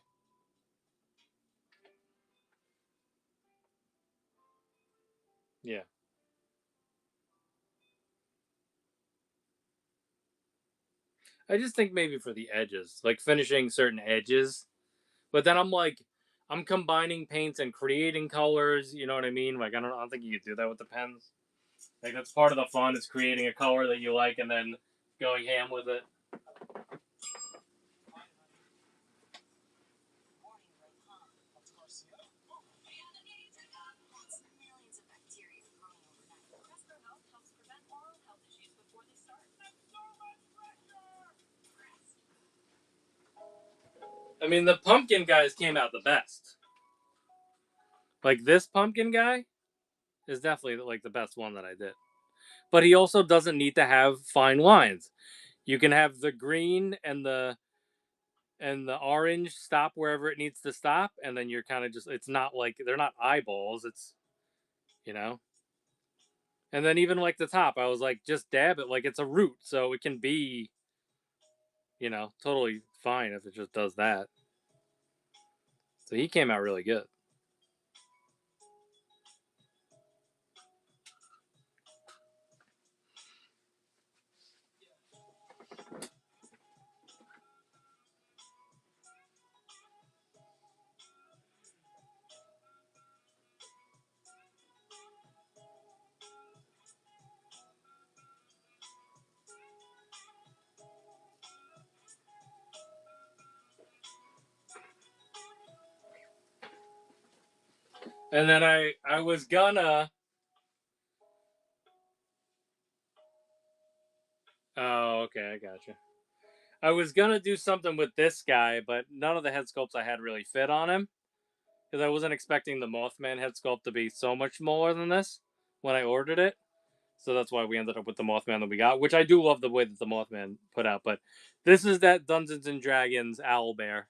Yeah. I just think maybe for the edges, finishing certain edges. But then I'm combining paints and creating colors. You know what I mean? I don't think you can do that with the pens. That's part of the fun, is creating a color that you like and then going ham with it. I mean, the pumpkin guys came out the best. This pumpkin guy is definitely the best one that I did. But he also doesn't need to have fine lines. You can have the green and the orange stop wherever it needs to stop, and then you're kind of just, it's not they're not eyeballs, it's, you know. And then even the top, I was just dab it it's a root, so it can be, totally fine if it just does that. So he came out really good. And then I was gonna. Oh, okay, I gotcha. I was gonna do something with this guy, but none of the head sculpts I had really fit on him because I wasn't expecting the Mothman head sculpt to be so much smaller than this when I ordered it. So that's why we ended up with the Mothman that we got, which I do love the way that the Mothman put out. But this is that Dungeons and Dragons owl bear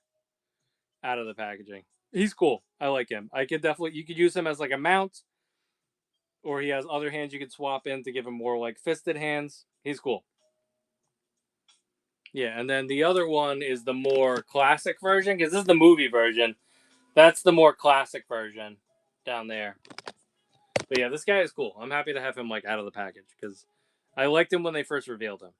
out of the packaging. He's cool. I like him. I could definitely you could use him as like a mount, or he has other hands you could swap in to give him more like fisted hands. He's cool. Yeah, and then the other one is the more classic version because this is the movie version. That's the more classic version down there. But yeah, this guy is cool. I'm happy to have him like out of the package because I liked him when they first revealed him.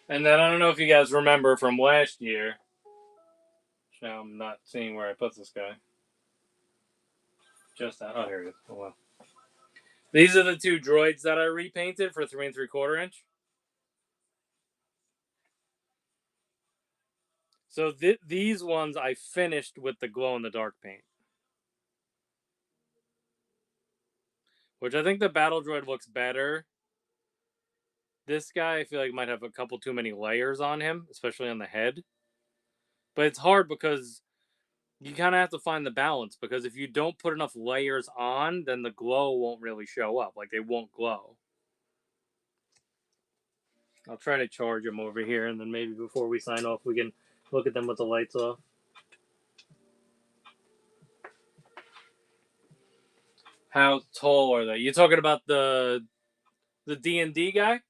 And then I don't know if you guys remember from last year. Now I'm not seeing where I put this guy. Just that. Oh, here he is. Oh well. These are the two droids that I repainted for 3 3/4 inch. So these ones I finished with the glow in the dark paint, which I think the battle droid looks better. This guy I feel like might have a couple too many layers on him, especially on the head. But it's hard because you kind of have to find the balance because if you don't put enough layers on, then the glow won't really show up. Like they won't glow. I'll try to charge them over here, and then maybe before we sign off, we can look at them with the lights off. How tall are they? You talking about the D&D guy?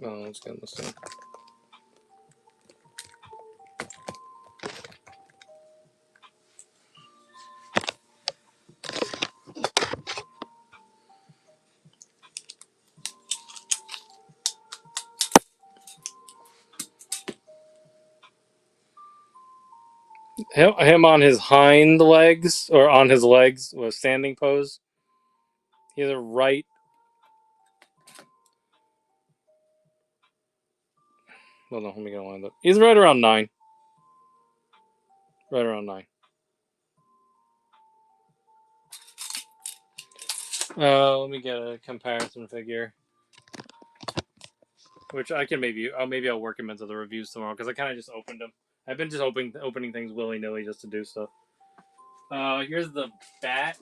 Oh, let's get this thing. Him on his hind legs or on his legs with standing pose. He's a right. Hold on, let me get a line up. He's right around 9. Right around 9. Let me get a comparison figure, which I can maybe I'll work him into the reviews tomorrow because I kind of just opened them. I've been just opening things willy nilly just to do stuff. Here's the bat.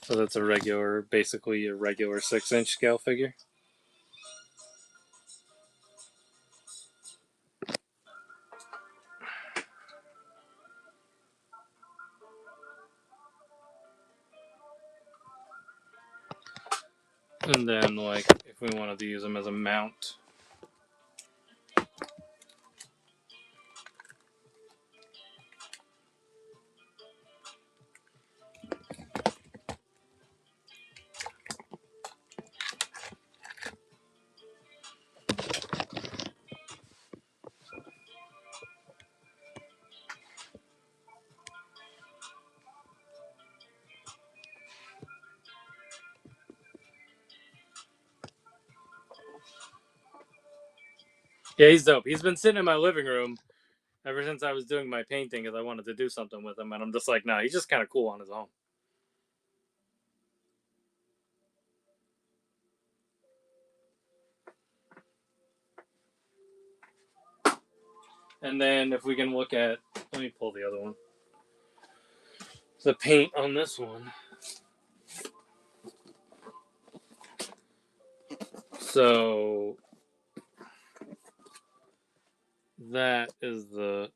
So that's basically a regular 6-inch scale figure. And then, like, if we wanted to use them as a mount. Yeah, he's dope. He's been sitting in my living room Ever since I was doing my painting, because I wanted to do something with him, and I'm just like, nah, he's just kind of cool on his own. And then if we can look at, let me pull the other one. The paint on this one. So that is the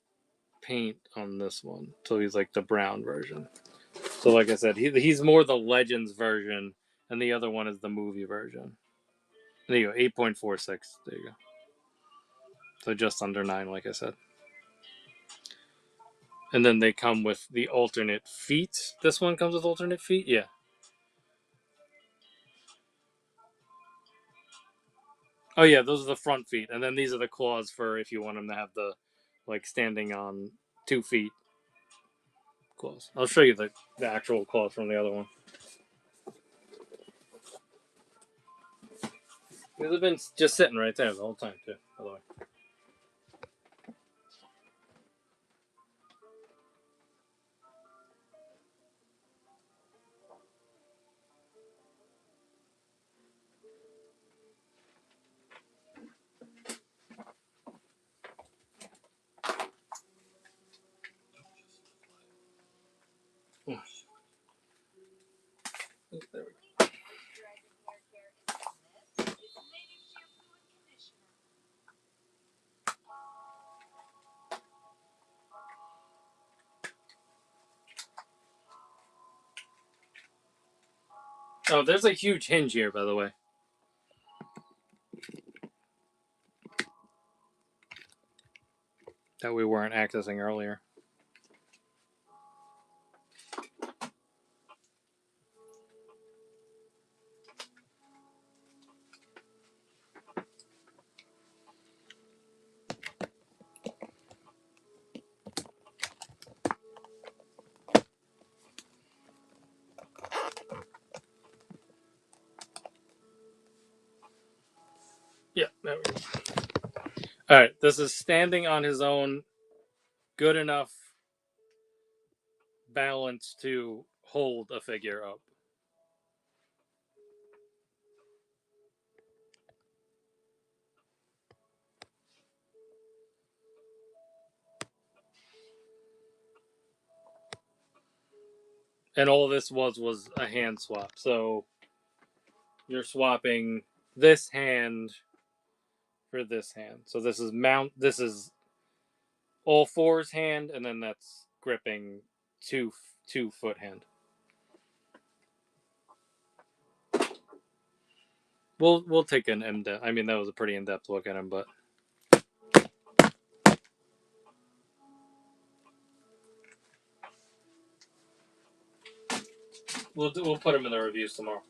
paint on this one. So he's like the brown version. So like I said, he's more the Legends version, and the other one is the movie version. There you go, 8.46. There you go. So just under 9, like I said. And then they come with the alternate feet. This one comes with alternate feet? Yeah. Oh, yeah, those are the front feet. And then these are the claws for if you want them to have the, like, standing on 2 feet claws. I'll show you the actual claws from the other one. These have been just sitting right there the whole time, too, by the way. There we go. Oh, there's a huge hinge here, by the way. That we weren't accessing earlier. Yeah, there we go. All right, this is standing on his own, good enough balance to hold a figure up. And all this was a hand swap. So you're swapping this hand for this hand. So this is This is all fours hand, and then that's gripping two foot hand. We'll take an in-depth. I mean, that was a pretty in-depth look at him, but we'll put him in the reviews tomorrow.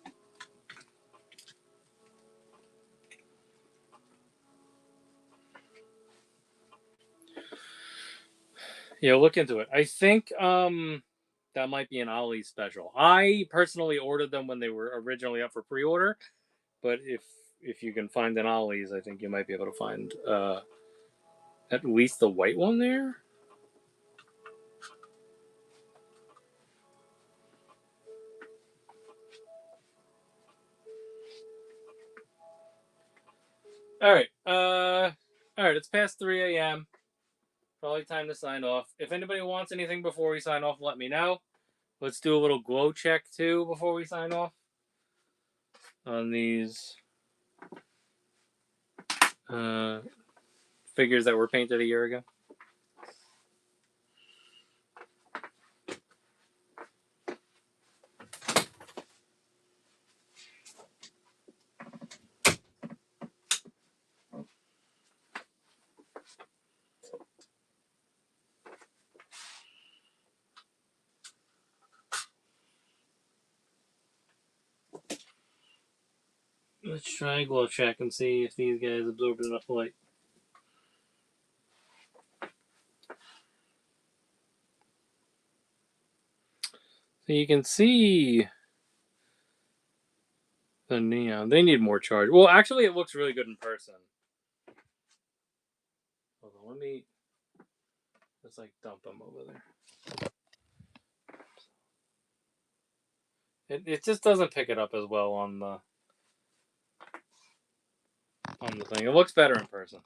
Yeah, look into it. I think that might be an Ollie special. I personally ordered them when they were originally up for pre-order, but if you can find an Ollie's, I think you might be able to find at least the white one there. All right. All right. It's past 3 a.m. Probably time to sign off. If anybody wants anything before we sign off, let me know. Let's do a little glow check too before we sign off on these figures that were painted a year ago. Let's try glow check and see if these guys absorbed enough light. So you can see the neon. They need more charge. Well, actually, it looks really good in person. Hold on, let me. just like dump them over there. It just doesn't pick it up as well on the thing. It looks better in person.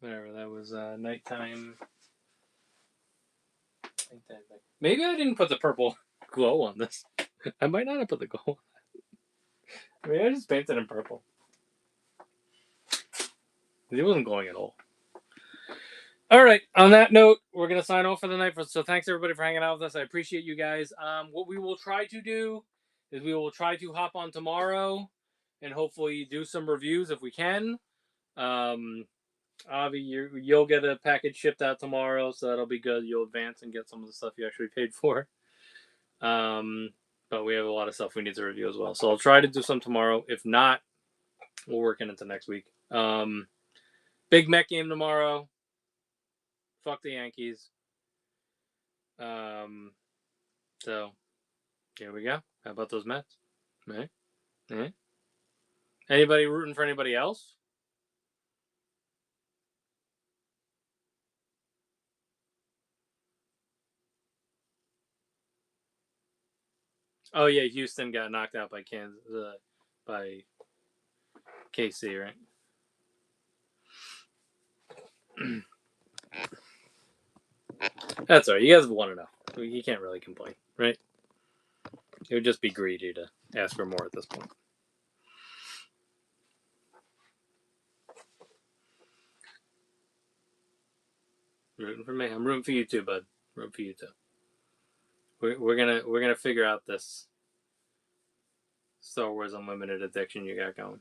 Whatever, that was nighttime. Maybe I didn't put the purple glow on this. I might not have put the glow on that. Maybe I just painted in purple. It wasn't glowing at all. All right. On that note, we're gonna sign off for the night. So thanks everybody for hanging out with us. I appreciate you guys. What we will try to do is we will try to hop on tomorrow and hopefully do some reviews if we can. Avi, you'll get a package shipped out tomorrow, so that'll be good. You'll advance and get some of the stuff you actually paid for. But we have a lot of stuff we need to review as well. So I'll try to do some tomorrow. If not, we'll work into next week. Big Met game tomorrow. Fuck the Yankees. So here we go. How about those Mets? Right? Right? Anybody rooting for anybody else? Oh yeah, Houston got knocked out by Kansas by KC, right? That's all right. You guys have won enough. You can't really complain, right? It would just be greedy to ask for more at this point. Rooting for me. I'm rooting for you too, bud. Rooting for you too. We're gonna figure out this Star Wars Unlimited addiction you got going.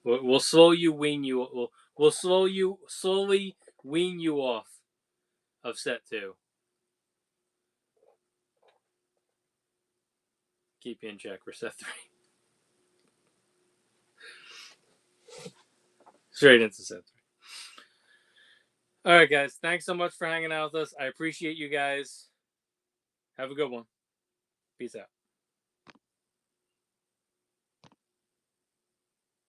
We'll slowly wean you. We'll slowly wean you off of set 2. Keep you in check for set 3. Straight into set 3. All right, guys. Thanks so much for hanging out with us. I appreciate you guys. Have a good one. Peace out.